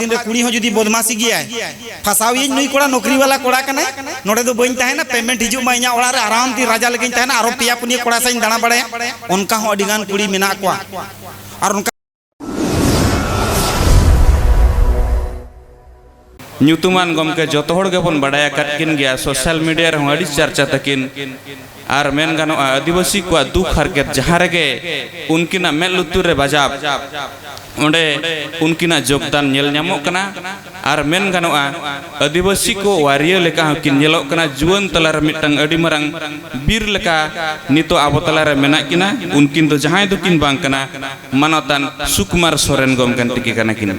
कुड़ी हो जुदी बदमाशी गया फसावी नुई कोड़ा नौकरी वाला कोड़ा कना नोडे दो बइन ताहेना पेमेंट हिजु मा इना ओड़ा रे आराम ती राजा लगिन ताहेना आरो पिया पुनिया कोड़ा साइन दाना बड़े उनका हो अडिगान कुड़ी मेना कोआ और उनका ᱧᱩᱛᱩᱢᱟᱱ ᱜᱚᱢᱠᱮ ᱡᱚᱛᱚ ᱦᱚᱲ ᱜᱮᱵᱚᱱ ᱵᱟᱰᱟᱭ ᱟᱠᱟᱫ ᱠᱤᱱ ᱜᱮᱭᱟ ᱥᱳᱥᱟᱞ ᱢᱤᱰᱤᱭᱟ ᱨᱮᱦᱚᱸ ᱟᱹᱰᱤ ᱪᱟᱨᱪᱟ ᱛᱟᱹᱠᱤᱱ ᱟᱨ ᱢᱮᱱ ᱜᱟᱱᱚᱜᱼᱟ ᱟᱹᱫᱤᱵᱟᱹᱥᱤ ᱠᱚᱣᱟᱜ ᱫᱩᱠ ᱦᱟᱨᱠᱮᱛ ᱡᱟᱦᱟᱸ ᱨᱮᱜᱮ ᱩᱱᱠᱤᱱᱟᱜ ᱢᱮᱫ ᱞᱩᱛᱩᱨ ᱨᱮ ᱵᱟᱡᱟᱵ ᱚᱸᱰᱮ ᱩᱱᱠᱤᱱᱟᱜ ᱡᱳᱜᱽᱫᱟᱱ ᱧᱮᱞ ᱧᱟᱢᱚᱜ ᱠᱟᱱᱟ ᱟᱨ ᱢᱮᱱ ᱜᱟᱱᱚᱜᱼᱟ ᱟᱹᱫᱤᱵᱟᱹᱥᱤ ᱠᱚ ᱣᱟᱨᱤᱭᱟᱹ ᱞᱮᱠᱟ ᱦᱚᱸᱠᱤᱱ ᱧᱮᱞᱚᱜ ᱠᱟᱱᱟ ᱡᱩᱣᱟᱹᱱ ᱛᱟᱞᱟᱨᱮ ᱢᱤᱫᱴᱟᱝ ᱟᱹᱰᱤ ᱢᱟᱨᱟᱝ ᱵᱤᱨ ᱞᱮᱠᱟ ᱱᱤᱛᱚᱜ ᱟᱵᱚ ᱛᱟᱞᱟᱨᱮ ᱢᱮᱱᱟᱜ ᱠᱤᱱᱟ ᱩᱱᱠᱤᱱ ᱫᱚ ᱡᱟᱦᱟᱸᱭ ᱫᱚᱠᱤᱱ ᱵᱟᱝ ᱠᱟᱱᱟ ᱢᱟᱱᱚᱛᱟᱱ ᱥᱩᱠᱩᱢᱟᱨ ᱥᱚᱨᱮᱱ ᱜᱚᱢᱠᱮ ᱛᱤᱠᱤ ᱠᱟᱱᱟ ᱠᱤᱱ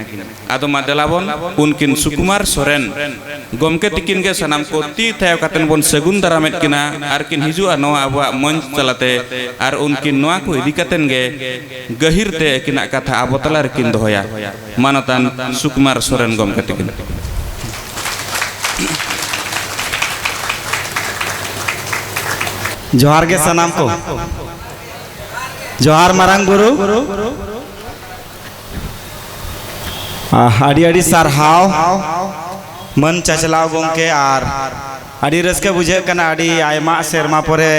ᱟᱫᱚ ᱢᱟ ᱫᱮᱞᱟᱵᱚᱱ ᱩᱱᱠᱤᱱ ᱥᱩᱠᱩᱢᱟᱨ ᱥᱚᱨᱮᱱ ᱜᱚᱢᱠᱮ ᱛᱤᱠᱤᱱ ᱜᱮ ᱥᱟᱱᱟᱢ ᱠᱚ ᱛᱤ ᱛᱷᱟᱭᱚ ᱠᱟᱛᱮᱱ ᱵᱚᱱ ᱥᱟᱹᱜᱩᱱ ᱫᱟᱨᱟᱢᱮᱫ ᱠᱤᱱᱟ ᱟᱨ ᱠᱤᱱ ᱦᱤᱡᱩᱜᱼᱟ ᱱᱚᱣᱟ ᱟᱵᱚᱣᱟᱜ ᱢᱚᱧᱪ ᱛᱟᱞᱟᱛᱮ ᱟᱨ ᱩᱱᱠᱤन ᱱᱚᱣᱟ ᱠᱚ ᱤᱫᱤ ᱠᱟᱛᱮᱱ ᱜᱮ ᱜᱟᱹᱦᱤᱨ ᱛᱮ ᱟᱹᱠᱤᱱᱟᱜ ᱠᱟᱛᱷᱟ ᱟᱵᱚ ᱛᱟᱞᱟ ᱨᱮᱠᱤᱱ ᱫᱚᱦᱚᱭᱟ ᱢᱟᱱᱚᱛᱟᱱ ᱥᱩᱠᱩᱢᱟर ᱥᱚᱨᱮᱱ ᱜᱚᱢᱠᱮ ᱛᱤᱠᱤᱱ जोहार के सनाम को जोहार मारांग गुरु आड़ी आड़ी सारहाव मन चचलाव गोंके आर आड़ी रस्के बुझे कना आड़ी आयमा सेरमा परे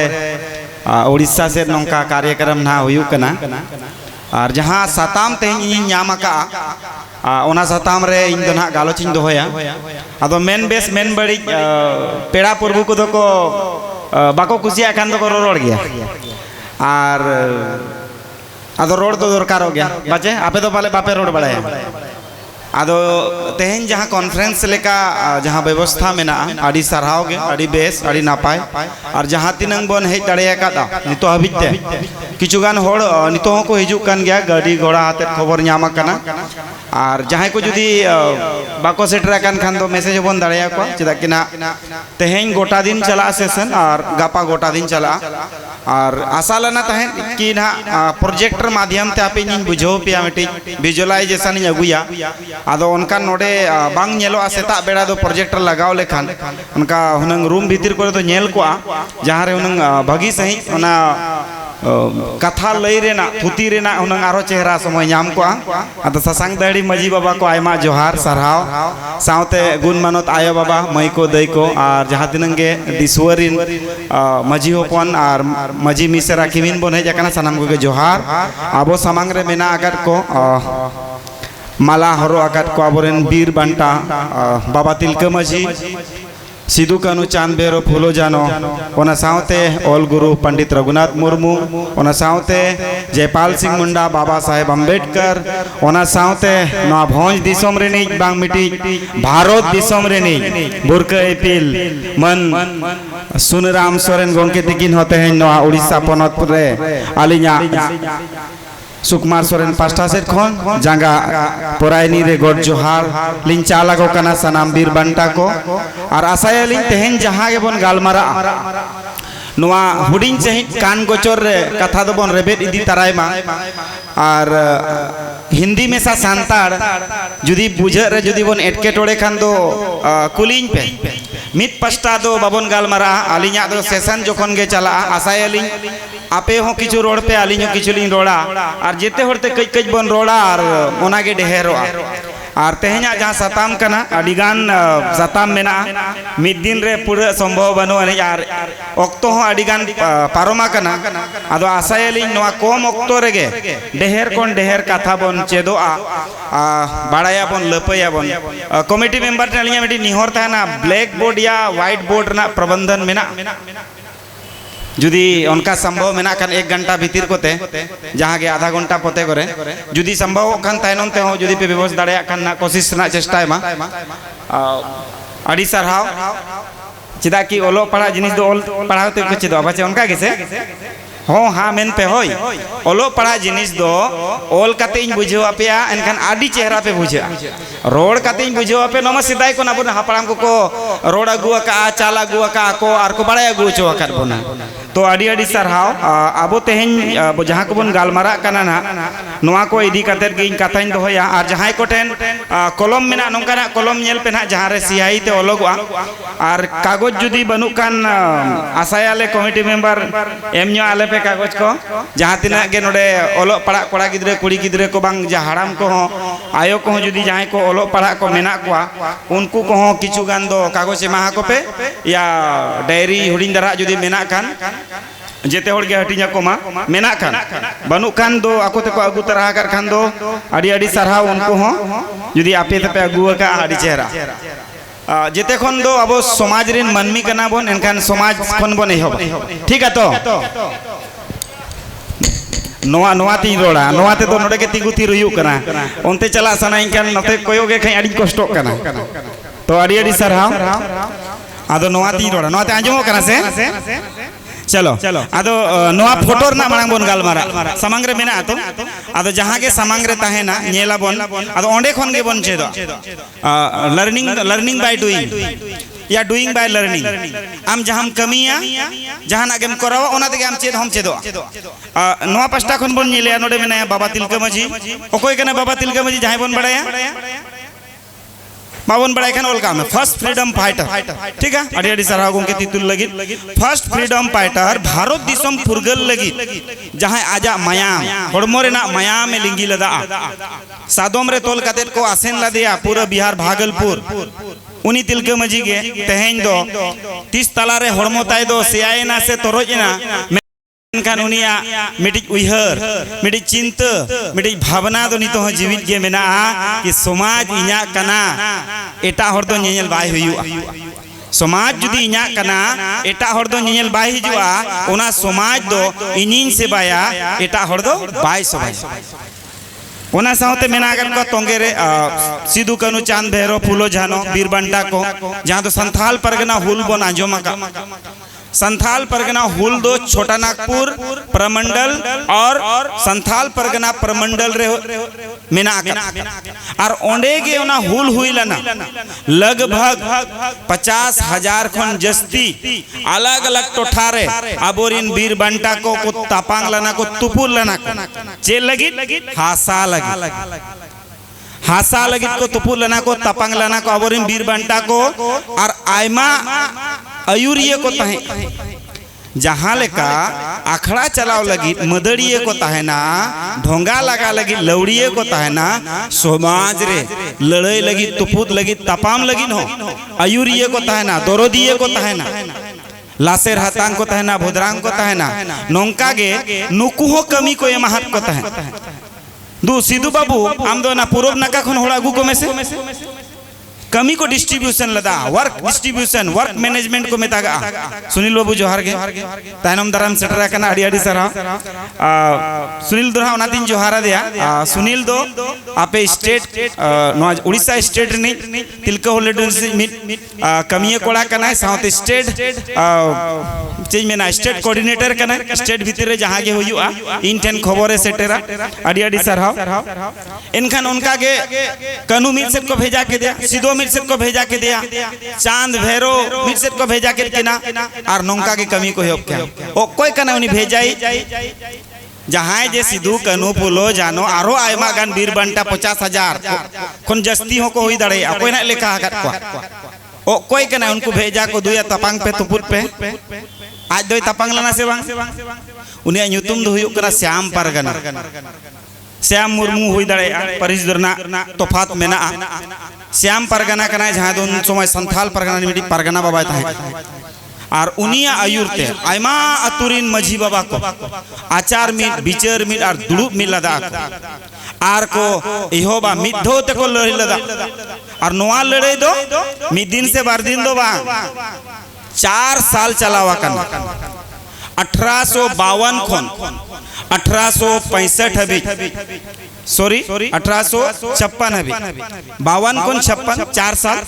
उड़ीसा से नौका कार्यक्रम ना हुयुक कना और जहाँ साताम तेहनी ᱧᱟᱢ ᱟᱠᱟᱜᱼᱟ ᱚᱱᱟ साताम रे ᱤᱧ ᱫᱚ ᱱᱟᱦᱟᱜ ᱜᱟᱞᱚᱪᱤᱧ ᱫᱚᱦᱚᱭᱟ ᱟᱫᱚ ᱢᱮᱱ ᱵᱮᱥ ᱢᱮᱱ ᱵᱟᱹᱲᱤᱡ ᱯᱮᱲᱟ ᱯᱩᱨᱵᱩ ᱠᱚᱫᱚ ᱠᱚ बाको कुसिया खान दो रोड़ गया और आदो रोड तो दरकार हो गया बाचे आपे तो पाले बापे रोड बढ़ाया आदो तेहन जहाँ कॉन्फ्रेंस लेका जहाँ व्यवस्था में ना आड़ी सरहाव गे आड़ी बेस आड़ी नापाय और जहाँ तिनंग बन हेज दाड़े का नितो हबिते किचुगान होड़ नितो को हिजुक कान गया गाड़ी घोड़ा हाथे खबर ᱧᱟᱢ कना और जहाँ को जुदी बाको सेटर कान खान दो मैसेज बन दाड़े को चेदा कि ना तेहन गोटा दिन चला सेशन और गापा गोटा दिन चला और आशा लना तहन कि ना प्रोजेक्टर माध्यम ते आपे इन बुझो पिया मिटी विजुअलाइजेशन इन अगुया आदो उनका नोडे बांग नेलो सेता बेड़ा दो प्रोजेक्टर लगाव लेखान उनका हुनंग रूम भीतर को तो नेल को जहाँ रे हुनंग भगी सही उना कथा लई रेना थुती रेना हुनंग आरो चेहरा समय ᱧᱟᱢ को आदो ससांग दाड़ी मजी बाबा को आयमा जोहार सरहाव सावते गुण मानत आयो बाबा मई को दई को और जहाँ तिनंगे दिसवरिन मजी होपन और मजी मिसरा किमिन बन हेज आकाना सानाम को जोहार आबो सामांग रे मेना आगर को माला हरो आकात को आबोरेन बीर बांटा बाबा तिलका मजी सिदू कानू चांद बेरो फुलो जानो ओना सावते ऑल गुरु पंडित रघुनाथ मुर्मू ओना सावते जयपाल सिंह मुंडा बाबा साहेब अंबेडकर ओना सावते नवा भोज दिसोम रेनी बांग मिटी भारत दिसोम रेनी बुरका एपिल मन सुनराम सोरेन गोंके तिकिन होते हैं नवा उड़ीसा पनत रे आलिया सुकुमार सोरेन पास्टा सेट खन जांगा पोरायनी रे गोड जोहार लिंग चाला को कना सनाम बीर बांटा को और आशाया लिंग तेहन जहाँ के बन गालमारा नुआ हुडिंग सहित कान गोचर रे कथा दो बन रेबेट इदी तराय मा और हिंदी में सा सांताड़ जुदी बुझे रे जुदी बन एटके टोड़े खान दो कुलिंग पे मित पास्टा दो बाबन गालमारा आलिया दो सेशन जोखन गे चला आशाया लिंग आपे हो किचु रोड पे आलिंग हो किचु लिंग रोड़ा और जेते होते कई कई बन रोड़ा और ओनागे डेहेरोआ और तेहना जहाँ साताम कना अडिगान साताम मेना मिद दिन रे पूरा संभव बनो और ऑक्तो हो अडिगान पारोमा कना आदो आशायलिंग नवा कम ऑक्तो रेगे डेहेर कोन डेहेर कथा बन चेदोआ बाड़ाया बन लपया बन कमिटी मेंबर ने मिटी निहोर ताना ब्लैक बोर्ड या व्हाइट बोर्ड ना प्रबंधन मेना जुदी उनका संभव मेना खान 1 घंटा भीतर कोते जहाँ के आधा घंटा पोते करे जुदी संभव खान तायनम ते हो जुदी पे व्यवस्था दाड़े खान ना कोशिश ना चेष्टा मा आड़ी सरहाव चेदा कि ओलो पढ़ा जिनिस दो ओल पढ़ाव ते कुछ दो बाचे उनका कैसे हो हाँ मेन पे होय ओलो पढ़ा जिनिस दो ओल कते इन बुझो आपया एनखान आडी चेहरा पे बुझा रोड कते इन बुझो आपे नम सिदाय को नाबो हापड़ाम को रोड अगुआ का चाल अगुआ का को आर को बड़ा अगु चो कर बोना तो आडी आडी सरहाव आबो तेहन जहाँ को बन गालमारा कना ना नोआ को इदी कतेर गे इन कथाइन दोहया और जहाँ को टेन कलम मेना नोंकाना कलम नेल पे ना जहाँ रे सियाई ते ओलोगवा और कागज जुदी बनु कान आशायाले कमिटी मेंबर एमन्यो आले पे पे कागज को जहाँ तिना के नोडे ओलो पढ़ा कोड़ा गिद्रे कुड़ी गिद्रे को बांग जा हराम को हो आयो को जुदी जहाँ को ओलो पढ़ा को मेना को उनको को हो किचु गान दो कागज एमा को पे या डायरी हुडिंग दरा जुदी मेना कान जेते होड़ के हटिया को मा मेना कान बनु कान दो आको ते को अगु तरह कर खान दो अड़ी अड़ी सरहा उनको हो जुदी आपे ते पे अगु का अड़ी चेहरा जेते खन दो अब समाज रिन मनमी कना बोन एनखान समाज खन बोन एहब ठीक है तो नोआ नोआ ती रोड़ा नोआ ते तो नोडे के तिगु ती रुयु कना ओनते चला सना इनखान नते कोयो के खै अड़ी कष्ट कना तो अड़ी अड़ी सरहा आदो नोआ ती रोड़ा नोआ ते आंजमो कना से चलो आदो नोआ फोटो ना मांग बोन गालमारा सामांग रे मेना तो आदो जहां के सामांग रे ताहे ना नेला बोन आदो ओंडे खन गे बोन चेदो लर्निंग बाय डूइंग या डूइंग बाय लर्निंग आम जहां कमिया जहां ना गेम करावा ओना ते हम चेद हम चेदो नोआ पास्टा खन बोन नेले नोडे मेना बाबा तिलका माझी ओकोय कने बाबा तिलका माझी जहां बोन बड़ाया बावन बड़ा खान ओल काम है फर्स्ट फ्रीडम फाइटर ठीक है अड़ी अड़ी सरहा गोंके तितुल लगी फर्स्ट फ्रीडम फाइटर भारत दिसम फुरगल लगी जहां आजा मायाम हड़मो रेना मायाम में लिंगी लदा सादोम रे तोल कतेत को आसेन लदिया पूरा बिहार भागलपुर उनी तिलका माझी गे तेहेन दो 30 तला रे हड़मो ताय दो सियायना से तोरजना खान उनिया मिटिज उइहर मिटिज चिंता मिटिज भावना दो नितो जीवित गे मेना कि समाज इना कना एटा हर दो नेल बाय हुयुआ समाज जुदी इना कना एटा हर दो नेल बाय हिजुआ ओना समाज दो इनिन से बाया एटा हर दो बाय सबाय ओना साउते मेना गन को तोंगे रे सिदु कानू चांद भैरो फूलो झानो बीरबंटा को जहां तो संथाल परगना हुल बोन आंजोमा का संथाल परगना हुल दो छोटा नागपुर प्रमंडल और संथाल परगना प्रमंडल रे मेना और ओंडे गे ओना हुल हुईलना लगभग 50,000 खन जस्ती अलग अलग टोठारे अबोरिन बीर बंटा को तापांग लना को तुपुर लना चे लगी हासा लगी हासा लगी को तुपुर लना को तापांग लना को अबोरिन बीर बंटा को और आयमा अयुरिये को तहे जहाँ लेका अखड़ा चलाव लगी मदड़िये को तहेना ढोंगा लगा लगी लौड़िये को तहेना समाज रे लड़ाई लगी तुपुत लगी तपाम लगी हो अयुरिये को तहेना दोरोदिये को तहेना लासेर हातांग को तहेना भोदरांग को तहेना नोंका गे नुकु हो कमी को ये महत को तहेना दू सिद्धू बाबू आम दो ना पूर्व नका खन होड़ा गु को में से कमी को डिस्ट्रीब्यूशन लदा वर्क डिस्ट्रीब्यूशन वर्क मैनेजमेंट को मेतागा सुनील बाबू जोहार गे तायनम दराम सेटरा कना अड़ी अड़ी सरा सुनील दोहा ओना दिन जोहारा दिया सुनील दो आपे स्टेट नो उड़ीसा स्टेट नि तिलका होलेडन से मिट कमिया कोड़ा कना साउथ स्टेट चेंज मेना स्टेट कोऑर्डिनेटर कना स्टेट भीतर जहां गे होयुआ इन ठेन खबरे सेटेरा अड़ी अड़ी सरहा इनखान उनका गे कनु मिट सेट को भेजा के दिया सिदो मिर्सेट को भेजा के दिया चांद भैरो मिर्सेट को भेजा के किना और नौका की कमी को हेब क्या ओ कोई कना उनी भेजाई जहां जे सिद्धू कनु फुलो जानो आरो आयमा गान बीर बंटा 50,000 कोन जस्ती हो को हुई दड़े कोई ना लेखा हकत को ओ कोई कना उनको भेजा को दुया तपांग पे तुपुत पे आज दोई तपांग लना से बांग उनिया ᱧᱩᱛᱩᱢ दो हुयुक कना श्याम परगना श्याम मुर्मू हुई दड़े परिस दरना तोफात मेना श्याम परगना कना जहां दो समय संथाल परगना मिटी परगना बाबा था और उनिया आयुरते आयमा अतुरिन मझी बाबा को आचार मिट बिचार मिट और दुड़ुब मिट लदा आर को इहोबा मिट धो ते को लड़ी लदा और नोआ लड़े दो मिट दिन से बार दिन दो बा 4 साल चलावा कना 1852 खन 1865 हबी सॉरी 1856 हबी 52 कोन 56 4 साल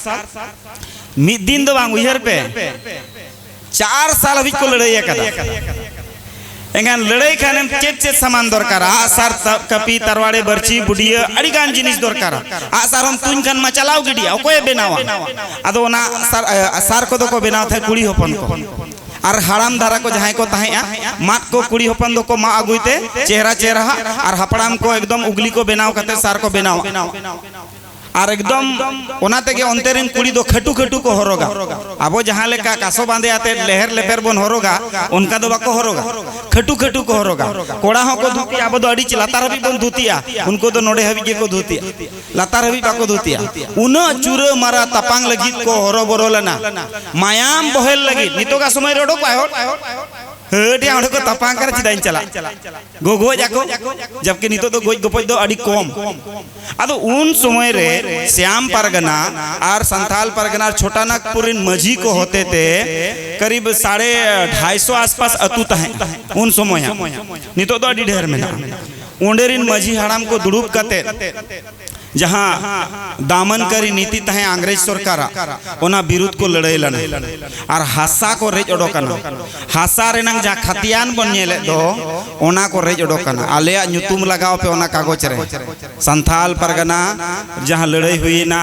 मिद दिन दो बांग उहर पे 4 साल हबी को लड़ाई कदा एंगान लड़ाई खाने चेत चेत सामान दरकार आसार कपी तरवाड़े बर्ची बुढ़िया अड़ी गान जिनिस दरकार आसार हम तुन खान मा चलाव गिडिया ओकोय बेनावा आदो ना आसार को दो को बेनाव था कुड़ी होपन को और हराम धारा को जहां को तहेया मात को कुड़ी होपन दो को मा अगुइते चेहरा चेहरा और हपड़ाम को एकदम उगली को बेनाव कते सार को बेनाव और एकदम ओनाते के अंतरिन कुड़ी दो खटू खटू को हरोगा अब जहाँ लेका कासो बांधे आते लहर लेपर बन हरोगा उनका दो बाको हरोगा खटू खटू को हरोगा कोड़ा हो को धुतिया अब दो अड़ी लातार हबी बन धुतिया उनको तो नोडे हबी के को धुतिया लातार हबी बाको धुतिया उन चूर मारा तपांग लगित को हरो बरो लेना मायाम बहेल लगी नितो का समय रोडो पायो हटिया ओडे को तपांग कर चिदाइन चला गोगो जाको जबकि नितो तो गोज गोपज दो अड़ी कम आदो उन समय रे श्याम परगना और संथाल परगना छोटा नागपुर मझी को होते थे करीब 250 आसपास अतुत हैं उन समय नितो तो अड़ी ढेर में उंडेरिन मझी हराम को दुड़ूब कते जहाँ दामन करी नीति तहे अंग्रेज सरकार ओना विरुद्ध को लड़ाई लड़े और हासा को रेज ओडोकना हासा रेनंग जा खतियान बन नेले दो ओना को रेज ओडोकना आलेया नुतुम लगाओ पे ओना कागज रे संथाल परगना जहाँ लड़ाई हुई ना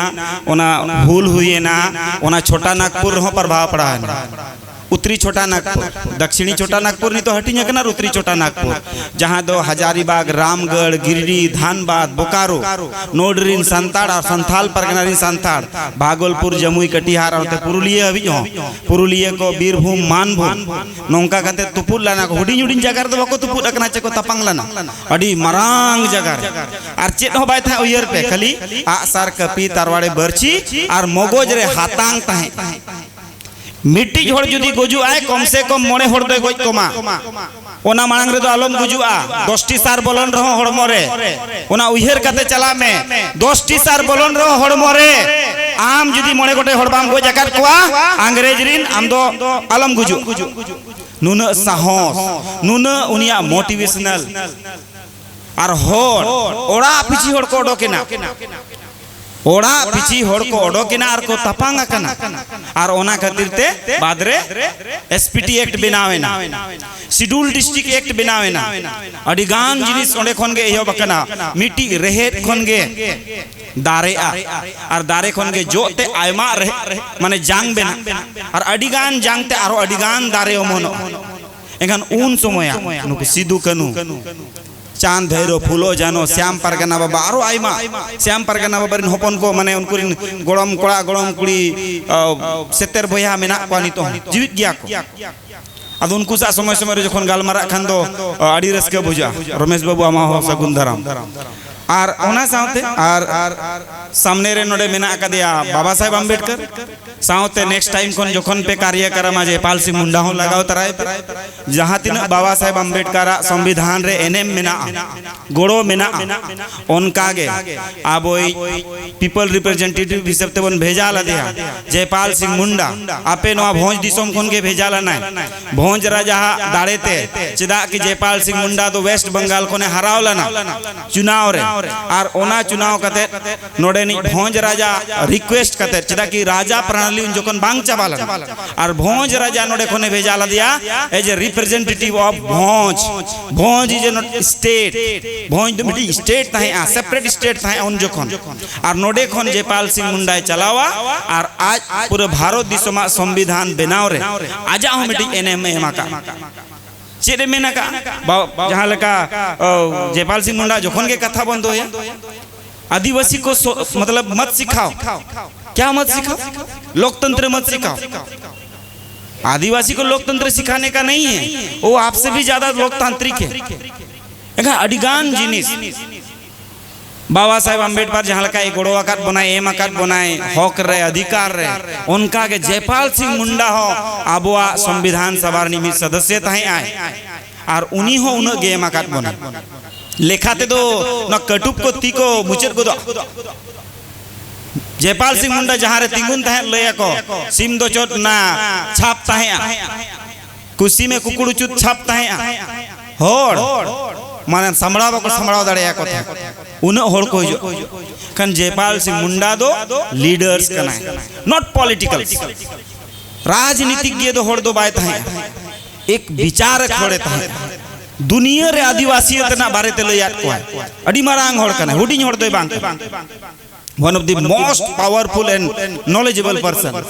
ओना भूल हुई ना ओना छोटा नागपुर हो प्रभाव पड़ा है उत्तरी छोटा नागपुर दक्षिणी छोटा नागपुर नहीं तो हटिंग कना उत्तरी छोटा नागपुर जहाँ दो हजारीबाग रामगढ़ गिरिडीह धानबाद बोकारो नोडरिन संताड़ और संथाल परगना संताड़ भागलपुर जमुई कटिहार और पुरुलिया हबी हो पुरुलिया को बीरभूम मानभूम नौका कते तुपुर लाना को हुडिंग हुडिंग जगह तो बको तुपुर अकना चको तपांग लाना अड़ी मरांग जगह और चेत हो बाय था उयर पे खाली आसार कपी तरवाड़े बरची और मगज रे हातांग तहे मिट्टी झोड़ जुदी गुजु आए कम से कम मोड़े होड़ दे गोज कोमा ओना मांग रे तो आलम गुजुआ 10टी सार बोलन रहो हड़मो रे ओना उहेर कते चला में 10टी सार बोलन रहो हड़मो रे आम जुदी मोड़े गोटे हड़बाम गोज आकार कोआ अंग्रेज रिन आम दो आलम गुजु नुना साहस नुना उनिया मोटिवेशनल और होड़ ओड़ा पिछी होड़ को ओडोकिना ओड़ा पिछी होड़ को ओडोकिना और को तपांग कना और ओना खातिर ते बाद रे एसपीटी एक्ट बनावेना शेड्यूल डिस्ट्रिक्ट एक्ट बनावेना अडिगान जिनिस ओंडे खन गे एहो बकना मिट्टी रेहेत खन गे दारे और दारे खन गे जोते आयमा रहे माने जांग बेना और अडिगान जांगते आरो अडिगान दारे ओमनो एखान उन समय नुको सिदु कनु चांद धैरो फूलो जानो श्याम परगना बाबा आरो आयमा श्याम परगना बाबा रिन हपन को माने उनको गोड़म कोड़ा गोड़म कुड़ी सेतेर बया मेना को नितो जीवित गया को अब उनको सा समय समय जखन गालमारा खान दो आड़ी रस्के बुझा रमेश बाबू आमा हो सगुन धराम और ओना साउते और सामने रे नोडे मेना कदिया बाबा साहेब अम्बेडकर साउते नेक्स्ट टाइम कोन जखन पे कार्यक्रम आज पाल सिंह मुंडा हो लगाओ तराय जहाँ तीन बाबा साहेब अम्बेडकर संविधान रे एनएम मेना गोड़ो मेना उनका गे अब पीपल रिप्रेजेंटेटिव हिसाब ते बन भेजा ला दिया जयपाल सिंह मुंडा आपे नवा भोज दिसोम खन के भेजा ला ना भोज राजा दाड़े ते चिदा कि जयपाल सिंह मुंडा तो वेस्ट बंगाल कोने हराव लाना चुनाव रे और ओना चुनाव कते नोडे नि भोज राजा रिक्वेस्ट कते चिदा कि राजा प्रणाली जोकन बांग चाबाला और भोज राजा नोडे कोने भेजा ला दिया एज ए रिप्रेजेंटेटिव ऑफ भोज भोज इज नॉट स्टेट भोज तो मिटी स्टेट ताहे आ सेपरेट स्टेट ताहे उन जोकन और नोडे खन जयपाल सिंह मुंडा चलावा और आज पूरे भारत दिसमा संविधान बनाव रे आजा हो मिटी एनएम एमा का चेरे मेना का जहाँ लका जयपाल सिंह मुंडा जोखन के कथा बंद होया आदिवासी को मतलब मत सिखाओ क्या मत सिखाओ लोकतंत्र मत सिखाओ आदिवासी को लोकतंत्र सिखाने का नहीं है वो आपसे भी ज्यादा लोकतांत्रिक है अडिगान जिनिस बाबा साहेब अम्बेडकर जहाँ लका एक गोड़ो आकार बनाए एम आकार बनाए हक रे अधिकार रे उनका के जयपाल सिंह मुंडा हो आबुआ संविधान सभा निमित सदस्य ताहे आए और उन्हीं हो उन गेम आकार बना लेखाते तो न कटुप को ती को मुचर को दो जयपाल सिंह मुंडा जहाँ रे तिंगुन ताहे लया को सिम दो चोट ना छाप ताहे कुसी में कुकुड़ चुत छाप ताहे होड़ माने समड़ा बको समड़ा दड़या को उन होड़ को खन जयपाल सिंह मुंडा दो लीडर्स कना नॉट पॉलिटिकल राजनीतिज्ञ दो होड़ दो बाय था एक विचारक होड़े था दुनिया रे आदिवासी तना बारे ते लयात को अडी मारांग होड़ कना हुडिंग होड़ दो बांग one of the most powerful and knowledgeable person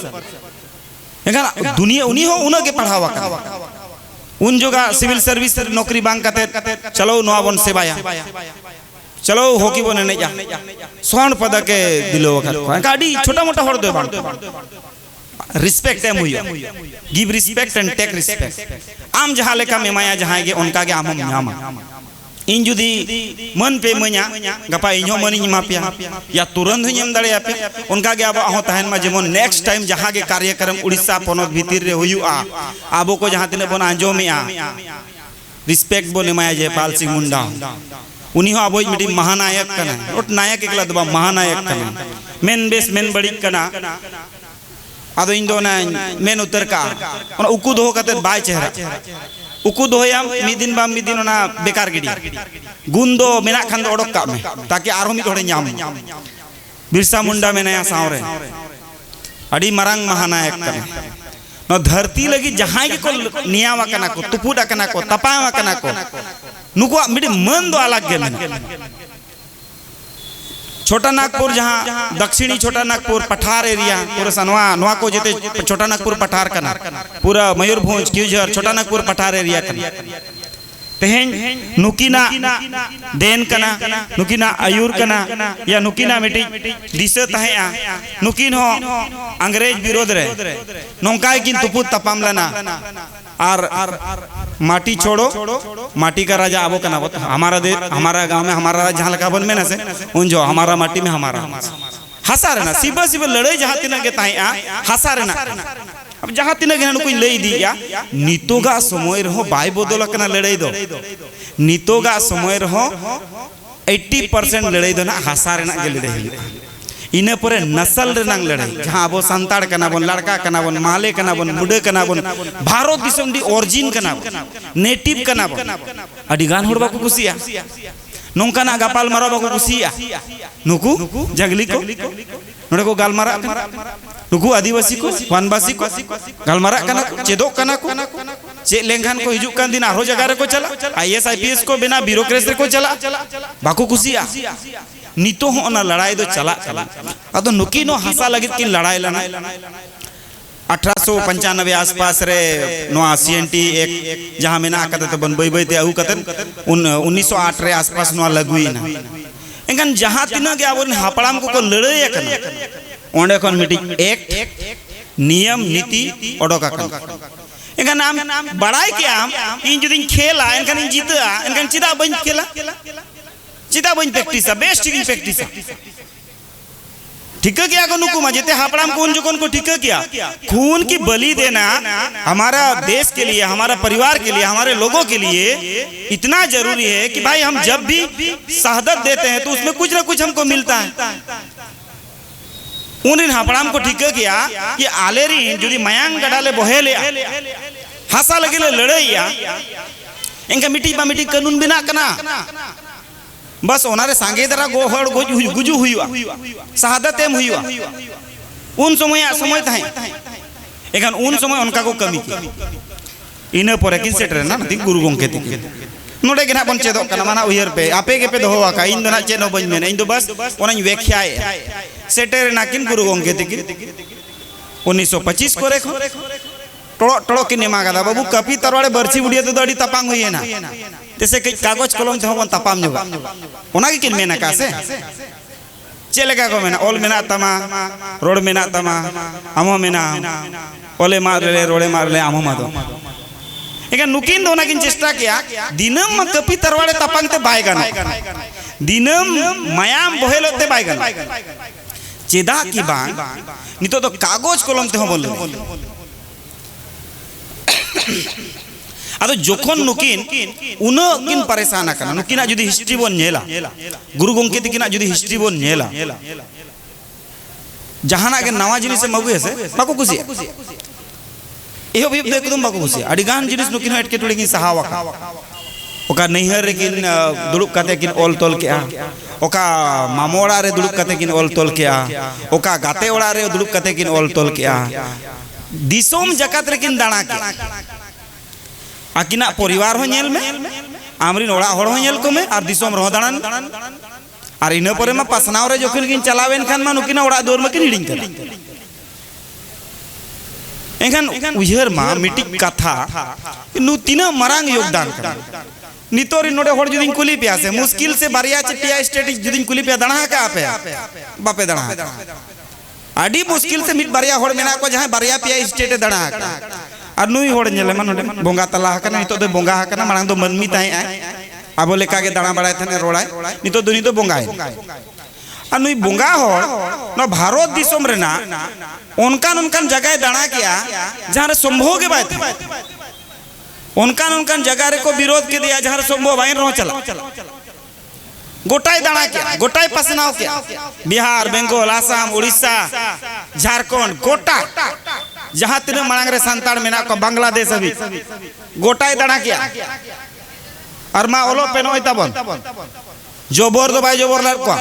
एखन दुनिया उनी हो उन के पढ़ावा का उन जोगा सिविल सर्विस नौकरी बांग कते चलो नवा बन सेवाया चलो हॉकी बन एनेजा स्वर्ण पदक के दिलो गाड़ी छोटा मोटा हर दो बांग रिस्पेक्ट एम हुई give respect and take respect आम जहाँ लेका मेमाया जहाँ के उनका के आम नामा इन जुदी मन पे मना गपा इन मन मापिया या तुरंत ही दाड़े पे उनका के अब तहन मा जेमन नेक्स्ट टाइम जहाँ के कार्यक्रम उड़ीसा पनत भीतर रे हुआ अब को जहाँ तीन बन आंजमे रिस्पेक्ट बन एमाया जयपाल सिंह मुंडा उन्हीं अब मिट्टी महानायक नायक एकला दबा महानायक मेन बेस मेन बड़ी अद इन मेन उतर का उकू दो बाय चेहरा उकू दोया मिदिन बा मिदिन बेकार गिडी गुण दो मेना खान दो ओडक कामे ताकि आरो मिद होड़े ᱧᱟᱢ बिरसा मुंडा मेनाया सावरे अड़ी मरांग महानायक कने न धरती लगी जहां के को नियावा कना को तुपुडा कना को तपावा कना को नुको मिडी मन दो अलग गे मेना छोटा नागपुर जहाँ दक्षिणी छोटा नागपुर पठार एरिया पूरा सनवा नवा को जेते छोटा नागपुर पठार कना पूरा मयूरभंज क्यूझर छोटा नागपुर पठार एरिया कना तेहेन नुकिना देन कना नुकिना आयुर कना या नुकिना मिटी दिशा तहेया नुकिन हो अंग्रेज विरोध रे नौकाय किन तुपुत तपाम लना आर माटी छोड़ो माटी का राजा आबो कना हमारा देश हमारा गांव में हमारा जहाँ लगा बन में ना से उन जो हमारा माटी में हमारा हसा रहना सिबा सिबा लड़ाई जहाँ तीन के ताया हसा रहना अब जहाँ तीन के कोई लई दिया नितोगा समय रहो बाय बदल कना लड़ाई दो नितोगा समय रहो 80% लड़ाई दो ना हसा रहना के लड़ाई इने परे नस्ल रेनांग लड़ाई जहाँ अब संताड़ कना बन लड़का कना बन माले कना बन मुडे कना बन भारत दिसम दी ओरिजिन कना बन नेटिव कना बन अडी गान होड़ बाको कुसिया नोंकाना गापाल मारा बाको कुसिया नुकु जंगली को नोडे को गालमारा नुकु आदिवासी को वनवासी को गालमारा कना चेदो कना को चे लेंघान को हिजुक कान दिन आरो जगह रे को चला आईएएस आईपीएस को बिना ब्यूरोक्रेसी को चला बाको कुसिया नितो हो ना लड़ाई दो चला अदो नुकीनो हसा लगित की लड़ाई लना 1895 आसपास रे नोआ सीएनटी एक जहां मेना कते तो बन बई बई ते आउ कतन 1908 रे आसपास नोआ लगुई ना एंगन जहां तिना के आबन हापड़ाम को लड़ाई कन ओंडे कोन मिटी एक नियम नीति ओडोका कन एंगन नाम बड़ाई के आम इन जदिन खेला एंगन इन जीता एंगन चिदा बन खेला चिता बन प्रैक्टिस बेस्ट की प्रैक्टिस ठीक है क्या को नुकु मजेते हापड़ाम को उन जोकन को ठीक है क्या खून की बलि देना हमारा देश के लिए हमारा परिवार के लिए हमारे लोगों के लिए इतना जरूरी है कि भाई हम जब भी शहादत देते हैं तो उसमें कुछ ना कुछ हमको मिलता है उन हापड़ाम को ठीक है क्या ये आलेरी जुदी मयांग गडाले बोहेले हसा लगे लड़ाइया इनका मिट्टी बा मिट्टी कानून बिना कना बस ओनारे सांगे दरा गो हड़ गुजु हुआ शहादत एम हुआ उन समय थाई एखन उन समय उनका को कमी की इने परे किन सेटर ना ती गुरु गोंके ती नोडे के ना बन चेदो कना माना उयर पे आपे के पे दोहो का इन दो ना चेनो बन में इन दो बस ओना व्याख्याए सेटर ना किन गुरु गोंके ती 1925 करे खो टोड़ो टोड़ो की नेमा गदा बाबू कपी तरवाड़े बरसी बुढ़िया तो अड़ी तपांग हुई है ना जैसे कई कागज कलम से होबन तपाम जोगा ओना के किन मेना का से चलेगा को मेना ओल मेना तमा रोड मेना तमा आमो मेना ओले मार ले रोडे मार ले आमो मादो एका नुकिन दो ना किन चेष्टा किया दिनम कपी तरवाड़े तपांग ते बाय गाना दिनम मायाम बोहेलोते बाय गाना चेदा की बांग नितो तो कागज कलम ते होबन अदो जोखन नुकिन उन किन परेशान करना नुकिना जुदी हिस्ट्री बन नेला गुरु गोंके तिकिना जुदी हिस्ट्री बन नेला जहाना के नवा जिनिस से मगु से बाको खुशी एहो भी एकदम बाको खुशी अडिगान जिनिस नुकिन हटके टोड़ी की सहावा ओका नैहर रे किन दुड़ुब काते किन ओल तोल के ओका मामोड़ा रे दुड़ुब काते किन ओल तोल के ओका गाते ओड़ा रे दुड़ुब काते किन ओल तोल के दिसोम जकात रे किन दाना के आकिना परिवार हो नेल में आमरिन ओड़ा होड़ हो नेल को में और दिसोम रह दाड़ान और इना परे मा पासनाव रे जोखिन किन चलावेन खान मा नुकिना ओड़ा दोर में किन हिडिंग कर एखन उहर मा मिटिक कथा नु तीना मरांग योगदान कर नितोरी नोडे होड़ जुदिन कुली पे से मुश्किल से बारिया चिटिया स्टेट जुदिन कुली पे दणा का पे बापे दणा आडी मुश्किल से मिट बारिया होड़ मेना को जहां बारिया पिया स्टेट दणा का और नुई होड़ नेले मन नोडे बोंगा तला हकना नितो दो बोंगा हकना मांग दो मनमी ताई आबो लेका के दणा बड़ाय थने रोड़ाय नितो दुनी तो बोंगा और नुई बोंगा होड़ न भारत दिसोम रेना उनकान उनकान जगह दणा किया जहां संभव के बात उनकान जगह रे को विरोध के दिया जहां संभव बाइन रो चला गोटाई दाना किया गोटाई पसनाव किया बिहार बेंगल आसाम उड़ीसा झारखंड गोटा जहां तीन मांग रे संताड़ मेना को बांग्लादेश अभी गोटाई दाना किया और मा ओलो पेनो तबन जोबर दो भाई जोबर लड़ को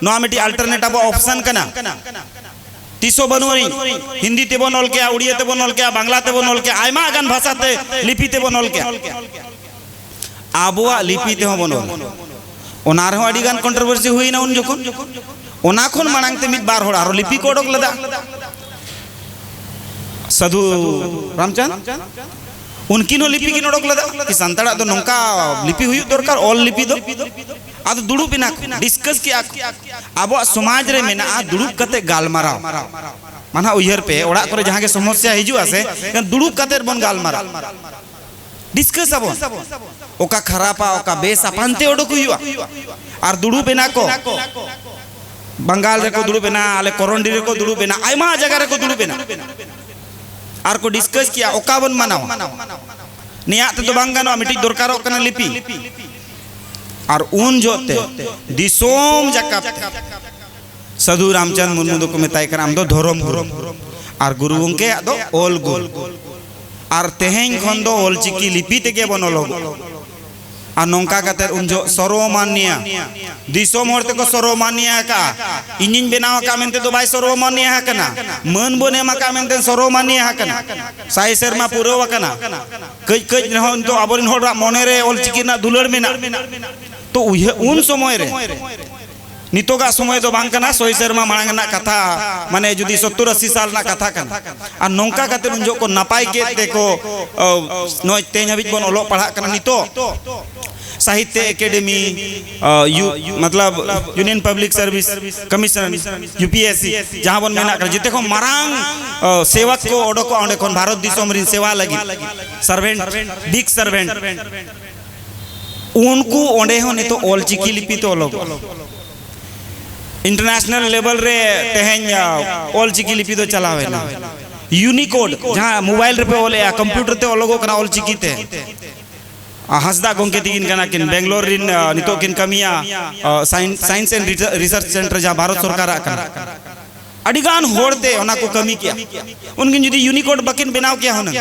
नो मिटी अल्टरनेटिव ऑप्शन कना तीसो बनोरी हिंदी ते बनल के उड़िया ते बनल के बांग्ला ते बनल के आयमा गान भाषा ते लिपि ते बनल के आबुआ लिपि ते हो बनल ओनार हो अडी गान कंट्रोवर्सी हुई ना उन जखन ओना खन मांग ते मिद बार होड़ आरो लिपि को ओडक लदा साधु रामचंद उनकी नो लिपि की ओडक लदा कि संताड़ा दो नंका लिपि हुई दरकार ऑल लिपि दो आदो दुड़ू बिना डिस्कस किया आबो समाज रे मेना दुड़ू कते गालमाराव माना उयहर पे ओड़ा करे जहां के समस्या हिजु आसे दुड़ू कते बन गालमाराव डिस्कस आबो ओका खरापा ओका बेसा पांते ओडक हुआ और दुड़ू बिना को बंगाल रे को दुड़ू बिना आले कोरंडी रे को दुड़ू बिना आयमा जगह रे को दुड़ू बिना और को डिस्कस किया ओका बन मानाव निया ते तो बांगानो मिटी दरकारो कना लिपि और उन जोते दिसोम जका साधु रामचंद मुर्मू दो को मेताय कना आम दो धर्म गुरु और गुरु उनके दो ओल गुल और तेहें खन दो ओल चिकी लिपि तेगे बनलो और नौका कते उन जो सर्वमान्य दिसोम होते को सर्वमान्य का इनिन बनाव का मेनते तो भाई सर्वमान्य कना मन बने मका मेनते सर्वमान्य कना साई शर्मा पुरो कना कई कई रहन तो अबरिन होड़ मने रे ओल चिकी ना दुलर मेना तो उन समय रे नितोगा समय तो बांग कना सोई शर्मा मांग ना कथा माने जुदी 70-80 साल ना कथा कना आ नौका कते उन जो को नपाई के देखो नय तेज हबिज बन ओलो पढ़ा कना नितो साहित्य एकेडमी मतलब union public service commission UPSC जहां बन मेना कर जिते को मारांग सेवक को ओडको ओंडे कोन भारत दिसोम रिन सेवा लगी सर्वेंट बिग सर्वेंट उनको ओंडे हो नहीं तो ओल चिकी लिपि तो लोग इंटरनेशनल लेवल रे तेहें ओल चिकी लिपि तो चलावे ना यूनिकोड जहां मोबाइल रे पे ओले कंप्यूटर ते ओलोगो कना ओल चिकी ते हसदा गोंके तिगिन कना किन बेंगलोर रिन नितो किन कमिया साइंस एंड रिसर्च सेंटर जहां भारत सरकार कना अडिगान होड़ते ओना को कमी किया उनकिन जुदी यूनिकोड बकिन बनाव किया होना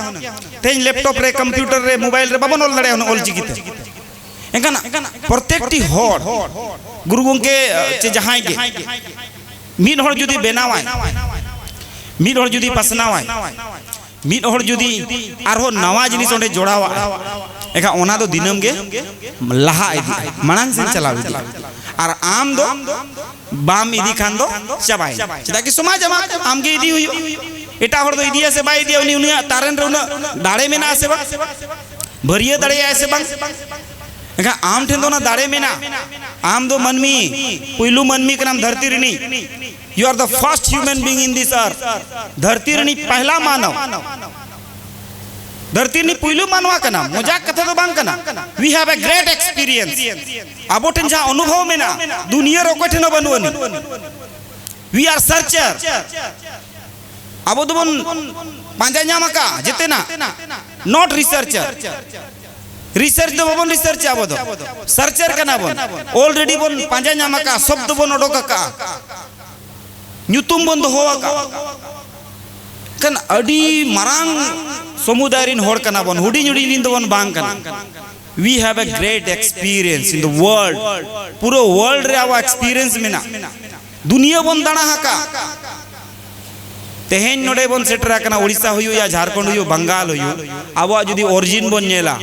तेज लैपटॉप रे कंप्यूटर रे मोबाइल रे बाबन ओल लड़े होना ओल चिकी ते एकाना प्रत्येकटी होड़ गुरु गोंके चे जहां के मिड होड़ जुदी बनावाय मिड होड़ जुदी पसनावाय मिड होड़ जुदी आरो नवा जिनिस ओंडे जोड़ावा एका ओना दो दिनम गे लहा इदी मानन से चलाव इदी और आम दो बाम इदी खान दो चबाय चदा कि समाज आम गे इदी हुई एटा होड़ दो इदिया से बाय इदी उनी तारन रे उना दाड़े में ना से बा भरिया दाड़े ऐसे बा एका आम ठेन दो ना दाड़े में ना आम दो मनमी पुइलू मनमी के नाम धरती ऋणी you are the first human being in this earth धरती ऋणी पहला मानव धरती नी पुइलू मानवा कना मजाक कथा तो बांग कना we have a great experience आबो ठेन जा अनुभव में ना दुनिया रो को ठेन बनवनी वी आर सर्चर आबो तो बन पांजा न्यामा का जिते ना नॉट रिसर्चर रिसर्च दो बन रिसर्च आबो दो सर्चर कना बन ऑलरेडी बन पांजा न्यामा का शब्द बन ओडोका का न्यूतुम बन दो होवा का कन अडी मारांग समुदाय रिन होड़ कना बन हुडी हुडी रिन दो बन बांग कना we have a great experience in the world पूरा वर्ल्ड रे आवा एक्सपीरियंस मेना दुनिया बन दाना हाका तेहेन नोडे बन सेटर कना ओडिशा हुयु या झारखंड हुयु बंगाल हुयु आवा जुदी ओरिजिन बन नेला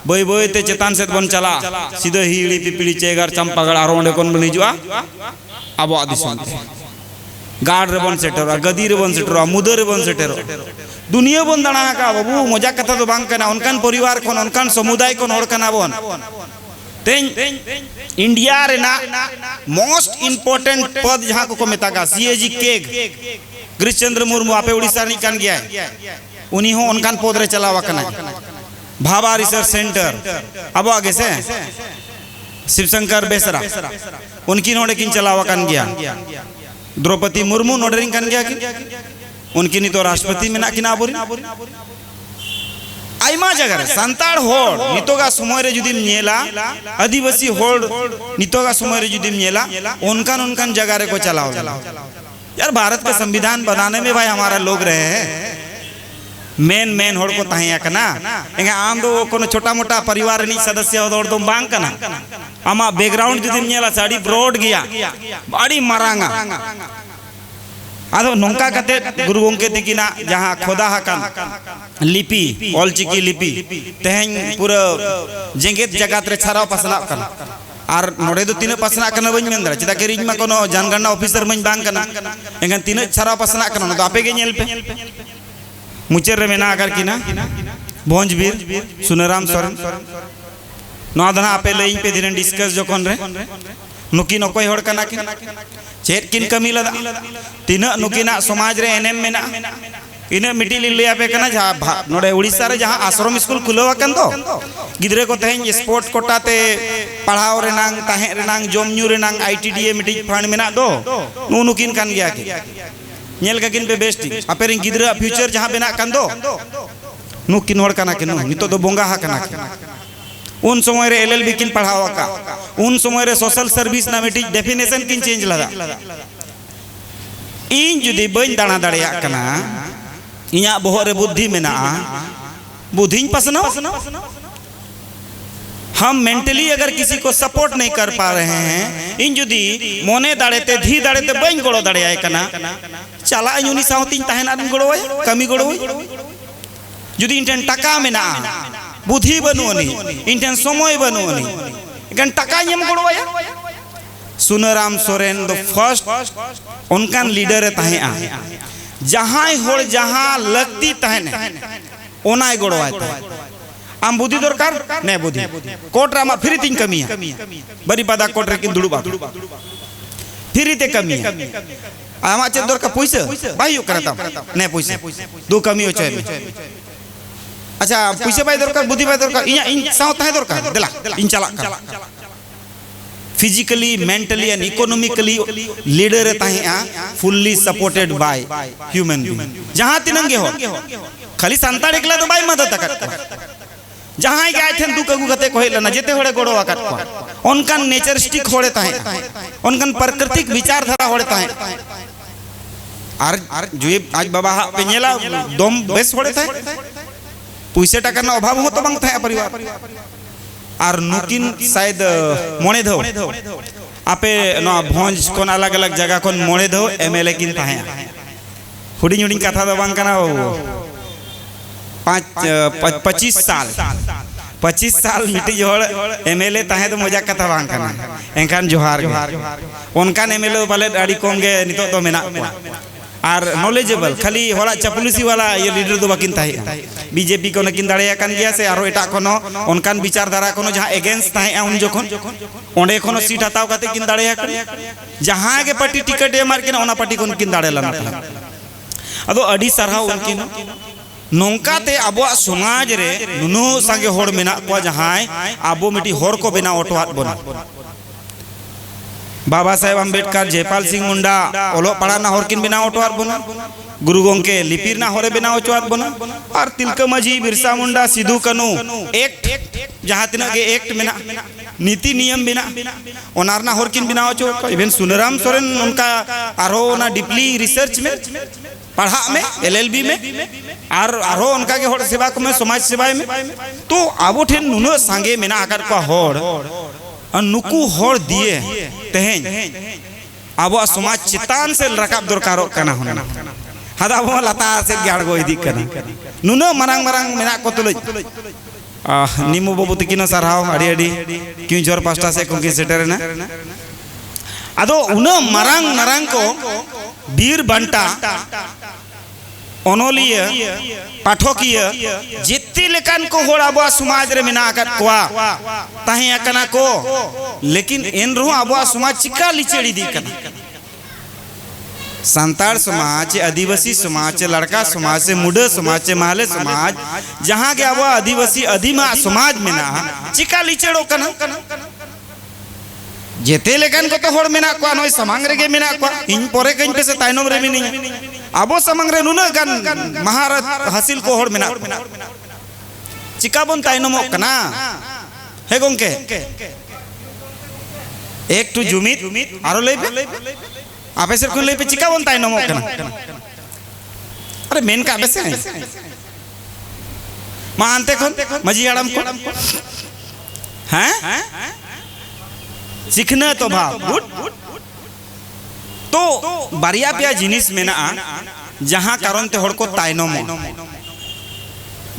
बय बय ते चेतान से बन चला सीधा हिड़ी पिपली चेगार चंपागढ़ आरो ओंडे कोन बन हिजुआ आबो दिसम गाड़ रे बन सेटर गदी रे बन सेटर मुदर रे बन सेटर दुनिया बन दाना का बाबू मजा कथा तो बांग कना उनकान परिवार कोन उनकान समुदाय कोन होड़ कना बोन तेन इंडिया रेना मोस्ट इंपोर्टेंट पद जहां को मेता सीएजी केग गिरीश चंद्र मुर्मू आपे उड़ीसा नी कान गया उनी हो उनकान पद रे चलावा कना भाभा रिसर्च सेंटर अब आगे से शिवशंकर बेसरा उनकी नोड़े किन चलावा कान गया द्रौपदी मुर्मू नोड़े कान गया कि उनकी नी तो राष्ट्रपति में ना किना बोरी आइमा जगह रे संताड़ होड़ नितोगा समय रे जुदी नेला आदिवासी होड़ नितोगा समय रे जुदी नेला उनकान उनकान जगह रे को चलाओ यार भारत का संविधान बनाने में भाई हमारा लोग रहे हैं मेन होड़ को ताहिया कना एंगे आम दो कोनो छोटा मोटा परिवार नी सदस्य होड़ तो बांग कना आमा बैकग्राउंड जुदी नेला साड़ी ब्रॉड गया बड़ी मरांगा आदो नौका कते गुरु गोंके दिकिना जहां खोदा हकन लिपि ऑलचिकी लिपि तेहन पूरा जेंगेत जगत रे छाराव पसना कन आर नोडे दो तीन पसना कन बइन मेंदरा चिदा के रिज मा कोनो जानगणना ऑफिसर बइन बांग कना एंगन तीन छाराव पसना कन तो आपे गे नेल पे मुचेर रे मेना अगर किना भोंजबीर सुनराम सोरेन नोआ दना आपे लेइन पे दिन डिस्कस जोकन रे नुकिन अकोय होड़ कना कि चेत किन कमी लदा तीना नुकिना समाज रे एनएम मेना इने मिटिल ले आपे कना जहां नोडे उड़ीसा रे जहां आश्रम स्कूल खुलवा कन तो गिदरे को तेहन स्पोर्ट कोटा ते पढ़ाओ रे नांग ताहे रे नांग जोमन्यू रे नांग आईटीडीए मिटिज फंड मेना दो नुकिन कान गया कि नेल का किन पे बेस्ट आपे रे गिदरा फ्यूचर जहां बेना कन दो नुकिन होड़ कना कि नितो दो बोंगा हा कना उन समय रे एलएलबी किन पढ़ावा का उन समय रे सोशल सर्विस ना मिटी डेफिनेशन किन चेंज लदा इन जुदी बइन दाना दाड़िया कना इया बोह रे बुद्धि मेना बुद्धिन पसनो हम मेंटली अगर किसी को सपोर्ट नहीं कर पा रहे हैं इन जुदी मोने दाड़ेते धी दाड़ेते बइन गोड़ो दाड़िया कना चला यूनी साउतिन ताहेन आदमी गोड़ो कमी गोड़ो जुदी इंटेन टका मेना बुद्धि बनुअनी इंटेन समय बनुअनी इकन टका यम गोड़वाया सुनराम सोरेन द फर्स्ट उनकान लीडर ताहे आ जहां होड़ जहां लगती तहने ओनाय गोड़वाय आम बुद्धि दरकार ने बुद्धि कोट रामा फिर तीन कमी है बड़ी पदा कोट रे किन दुड़ुबा फिर ते कमी है आमा चे दरकार पैसा बाइयो करता ने पैसा दो कमी हो चाहे अच्छा पैसे बाय दरकार बुद्धि बाय दरकार इन साथ है दरकार देला इन चला physically mentally and economically leader ताहे fully supported by human being जहां तिनंगे हो खाली संताड़ एकला तो बाय मदद कर जहां के आथेन दुख अगु गते कहला ना जेते होड़े गोड़ो आकत को उनकान नेचरिस्टिक होड़े ताहे उनकान प्राकृतिक विचारधारा होड़े ताहे आर जो आज बाबा पे नेला दम बेस होड़े ताहे पैसे टाका ना अभाव हो तो बांग था परिवार और नुकिन शायद मोने धो आपे ना भोंज कोन अलग अलग जगह कोन मोने धो एमएलए किन था हुडिंग हुडिंग कथा दो बांग कना 25 साल मिटी जोड़ एमएलए ताहे तो मजा कथा बांग कना एंकान जोहार उनकान एमएलए बाले अड़ी कम गे नितो तो मेना और नॉलेजेबल खाली होड़ा चपलुसी वाला ये लीडर दो बाकिन ताहे बीजेपी को नकिन दाड़िया कान गया से आरो एटा कोनो उनकान विचारधारा कोनो जहां अगेंस्ट ताहे उन जोखन ओंडे कोनो सीट हताव काते किन दाड़िया कान जहां के पार्टी टिकट ए मार के ओना पार्टी कोन किन दाड़ेला ना अदो अडी सरहाव उनकिन नोंकाते आबो समाज रे नुनो संगे होड़ मेना को जहां आबो मिटी होड़ को बेना ओटवात बना बाबा साहेब अम्बेडकर जयपाल सिंह मुंडा ओलो पड़ा ना होरकिन बिना ओटवार बना गुरु गोंके लिपिर ना होरे बिना ओटवार बना और तिलका माझी बिरसा मुंडा सिद्धू कानू एक्ट जहां तिना के एक्ट मेना नीति नियम बिना ओनार ना होरकिन बिना ओचो इवन सुनराम सोरेन उनका आरो ना डीपली रिसर्च में पढ़ा में एलएलबी में आरो उनका के होड़ सेवा को में समाज सेवा में तो आबो ठेन नुनो सांगे मेना आकर को होड़ नुकु होड़ दिए तेहें आबो समाज चितान से रकाब दरकारो कना होना हदा बो लता से गाड़गो इदी कना नुनो मरांग मरांग मेना को तुल निमु बाबू तकिना सरहाव अड़ी अड़ी क्यों जोर पास्टा से को सेटर ना अदो उनो मरांग मरांग को बीर बंटा ओनोलिया पाठकिया जितने लेकान को होड़ अब समाज रे मेना आकत कोआ ताहे अकना को लेकिन एन रहो अब समाज चिका लिचेड़ी दी कना संताड़ समाज आदिवासी समाज लड़का समाज से मुडा समाज से माले समाज जहाँ के अब आदिवासी अधिमा समाज में ना चिका लिचेड़ो कना जेते लेकान को तो होड़ मेना को नोय समांग रे मेना को इन पोरे कइन पे से ताइनोम रे मिनी अबो समांग रे नुना गान महारत हासिल को होड़ मेना चिका बन ताइनोम कना हे गोंके एक टू जुमित आरो ले पे आपे सिर को ले पे चिका बन ताइनोम कना अरे मेन का बेसे मा अंते कोन मजी आड़म को हैं सीखना तो भाव गुड तो बारिया पिया जिनिस में ना जहाँ कारण ते होड़ को ताइनोम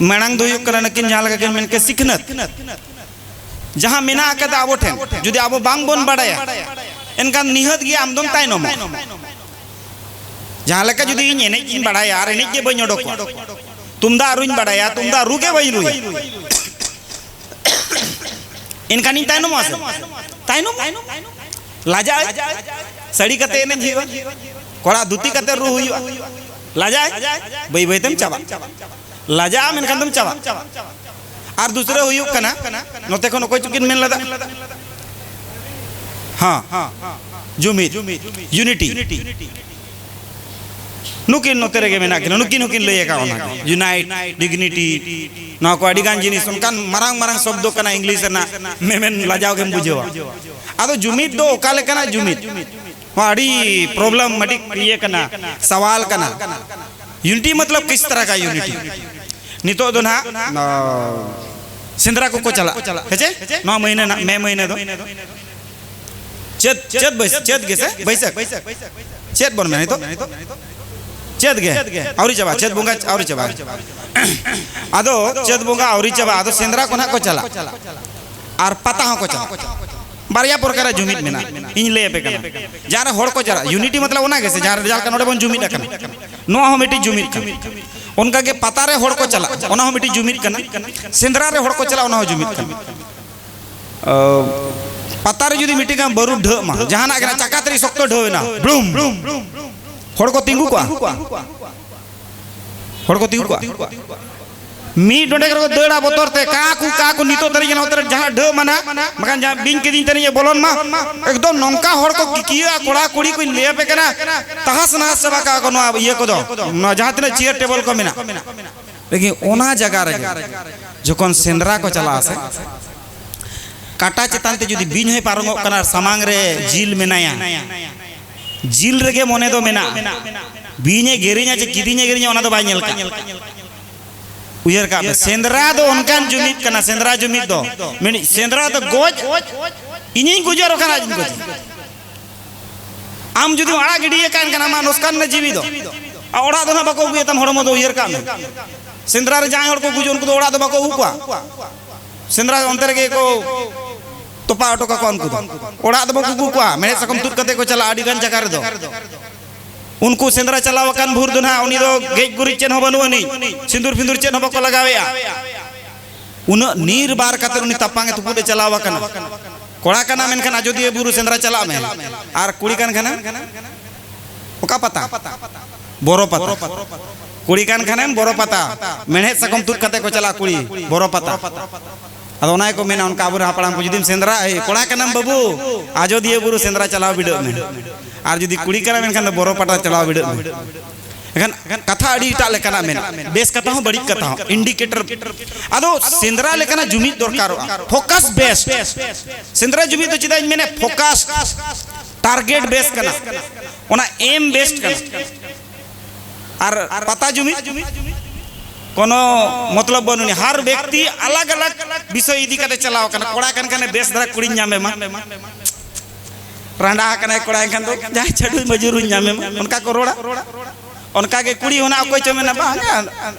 मणंग दोयुक करन किन जहाँ लगा के मन के सीखनत जहाँ मेना आकदा आबो ठेन जुदी आबो बांग बोन बड़ाया इनका निहत गया आमदों ताइनोम जहाँ लगा जुदी इन एने किन बड़ाया यार एने के बन योडो तुम दा रुइन बड़ाया तुम दा रुके बन रुई इनका नहीं ताइनोम आसे ताइनोम लाजा सड़ी कते ने जीवन कोड़ा दुती कते रू हुआ लाजा बई बई तम चाबा लाजा मेनखान तम चाबा और दूसरे हुयुक कना नोते को कोई चुकिन मेन लदा हाँ जुमित यूनिटी नुकिन नोते रेगे मेना किन नुकिन नुकिन लय का ओना यूनाइट डिग्निटी ना को अडिगान जिनिस उनकान मरांग मरांग शब्द कना इंग्लिश ना मेमेन लाजाओ के बुझेवा आदो जुमित दो काले कना जुमित वाड़ी प्रॉब्लम मटिक ये कना सवाल कना यूनिटी मतलब किस तरह का यूनिटी नितो दो ना सिंदरा को चला हेचे 9 महीने ना मैं महीने दो चेत गेसे बैसक चेत बन में नहीं तो चेत गे औरी चबा चेत बुंगा औरी चबा आदो चेत बुंगा औरी चबा आदो सिंदरा को ना को चला और पता हो को चला बारिया प्रकार जुमित मेना इन ले पे कना जारा होड़ को जरा यूनिटी मतलब ओना गेसे जार जाल का नोडे बन जुमित कना नो हो मिटी जुमित कना उनका के पता रे होड़ को चला ओना हो मिटी जुमित कना सिंदरा रे होड़ को चला ओना हो जुमित कना पता रे जुदी मिटी का बरु ढ मा जहाना के चकातरी सक्त ढ ना ब्रूम होड़ को तिंगु को होड़ को तिंगु को मी डोंडे कर दड़ा बोतर ते काकू नितो तरी जन उतर जहां ढ मना मकान जहां बिन के दिन तरी ये बोलन मा एकदम नंका होड़ को किया कोड़ा कुड़ी कोई ले पे कना तहस नहस सबा का को ये को दो न जहां तने चेयर टेबल को मेना लेकिन ओना जगह रे जकोन सेंद्रा को चला से काटा चेतान ते जुदी बिन होय पारंगो कना सामांग रे जिल मेनाया जिल रेगे मने दो मेना बीने गेरिnya चे किदिने गेरिnya ओना दो बाय नेल का उयर का सेंद्रा दो उनकान जुमित कना सेंद्रा जुमित दो मेनी सेंद्रा दो गोज इनी गुजर कना जिन गोज आम जुदी आड़ा गिडिये कान कना मा नुस्कान ने जीवी दो ओड़ा दो ना बको गुए तम हड़मो दो उयर का सेंद्रा रे जाय हड़ को गुज उनको दो ओड़ा दो बको उकुआ सेंद्रा अंतर के को तोपा ऑटो का कौन को ओड़ा दो बको उकुआ मेरे सकम तुत कते को चला आडिगान जगह रे दो उनको सेंद्रा चलाव कान भूर दुना उनी दो गेज गुरी चेन हो बनुवनी सिंदूर फिंदूर चेन हो बको लगावेया उन नीर बार कते उनी तपांगे तुपुदे चलाव कान कोड़ा काना मेनखान आजोदिया बुरु सेंद्रा चला में आर कुड़ी कान खाना ओका पता बोरो पता कुड़ी कान खाना बोरो पता मेणे सकम तुत कते को चला कुड़ी बोरो पता अदो ना को मेना उनका आबुर हापड़ाम को जुदिम सेंद्रा ए कोड़ा कानम बाबू आजोदिया बुरु सेंद्रा चलाव बिडो में और जुदी कुड़ी करा मेनखान बोरो पटा चलाव बिडो एखन कथा अड़ी इटा लेकना मेन बेस कथा हो बड़ी कथा हो इंडिकेटर अदो सेंद्रा लेकना जुमित दरकार फोकस बेस्ट सेंद्रा जुमित तो चिदा मेने फोकस टारगेट बेस कना ओना एम बेस्ट कना और पता जुमित कोनो मतलब बनुनी हर व्यक्ति अलग अलग विषय इदी कते चलाव कना कोड़ा कन कने बेस धरा कुड़ी न्यामे मा रांडा कने कोड़ा कन दो जाय छडु मजूर न्यामे मा उनका को रोड़ा उनका के कुड़ी होना कोई चमे ना बा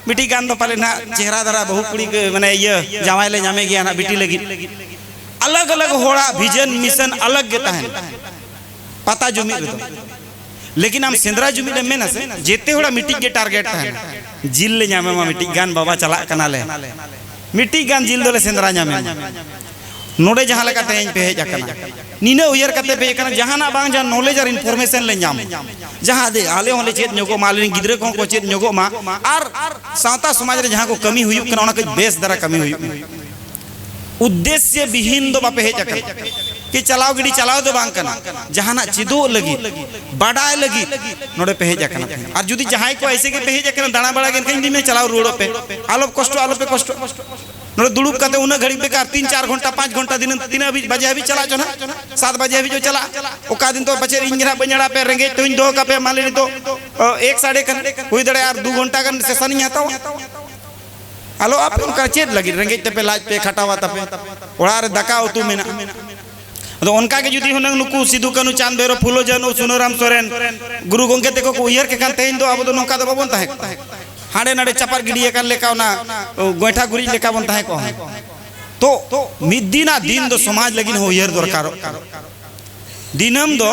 मिटी गान दो पाले ना चेहरा धरा बहु कुड़ी के माने ये जावाय ले न्यामे गया ना बिटी लगी अलग अलग होड़ा विजन मिशन अलग गेता है पता जुमित लेकिन आम सेंद्रा जुमिद मेना से जेते होड़ा मिट्टी के टारगेट है जिल ले जामे मा मिट्टी गान बाबा चला कना ले मिट्टी गान जिल दोले सेंद्रा जामे नोडे जहां लगा तेज पे हेज अकना नीने उयर कते पे कना जहाना बांग जहां नॉलेज और इन्फॉर्मेशन ले जाम जहां दे आले होले चेत न्योगो मालिन गिदरे को चेत न्योगो मा और सावता समाज रे जहां को कमी हुई कना ओना के बेस दरा कमी हुई उद्देश्य विहीन दो बापे हेज अकना कि चलाओ गिडी चलाओ दो बांग कना जहाना चिदो लगी बाडाय लगी नोडे पे हेज अकना और जुदी जहां को ऐसे के पे हेज अकना दाना बड़ा के कहीं दिन में चलाओ रोड पे आलो पे कष्ट नोड़े दुड़ूब करते उन्हें घड़ी बेकार 3-4 घंटा 5 घंटा दिन 3 बजे अभी चला जो ना 7 बजे अभी जो चला ओका दिन तो बचे इंजरा बंजड़ा पे रेंगे तो इन दो का पे मान लेनी तो 1-1.5 हुई दड़े यार 2 घंटा का सेशन नहीं आता हेलो आप उनका चेत लगी रेंगे पे लाज पे खटावा तपे ओड़ा रे दका उतु मेना तो उनका के जुदी हुनंग नुकु सिदु कानु चांद बेरो फुलो जनो सुनोराम सोरेन गुरु गोंगे तेको को उयर के कान तेइन दो अब तो नोका दो बाबन ताहे हाड़े नाड़े चपार गिडिए कर लेका ना गोइठा गुरी लेका बन ताहे को तो मिदिना दिन दो समाज लगिन हो उयर दरकार दिनम दो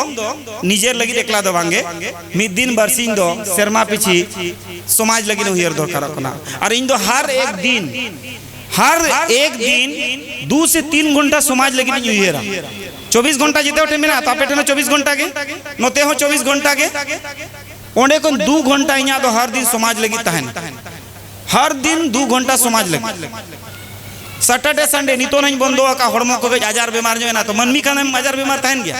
निजेर लगी एकला दो बांगे मिद दिन बरसिंग दो शर्मा पिछी समाज लगिन उयर दरकार कना और इन दो हर एक दिन 2 से 3 घंटा समाज लगिन उयर 24 घंटा जिते उठे मेना तापेटे 24 घंटा के नोते हो 24 घंटा के ओंडे को 2 घंटा इना तो हर दिन समाज लगी तहन हर दिन 2 घंटा समाज लगी सैटरडे संडे नितो नहीं बंदो का हड़मो को आजार बीमार जो है ना तो मनमी का नाम आजार बीमार तहन गया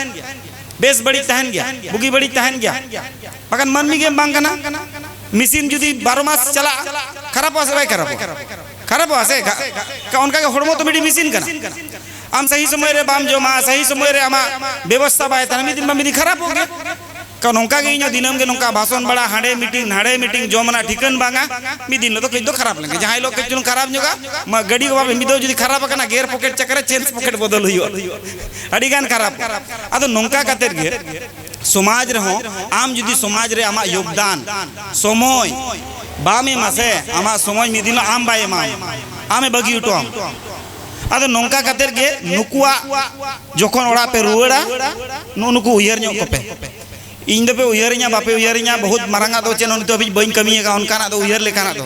बेस बड़ी तहन गया बुगी बड़ी तहन गया पकन मनमी के बांग ना मशीन जुदी 12 मास चला खराब हो से भाई खराब हो से का उनका के हड़मो तो मेरी मशीन करना आम सही समय रे बाम जो मा सही समय रे आमा व्यवस्था बाय तन दिन में खराब हो गया का नोंका के इनो दिनम के नोंका भाषण बड़ा हाड़े मीटिंग जो मना ठिकन बांगा मी दिन तो कई खराब लगे जहां लोग के खराब जोगा म गड़ी को मी दो जदी खराब कना गेयर पॉकेट चक्कर चेंज पॉकेट बदल हुई अड़ी गान खराब अदो नोंका कातेर गे समाज रे हो आम जदी समाज रे आमा योगदान समय बामे मासे आमा समय मी दिन आम बाय मा आमे बगी उठो अदो नोंका कातेर गे नुकुआ जखन ओड़ा पे रुवाड़ा नुकु उयर ᱧᱚᱜ कपे इन पे उयरिया बापे उयरिया बहुत मारंगा दो चेन तो अभी बई कमी का उनका दो उयर लेकाना दो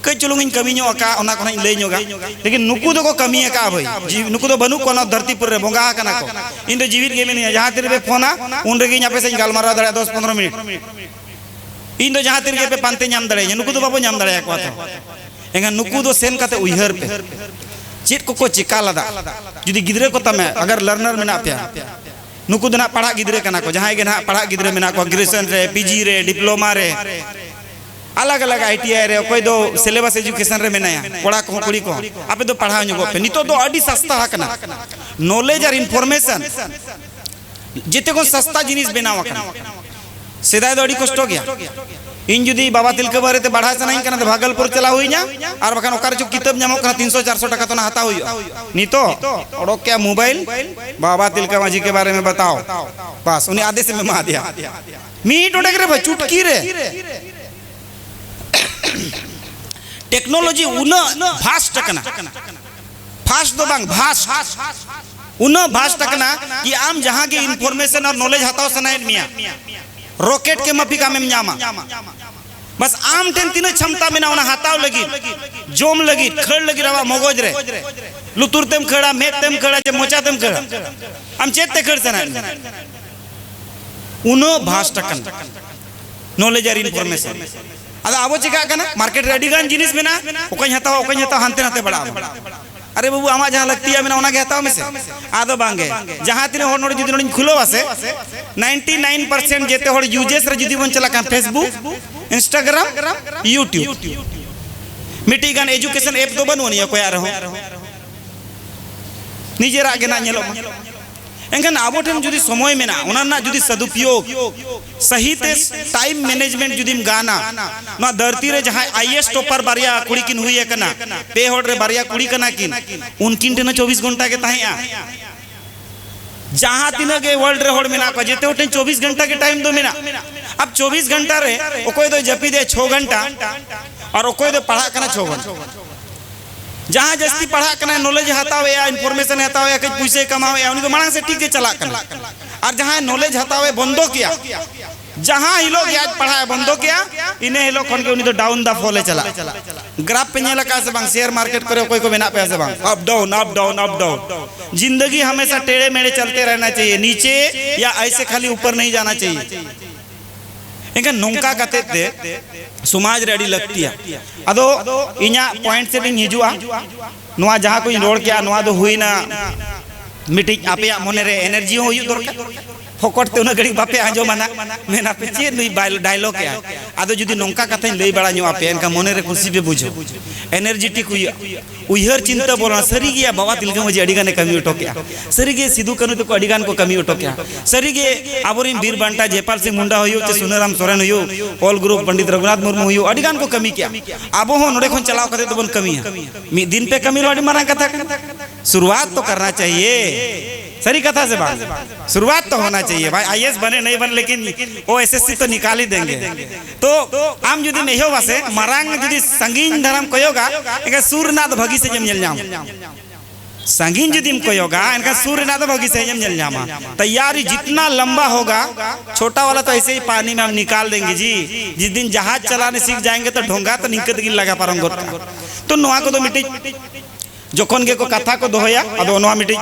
कई चलुंग इन कमी का ओना कोना लई ᱧᱚᱜᱟ लेकिन नुकु दो को कमी का भाई जी नुकु दो बनु कोना धरती पर रे बोंगा कना को इन तो जीवित गे मेनिया जहां तेरे पे फोना उन रे गिया पे से गालमारा दड़े 10-15 मिनट इन तो जहां तेरे पे पांते नाम दड़े नुकु दो बाबो नाम दड़े को एंगा नुकु दो सेन काते उयहर पे चेत को चिका लदा जुदी गिदरे को तमे अगर लर्नर मेना पे नुकु दना पढ़ा गिदरे कना को जहां के ना पढ़ा गिदरे मेना को ग्रेजुएशन रे पीजी रे डिप्लोमा रे अलग अलग आईटीआई रे कोई दो सिलेबस एजुकेशन रे मेनाया कोड़ा को कुड़ी को आपे दो पढ़ा ᱧᱚᱜ पे नितो दो अडी सस्ता हकना नॉलेज और इन्फॉर्मेशन जेते को सस्ता जिनिस बनावा कना सेदाय दो अडी कष्ट गया इन जुदी बाबा तिलका बारे ते बढ़ा सनाई कना भागलपुर चला हुईना और बखान ओकार जो किताब ᱧᱟᱢᱚᱜ कना 300-400 टका तो ना हता हुई नितो ओडो क्या मोबाइल बाबा तिलका माजी के बारे में बताओ बस उन्हें आधे से में मा दिया मीट ओडे रे भाई चुटकी रे टेक्नोलॉजी उना फास्ट कना फास्ट दो बांग फास्ट उना फास्ट कना कि आम जहां के इंफॉर्मेशन और नॉलेज हताओ सनाई मिया रॉकेट के मफी का में ᱧामा बस आम टेन तीन क्षमता में ना उना हताओ लगी जोम लगी खड़ लगी रवा मगज रे लुतुर तेम खड़ा मेट तेम खड़ा जे मोचा तेम खड़ा आम चेत ते खड़ सना उनो भास्ट कन नॉलेज और इन्फॉर्मेशन अदा आबो चिका कना मार्केट रेडी गान जिनिस में ना ओकई हताओ हांते नाते बड़ा अरे बाबू आमा जहां लगती है ना के हताओ में से आदो बांगे जहां तीन होड़ नोड़ जुदी नोड़ खुलो आसे 99% जेते होड़ यूजेस रे जुदी बन चला का फेसबुक इंस्टाग्राम यूट्यूब मिटी गान एजुकेशन ऐप दो बनवनी कोई आ रहो निजेरा के ना ñेलो एंगन आबो ठेन जुदी समय में ना उना ना जुदी सदुपयोग सही ते टाइम मैनेजमेंट जुदीम गाना ना धरती रे जहां आईएएस टॉपर बारिया कुड़ी किन हुई है कना पे होड़ रे बारिया कुड़ी कना किन उनकिन टेन 24 घंटा के ताहिया जहां तीन के वर्ल्ड रे होड़ मेना को जेते उठे 24 घंटा के टाइम दो मेना अब 24 घंटा रे ओकोय दो जपी दे 6 घंटा और ओकोय दो पढ़ा कना 6 घंटा जहां जस्ती पढ़ा कना नॉलेज हतावे या इन्फॉर्मेशन हतावे कई पैसे कमावे या उनी तो मांग से ठीक से चला कना और जहां नॉलेज हतावे बंदो किया जहां हिलो गया पढ़ाई बंदो किया इन्हें हिलो खन के उनी तो डाउन द फॉले चला ग्राफ पे नेला का से बांग शेयर मार्केट करे कोई को बिना पैसे बांग up down up down up down. जिंदगी हमेशा टेढ़े मेढ़े चलते रहना चाहिए, नीचे या ऐसे खाली ऊपर नहीं जाना चाहिए। इनका नौका कते ते समाज रेडी लगती है। अदो इन्या पॉइंट से दिन हिजुआ नुआ जहाँ कोई रोड किया नुआ दो हुई ना मीटिंग आपे मोने रे एनर्जी हो यू दरकार फोकट ते उन घड़ी बापे आजो मना मेना पे चे नुई डायलॉग क्या आदो जुदी नौका कथा लई बड़ा न्यू आपे इनका मोने रे खुशी पे बुझो एनर्जेटिक हुई उयहर चिंता बोलना सरी गया बाबा तिलका मुझे अडिगाने कमी उठो क्या सरी गे सिद्धू कनु तो अडिगान को कमी उठो क्या सरी गे आबोरिन वीर बांटा जयपाल सिंह मुंडा होयो चे सुनाराम सोरेन होयो ऑल ग्रुप पंडित रघुनाथ मुर्मू होयो अडिगान को कमी क्या आबो हो नोडे खन चलाव कते तो बन कमी है मी दिन पे कमी रो अडी मारा कथा शुरुआत तो करना चाहिए सही कथा से बात शुरुआत तो होना चाहिए भाई। आईएएस बने नहीं बने लेकिन वो एसएससी तो निकाल ही देंगे। तो आम जुदी नहीं हो वैसे मरांग जुदी संगीन धर्म कोयोगा इनका सूर्यनाथ भगी से जम जल जाम संगीन जुदी हम कोयोगा इनका सूर्यनाथ भगी से जम जल जामा। तैयारी जितना लंबा होगा छोटा वाला तो ऐसे ही पानी में हम निकाल देंगे जी। जिस दिन जहाज चलाने सीख जाएंगे तो ढोंगा तो निकट गिन लगा पारंगो तो नुआ को तो मिट्टी जोखन के को कथा को दोहया अदो नोआ मिटी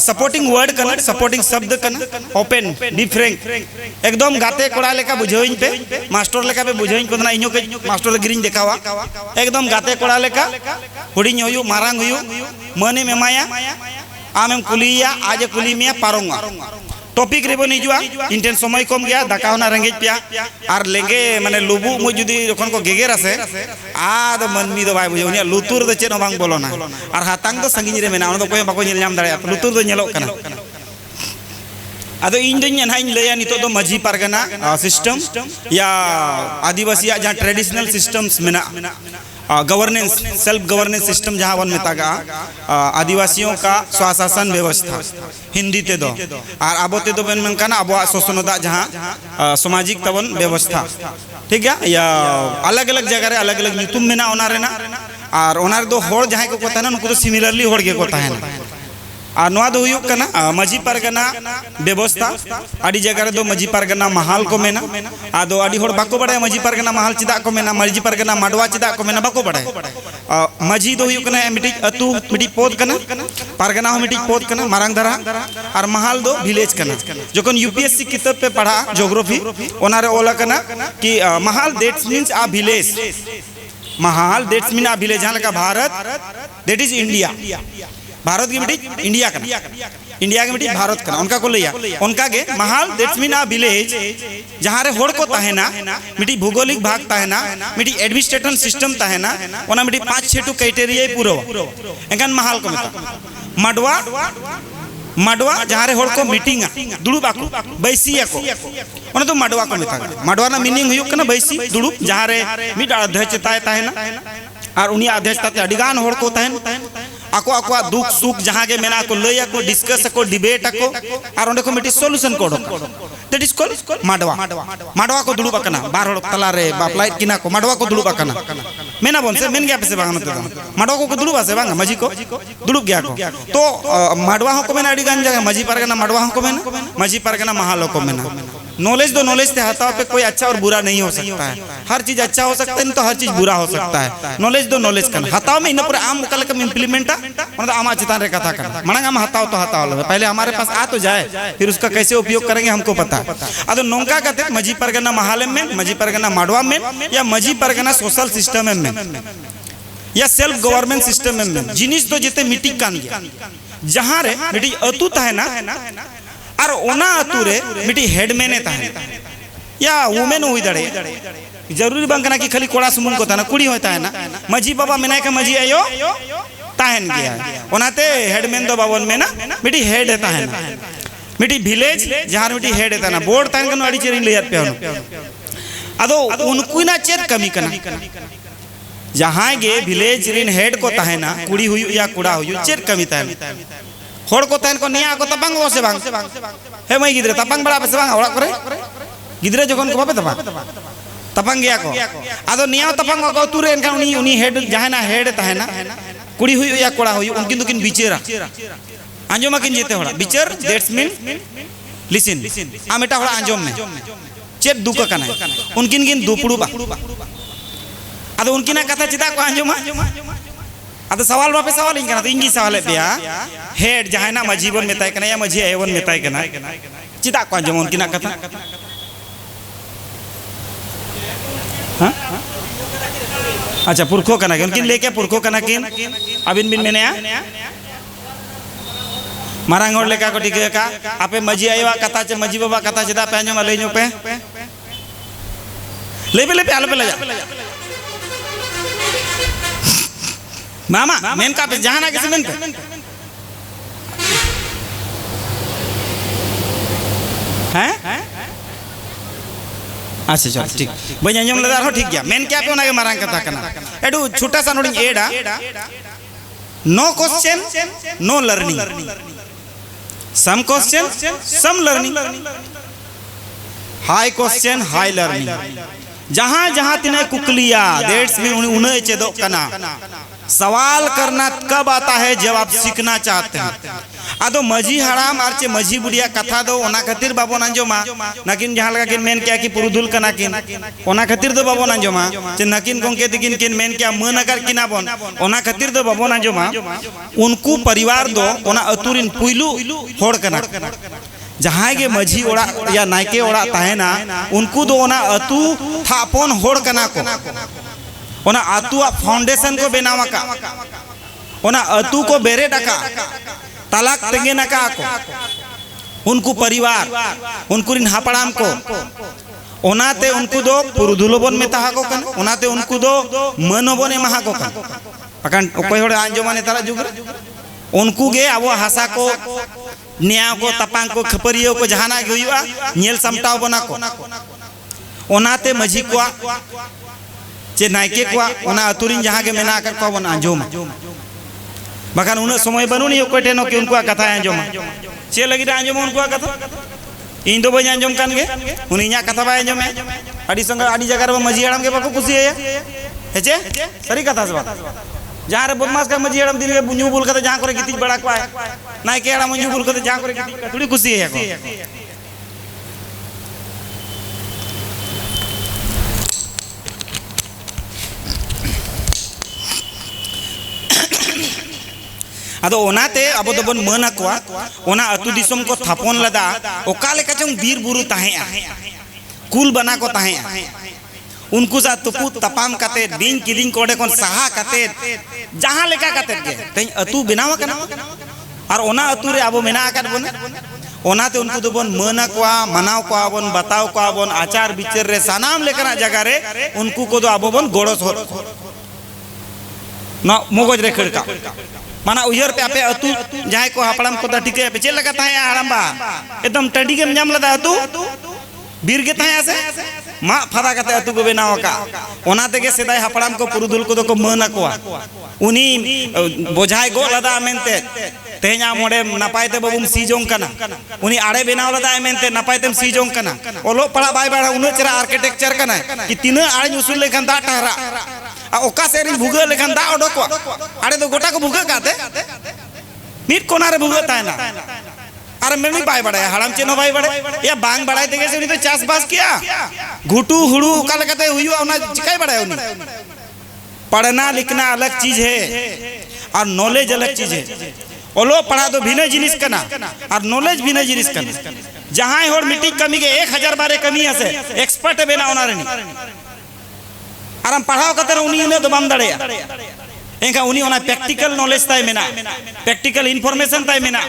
सपोर्टिंग वर्ड कना सपोर्टिंग शब्द कना ओपन डिफरेंट एकदम गाते कोड़ा लेका बुझोइन पे मास्टर लेका पे बुझोइन को ना इनो के मास्टर गिरिन देखावा एकदम गाते कोड़ा लेका हुडिन होयु मारांग होयु मने मेमाया आमेम कुलिया आज कुली मिया पारोंगा टॉपिक रेबो निजुआ इंटेंस समय कम गया दाका होना रंगेज पिया और लेंगे माने लुबु मु जुदी जोखन को गेगेर आसे आ दो मनमी दो भाई बुझो लुतुर दो चेन बांग बोलोना और हातांग तो संगिनी रे मेना तो कोई बाको नेल नाम दाड़े लुतुर दो नेलो कना। अदो इन दिन हाइन लया नितो दो मजी पारगना सिस्टम या आदिवासी जहाँ ट्रेडिशनल सिस्टम्स मेना गवर्नेंस सेल्फ गवर्नेंस सिस्टम जहाँ वन मेतागा आदिवासियों का स्वशासन व्यवस्था हिंदी ते दो और आबो ते दो बन मनकाना आबो सोसनोदा जहाँ सामाजिक तवन व्यवस्था ठीक है या अलग अलग जगह रे अलग अलग नितुम मेना ओनारे ना और ओनारे दो होड़ जहाँ को कोता है ना उनको तो सिमिलरली होड़ के कोता है ना और नवा दो हुयुक कना मजी पारगना व्यवस्था आदि जगह दो मजी पारगना महाल को मेना आदो आदि होड़ बाको बड़े मजी पारगना महाल चिदा को मेना मजी पारगना माडवा चिदा को मेना बाको बड़े मजी दो हुयुक कना मिटी अतु मिटी पोद कना पारगना हो मिटी पोद कना मारंग धरा और महाल दो विलेज कना जोकन यूपीएससी किताब पे पढ़ा ज्योग्राफी ओनारे ओला कना कि Mahal that's means uh village Mahal that's mean uh village जहां लगा Bharat that is India Bharat की मिट्टी इंडिया का इंडिया की मिट्टी भारत का उनका को लिया उनका के Mahal that's mean uh village जहाँ रे होड़ को ताहेना मिट्टी भौगोलिक भाग ताहेना मिट्टी एडमिनिस्ट्रेशन सिस्टम ताहेना ओना मिट्टी 5-6 क्राइटेरिया पूरा एंकन महाल को मिता माडवा माडवा जहाँ रे होड़ को मीटिंग दुड़ुब आको बैसिया को ओना तो माडवा को मिता माडवा ना मीनिंग हुयुक कना बैसी दुड़ुब जहाँ रे मिट अध्यक्ष ताहेना और उनी अध्यक्ष ताते अडिगान होड़ को ताहेन आको आको दुख सुख जहाँ के मेना को लय को डिस्कस को डिबेट को और ओंडे को मिटी सॉल्यूशन को दैट इज कॉल्ड माडवा माडवा को दुड़ुब कना बार होड़ तला रे बापलाइट किना को माडवा को दुड़ुब कना मेना बोन से मेन गया पे से बांग मत माडवा को दुड़ुब से बांग मजी को दुड़ुब गया को तो माडवा को मेना अडिगान जगह मजी पारगना माडवा को मेना मजी पारगना महाल को मेना नॉलेज दो नॉलेज ते हाथा पे कोई अच्छा और बुरा नहीं हो सकता है हर चीज अच्छा हो सकता है नहीं तो हर चीज बुरा हो सकता है नॉलेज दो नॉलेज कन हाथाव में इन पूरे आम कल कम इंप्लीमेंट मतलब आमा चितान रे कथा कर मणंग हम हाथाव तो हाथाव पहले हमारे पास आ तो जाए फिर उसका कैसे उपयोग करेंगे हमको पता है। अदो नोंका कहते मजी परगना महालम में मजी परगना माडवा में या मजी परगना सोशल सिस्टम में या सेल्फ गवर्नमेंट सिस्टम में जिनिस तो जेते मीटिंग कान गया जहाँ रे मिटी अतु ताहेना और ओना अतुरे मिटी हेडमैने ताहेना या वुमेन हुई दड़े जरूरी बांग कना कि खाली कोड़ा सुमुन को ताना कुड़ी होता है ना मजी बाबा मेना का मजी आयो ताहेन गया ओनाते हेडमैन दो बावन में ना मिटी हेड है ताहेना मिटी विलेज जहाँ मिटी हेड है ताना बोर्ड ताहेन कनो अड़ी चेरिंग लेयात पे होनो अदो उनको ना चेत कमी कना जहाँ गे विलेज रिन हेड को ताहेना कुड़ी हुई या कुड़ा हुई चेत कमी ताहेना होड़ को ताहेन को निया को तपंग वो से बांग हे मई गिद्रे तपंग बड़ा पे से बांग ओड़ा करे गिद्रे जोखन को बापे तपंग गया को आदो निया तपंग को तुरे एनखान उनी हेड जहाँ ना हेड ताहेना कुड़ी हुई या कोड़ा हुई उनकिन दुकिन बिचेरा आंजोमा किन जेते होड़ा बिचर दैट्स मीन लिसन आ मेटा होड़ा आंजोम में चेत दुख कना उनकिन किन दुपड़ुबा अदो उनकिना कथा चिदा को आंजमा अदो सवाल बापे सवाल इन कना तो इंगी सवाल बेया हेड जहाना मजी बन मेताय कना या मजी आयवन मेताय कना चिदा को आंजमा उनकिना कथा हां अच्छा पुरखो कना उनकिन लेके पुरखो कना किन अबिन बिन मेनेया मारांग हर लेका को टिके का आपे मजी आयवा कथा चे मजी बाबा कथा चिदा पे आंजमा लई नो पे ले पे आलो पे ले जा मामा मेन का पे जहाना किसी मेन पे हैं अच्छा चल ठीक बन अंजम लदा हो ठीक गया मेन क्या पे उना के मारांग कथा कना एडू छोटा सा नोडिंग एडा no question no learning some question some learning high question high learning जहां जहां तिने कुकलिया दैट्स मीन उन्हें चेदो कना सवाल करना कब आता है जब आप सीखना चाहते हैं आदो मजी हराम आर चे मजी बुढ़िया कथा दो ओना खातिर बाबो नांजोमा नकिन जहां लगा किन मेन क्या कि पुरुधुल कना किन ओना खातिर दो बाबो नांजोमा चे नकिन गोंके दिकिन किन मेन क्या मन अगर किना बोन ओना खातिर दो बाबो नांजोमा उनको परिवार दो ओना अतुरिन पुइलु होड़ कना जहां के मजी ओड़ा या नायके ओड़ा ताहेना उनको दो ओना अतु थापोन होड़ कना को ओना अतु फाउंडेशन को बेनावा का ओना अतु को बेरे डका तलाक तेंगे नका को उनको परिवार उनको रिन हापड़ाम को ओनाते उनको दो पुरुधुलोबन में ताहा को कन ओनाते उनको दो मनोबन एमहा को कन पकन ओकोय होड़े आंजोमाने तारा जुगर उनको गे अब हासा को न्याय को तपांग को खपरियो को जहाना गे हुआ नेल समटाव बना को ओनाते मजी को चे नायके को ओना अतुरिन जहां के मेना कर को बन आंजोम बखान उन समय बनू नहीं ओको टेनो कि उनको कथा आंजोम चे लगी आंजोम उनको कथा इन दो बज आंजोम कान गे उन इया कथा बाय आंजोम अडी संग अडी जगह रे मजी हड़म के बाको खुशी है हेचे सरी कथा सब जहां रे बदमाश का मजी हड़म दिन के बुंजू बोल के जहां करे गिती बड़ा को नायके हड़म बुंजू बोल के जहां करे गिती थोड़ी खुशी है को अदो ओनाते अब दोबन मना कोआ ओना अतु दिसम को थापोन लदा ओका लेका चंग बीर बुरु ताहे कुल बना को ताहे उनको सा तुपु तपाम कते दिन किदिन कोडे कोन सहा कते जहां लेका कते के तई अतु बनावा कना और ओना अतु रे अब मेना आकर बन ओनाते उनको दोबन मना कोआ मनाव कोआ बन बताव कोआ बन आचार विचार रे सानाम लेकना जगह रे उनको को दो अब बन गोड़स हो ना मगज रे खड़का माना उयर पे आपे अतु जहां को हापड़ाम को टिके पे चे लगा ताहे हड़ामबा एकदम टडी के जाम लदा अतु बीर के ताहे आसे मा फदा कते अतु को बेनाव का ओना तेगे सेदाय हापड़ाम को पुरुधुल को को मना कोआ उनी बोझाय गो लदा मेनते तेजा मोडे नपायते बबुम सीजों कना उनी आड़े बेनाव लदा मेनते नपायतेम सीजों कना ओलो पड़ा बाय बाय उन चरा आर्किटेक्चर कना कि तीन आड़े उसूल लेखन दा टहरा ओका सेरी भुगा लेखन दा ओडको आड़े तो गोटा को भुगा काते मिट कोना रे भुगा तायना अरे मेनी बाय बड़े हड़म चेनो बाय बड़े या बांग बड़ाई देगे से उनी तो चास बास किया घुटू हुड़ू ओका लेकते हुइयो ओना चिकाई बड़े उनी पढ़ना लिखना अलग चीज है और नॉलेज अलग चीज है ओलो पढ़ा तो भिन्न जिनिस कना और नॉलेज भिन्न जिनिस कना जहां होर मिट्टी कमी के 1000 बारे कमी हसे एक्सपर्ट बेना ओना रे आराम पढ़ाओ कते उनी इने तो बाम दड़े एंका उनी ओना प्रैक्टिकल नॉलेज ताय मेना प्रैक्टिकल इंफॉर्मेशन ताय मेना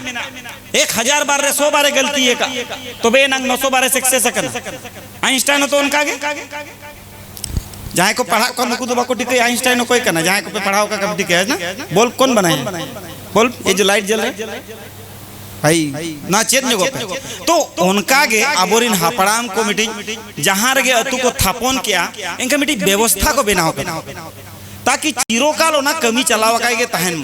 1000 बार रे 100 बारे गलती है का तो बे नंग 900 बारे सक्सेस सकन आइंस्टाइन तो उनका के जहां को पढ़ा को नुकु तो बाको टिके आइंस्टाइन कोई करना जहां को पे पढ़ाओ का कब टिके है ना बोल कौन बनाए बोल ये जो लाइट जल रहा भाई ना चेत नो तो उनका गे आबोरिन हापड़ाम को मिटी जहां रे अतु को थापोन किया इनका मिटी व्यवस्था को बनाओ ताकि चिरोकाल ना कमी चलावा का तहन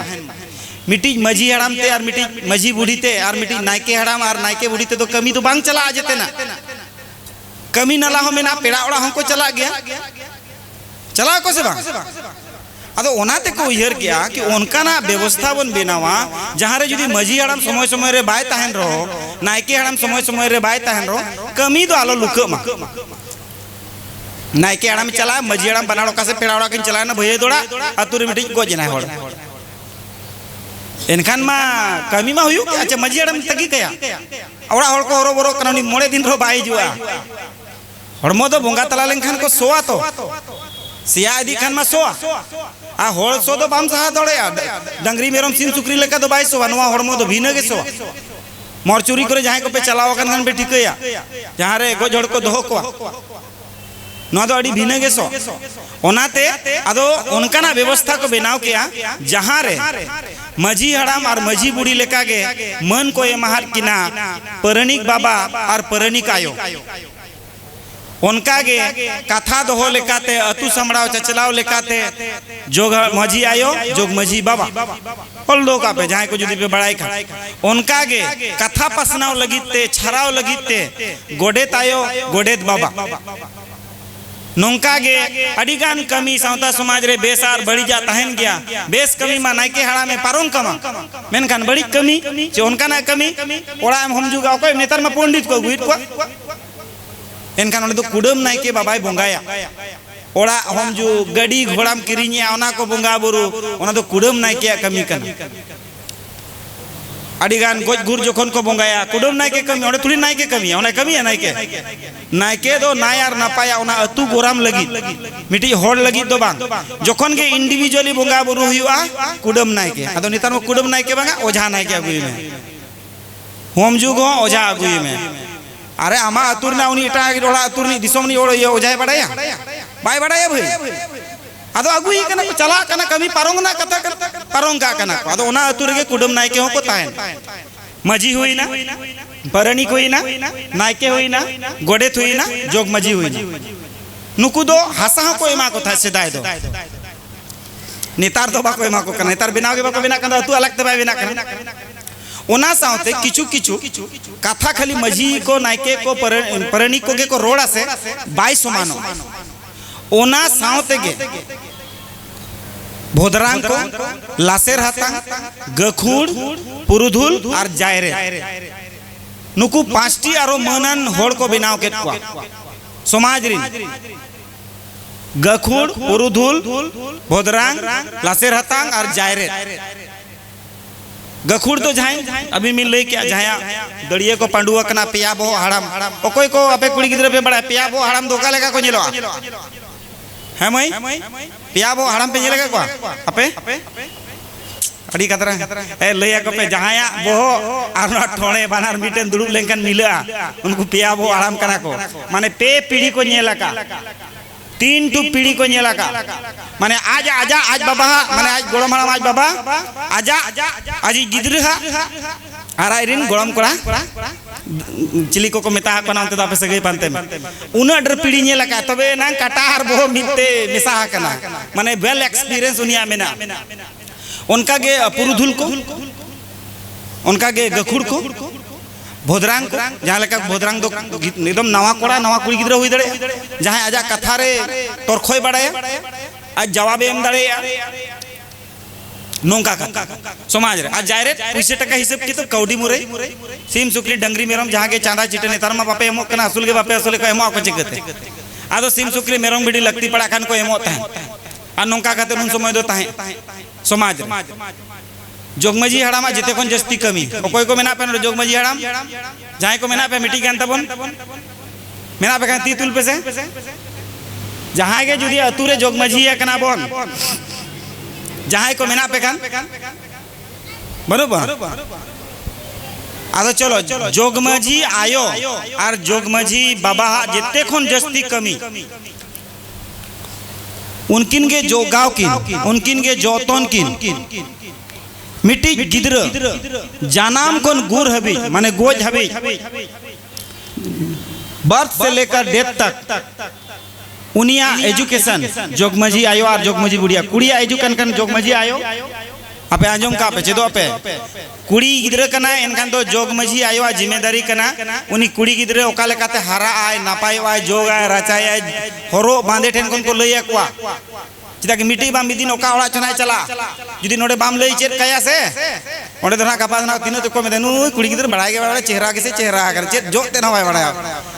मिटी मजी हड़ाम ते और मिटी मजी बुढ़ी ते और मिटी नायके हड़ाम और नायके बुढ़ी ते तो कमी तो बांग चला आजते ना कमी नला हो मेना पेड़ा ओड़ा हमको चला गया चला को से बांग अदो ओनाते को उयर किया कि उनका ना व्यवस्था बन बेनावा जहां रे जुदी मजी हड़ाम समय समय रे बाय तहन रहो नायके हड़ाम समय समय रे बाय तहन रहो कमी तो आलो लुक मा नायके आड़ाम चला मजी आड़ाम बनाड़ का से पेड़ा किन चला ना भैया दौड़ा अतुरे मिट्टी गोजना होड़ एनखान मा कमी मा हुयु अच्छा मजी आड़ाम तगी कया औड़ा होड़ को हरो बरो कनानी मोड़े दिन रो बाई जुआ हड़मो दो बोंगा तला लेनखान को सोआ तो सिया इदी खान मा सोआ आ होड़ सो दो बाम सहा दौड़े डंगरी मेरम सिम सुकरी लेका दो बाई सोआ नवा हड़मो दो भीने के सोआ मरचुरी करे जहां को पे चलाव कन बे ठिकया जहां रे गो जड़ को दोह को नो दो अड़ी भीने के सो ओनाते आदो उनकाना व्यवस्था को बनाव किया जहां रे मजी हड़ाम और मजी बुढ़ी लेका गे मन को ये महार किना परनिक बाबा और परनिक आयो उनका गे कथा दोहो लेकाते अतु समड़ाव चचलाव लेकाते जोग मजी आयो जोग मजी बाबा पल दो का पे जहां को जुदी पे बड़ाई खा उनका गे कथा पसनाव लगिते छराव लगिते गोडेत आयो गोडेत बाबा नोंका गे अडिगान कमी सावता समाज रे बेसार बड़ी जा तहन गया बेस कमी मा नायके हाड़ा में पारों कमा मेनखान बड़ी कमी जे उनका ना कमी ओड़ा हम जुगा कोई नेतार मा पंडित को गुइट को एनखान ओले तो कुडम नायके बाबाई बोंगाया ओड़ा हम जो गड़ी घोड़ाम किरिनिया ओना को बोंगा बुरु ओना तो कुडम नायके कमी कन अडिगान गोज गुर जोखन को बोंगाया कुडम नायके कमी ओने थोड़ी नायके कमी ओना कमी है नायके नायके दो नायार नापाया ओना अतु गोराम लगी मिटी होड़ लगी दो बांग जोखन के इंडिविजुअली बोंगा बुरु हुआ कुडम नायके आदो नितार में कुडम नायके बांगा ओझा नायके अगुई में होम जुग हो ओझा अगुई में अरे आमा अतुर ना उनी इटा रोड़ा अतुर नी दिसोम नी ओड़ो ये ओझाय बड़ाया बाय बड़ाया भाई आदो अगुई कना चला कना कमी पारोंग ना कथा पारोंग का कना आदो ओना अतुर के कुडम नायके हो को ताहेन मजी हुई ना परणी हुई ना नायके हुई ना गोडेत हुई ना जोग मजी हुई ना नुकु दो हासा को एमा को था सेदाय दो नेतार दो बाको एमा को कना नेतार बिनाव के बाको बिना कना अतु अलग तबाय बिना कना ओना साउते किचु किचु कथा खाली मजी को नायके को परणी को गे को रोड़ा से बाई समानो ओना साउते गे भोदरांग को लासेर हाता गखुड़ पुरुधुल और जायरे नुकु पांचटी आरो मनन होड़ को बिनाव के समाज रिन गखुड़ पुरुधुल भोदरांग लासेर हाता और जायरे गखुड़ तो जाए अभी मिल ले क्या जाया दड़िए को पांडुआ कना पिया बो हड़ाम ओकोय को अपे कुड़ी गिद्रे पे बड़ा पिया बो हड़ाम दोका लेका को नेलो है मई पिया बो हड़ाम पे नेलेगा को अपे अड़ी कतरा ए लया को पे जहाया बो आरना ठोणे बानार मिटन दुड़ुब लेंकन मिला उनको पिया बो हड़ाम कना को माने पे पीढ़ी को नेलका 3 टू पीढ़ी को नेलका माने आज आजा आज बाबा माने आज गोड़म हड़ाम आज बाबा आजा आज गिद्रहा आराइरिन गोड़म कोड़ा चिली को मेता को नामते दापे सगे पानते में उना डर पीढ़ी नेलका तबे ना कटार बो मिते मिसा कना माने वेल एक्सपीरियंस उनिया मेना उनका गे पुरुधुल को उनका गे गखुड़ को भोदरांग को जहाँ लेका भोदरांग दो एकदम नवा कोड़ा नवा कुड़ी गिद्रा हुई दड़े जहाँ आजा कथा रे तोरखोय बड़ाया आज जवाब एम दड़े नोंका का समाज रे आज जायरे पैसे टका हिसाब की तो कौडी मुरे सीम सुकरी डंगरी मेरम जहाँ के चांदा चिटे नेतार मा बापे एमो कना असुल के बापे असुल को एमो को चिकते आदो सीम सुकरी मेरम बिडी लगती पड़ा खान को एमो ताहे आ नोंका खाते नुन समय दो ताहे समाज जोगमजी हड़ामा जिते कोन जस्ती कमी ओकोय को मेना पे जोगमजी हड़ाम जहां को मेना पे मिट्टी गान तबन मेना पे ती तुल पे से जहां के जुदी अतुरे जोगमजी कना बोन जहां को मेना पे कान बरोबर आदो चलो जोगमजी आयो और जोगमजी बाबा जिते कोन जस्ती कमी उनकिन के जो गाँव किन उनकिन के जोतन किन मिट्टी गिद्र जानाम कोन गुर हबी माने गोज हबी बर्थ से लेकर डेथ तक उनिया एजुकेशन जोगमजी आयो और जोगमजी बुढ़िया कुड़िया एजुकेशन कन जोगमजी आयो अपे आजम का पे चेदो अपे कुड़ी गिद्र कना एनखान तो जोगमजी आयो जिम्मेदारी कना उनी कुड़ी गिद्रे ओका लेकाते हारा आय नापाय आय जोग आय रचाय आय हरो बांधे ठेन कोन को लइया कोआ चिदा कि मिट्टी बाम मिदिन ओका ओड़ा चना चला जुदी नोडे बाम लई चेत काया से ओडे दना गपा ना तीन तो को में नु कुड़ी गिदर बड़ाई के बड़ा चेहरा के से चेहरा कर चेत जो ते ना बाय बड़ा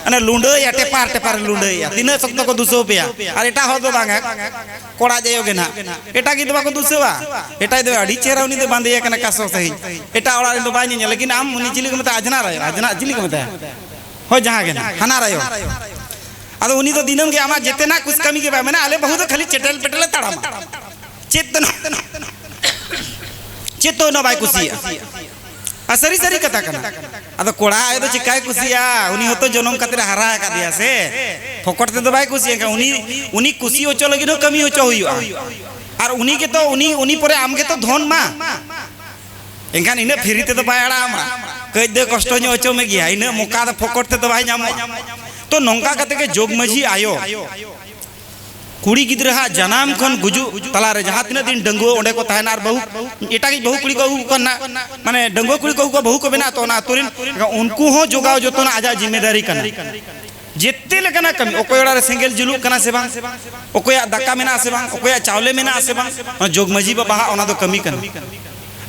अने लुंडे या टेपार लुंडे या तीन सक्त को 200 रुपया और एटा हो दो बांगा कोड़ा जायोगे ना एटा की दबा को 200 वा एटा दे अडी चेहरा उनी दे बांधे कना कासो सही एटा ओड़ा दो बानी लेकिन आम उनी चिली को मत अजना चिली को मत हो जहां के ना खाना रयो अदो उनी तो दिनम के आमा जेतेना कुछ कमी के बा माने आले बहुत खाली चेटल पेटल ताड़ाम चेतो न बाय कुसिया असरी सरी कथा कना अदो कोड़ा आय तो चिकाय कुसिया उनी होतो जनम खातिर हारा का दिया से फोकट ते तो बाय कुसिया का उनी कुसी होचो लगी नो कमी होचो हुइयो और उनी के तो उनी परे आम के तो धन मा एंखान इने फ्री ते तो बाय आड़ा मा कई दे कष्ट नो होचो में गया इने मोका तो फोकट ते तो बाय नाम तो नोंका कते के जोग मझी आयो कुड़ी गिद्रा जनाम खन गुजु तलारे जहाँ तीन दिन डंगुआ ओंडे को तहना और बहु एटा की बहु कुड़ी को करना माने डंगुआ कुड़ी को बहु को बना तो ना तुरिन उनको हो जोगाओ जो तो ना आजा जिम्मेदारी करना जेते लेकना कमी ओकोयड़ा रे सेंगेल जुलुक कना से बांग ओकोया दाका मेना से बांग ओकोया चावले मेना से बांग जोग मझी बाबा ओना दो कमी करना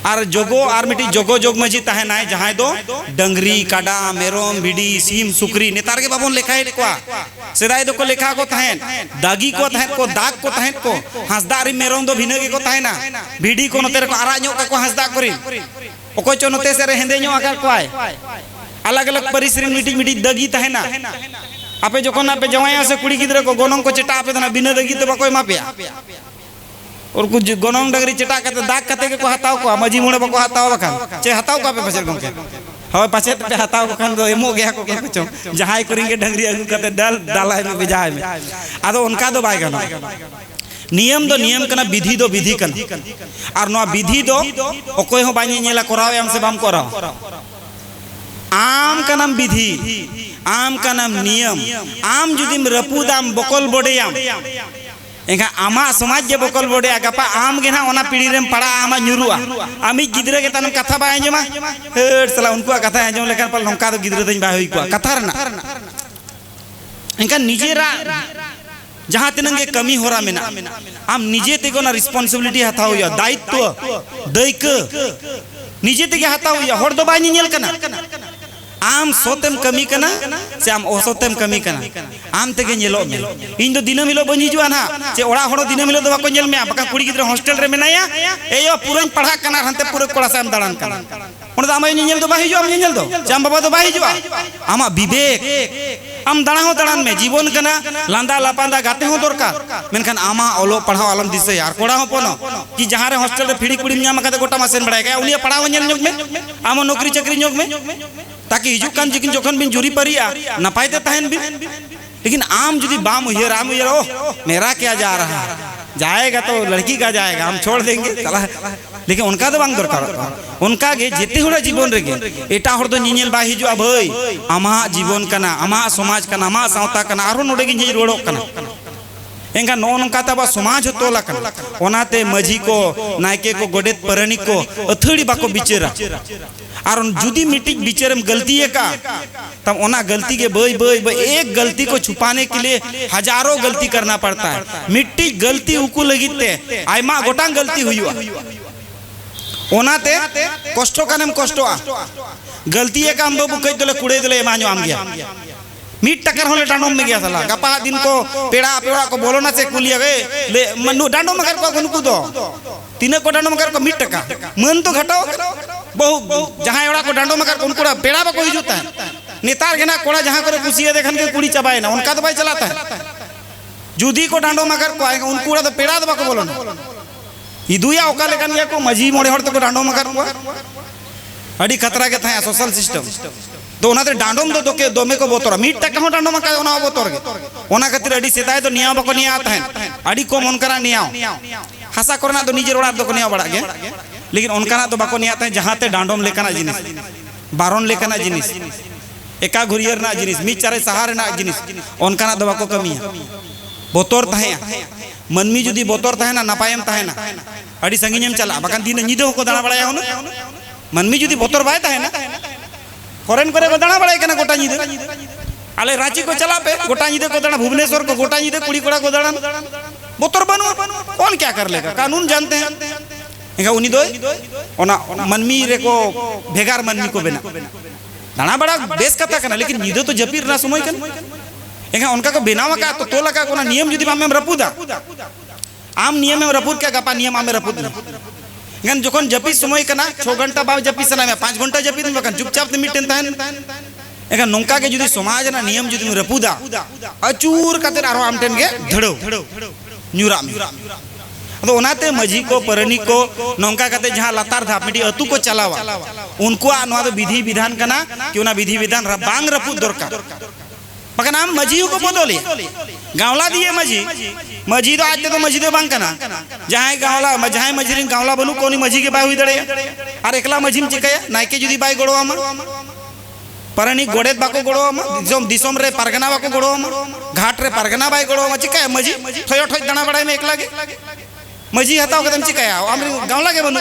और जोगो और मिट्टी जोगो जोग मझी तहना जहाँ दो डंगरी काडा मेरोम भिडी सीम सुकरी नेतार के बाबन लेखा को सेदाय दो को लेखा को तहन दागी को तहन को दाग को तहन को हंसदारी मेरोम दो भिने के को तहना भिडी को नते को आरा ᱧᱚᱜ को हंसदा करी ओको चो नते से रे हेंदे ᱧᱚᱜ आकार को आय अलग अलग परिसरी मिट्टी मिट्टी दगी तहना आपे जखन आपे जवाया से कुड़ी गिद्रा को गोनम को चटा आपे तना बिना दगी तो बाको एमा पेया और कुछ गोनम डगरी चटा करते दाग करते के को हताव को मजी मुड़े बको हताव बखान चे हताव का पे पछर गमके हवे पाछे पे हताव बखान दो एमो गया को कुछ जहां करेंगे डंगरी अगु करते डालाय में बिजाय में आदो उनका दो बाय गनो नियम दो नियम कना विधि दो विधि कना और नो विधि दो ओकोय हो बानी नेला कराव एम से बाम कराव आम का नाम विधि आम का नाम नियम आम जुदिम रपुदाम बकल बडेयाम एंगा आमा समाज जे बकल बडे गपा आम गे ना ओना पीढ़ी रेम पड़ा आमा न्युरुआ आमी गिद्रे के तनम कथा बाय आंजमा हेड सला उनको कथा आंजम लेकिन पल नोंका दो गिद्रे दኝ बाय होई को कथा रना एंगा निजेरा जहां तिनंगे कमी होरा मेना आम निजे ते को ना रिस्पांसिबिलिटी हताव या दायित्व दैक निजे ते हताव या होड़ दो बाय निल कना आम सोतेम कमी कना से आम ओसोतेम कमी कना आम तेगे नेलो में इन दो दिनम हिलो बन हिजुआ ना जे ओड़ा होड़ो दिनम हिलो दो बाको नेल में बका कुड़ी गिद्रा हॉस्टल रे मेनाया एयो पुरन पढ़ा कना हनते पूरे कोड़ा से आम दाड़ान कना ओन आम नेल दो बा हिजुआ आम नेल दो जाम बाबा दो बा हिजुआ आमा विवेक आम दाड़ा हो दाड़ान में जीवन कना लांदा लापांदा गाते हो दरकार मेनखान आमा ओलो पढ़ाओ आलम दिसे यार कोड़ा हो पोनो कि जहां रे हॉस्टल रे फिड़ी कुड़ी न्याम काते गोटा मासेन बड़ाय गया उलिया पढ़ाओ नेल ᱧᱚᱜ में आम नौकरी चाकरी ᱧᱚᱜ में ताकि हिजुकान जिकिन जोखन बिन जुरी परिया नपायते तहन बिन लेकिन आम जुदी बाम हुई राम हुई ओ मेरा क्या जा रहा है जाएगा तो लड़की का जाएगा हम छोड़ देंगे चला लेकिन उनका तो बांग दरकार उनका गे जेते हुड़ा जीवन रे एटा हर दो निनेल बा हिजुआ भाई आमा जीवन कना आमा समाज कना आमा सावता कना आरो नोडे गे जे रोड़ो कना एंगा नो नंका तबा समाज तोला कना ओनाते मझी को नायके को गोडेत परणी को अथड़ी बाको बिचेरा और जुदी मिट्टी बिचरम गलती है का तब ओना गलती के बई बई बई एक गलती को छुपाने के लिए हजारों गलती करना पड़ता है मिट्टी गलती उकु लगिते आयमा गोटांग गलती हुई ओनाते कष्टो कानेम कष्टोआ गलती है का हम बाबू कई दले कुड़े दले मानो आम गया मीट टकर होले डांडोम में गया साला गपा दिन को पेड़ा पेड़ा को बोलो ना से कुलिया गए ले मनु डांडोम में कर को उनको दो तीने को डांडोम में कर को मीट टका मन तो घटाओ बहु जहां एड़ा को डांडोम में कर उनको पेड़ा बा को हिजुता है नेतार के ना कोड़ा जहां करे कुसिया देखन के कुड़ी चबाए ना उनका तो भाई चलाता है जुदी को डांडोम में कर को आएगा उनको तो पेड़ा दबा को बोलो ना इदुया ओका लेकन या को मजी मोड़े हड़ तो डांडोम में कर को अड़ी खतरा के था सोशल सिस्टम तो ओनाते डांडोम दो के दोमे को बोतोर मीट टका हो डांडोम का ओना बोतोर के ओना खातिर अड़ी सेदाय तो निया बको निया आता है अड़ी को मन करा नियाओ हासा करना तो निजे रोड़ा दो को निया बड़ा गे लेकिन उनका तो बाको निया आता है जहां ते डांडोम लेकना जिनिस बारोन लेकना जिनिस एका घुरियर ना जिनिस मी चारे सहारे ना जिनिस उनका तो बाको कमी है बोतोर तहे मनमी जुदी बोतोर तहे ना नपायम तहे ना अड़ी संगीनेम चला बकान दिन निदो को दाना बड़ाया हो मनमी जुदी बोतोर बाय तहे ना फॉरेन करे को दाना बड़ाय कना गोटा निदो आले रांची को चला पे गोटा नीदे को दाड़ा भुवनेश्वर को गोटा नीदे कुड़ी कोड़ा को दाड़ा बोतर बनू कौन क्या कर लेगा कानून जानते हैं इनका उन्हीं दो मनमी रे को भेगार मनमी को बेना दाना बड़ा बेस कथा करना लेकिन नीदे तो जपीर ना समय कर इनका उनका को बेनावा का तो लगा को नियम जुदी मामे रपूदा आम नियम में रपूद क्या गपा नियम आमे रपूद इनका जोखन जपी समय करना 6 घंटा बाद जपी सना में 5 घंटा जपी दिन बकन चुपचाप तो मिटन ताहन इनका नोंका के जुदी समाज ना नियम जुदी रपूदा अचूर काते आरो आमटेन के धड़ो न्यूरा अदो ओनाते मजी को परनी को नोंका काते जहां लतार धाप मिटी अतु को चलावा उनको नोआ दो विधि विधान कना कि ओना विधि विधान बांग रपूद दरकार मगर नाम मजी को बदले गावला दिए मजी तो आज तो मजी तो बांग कना जहां गावला जहां मजी गावला बनू कोनी मजी के बाय हुई दड़े और एकला मजी में चिकाया नायके जुदी बाय गोड़ो आमा परनी गोड़ेत बाको गोड़ो आमा दिसोम रे परगना बाको गोड़ो आमा घाट रे परगना बाय गोड़ो आमा चिकाया मजी ठोय ठोय दाना बड़ाय में एकला के मजी हताओ कदम चिकाया आम गावला के बनू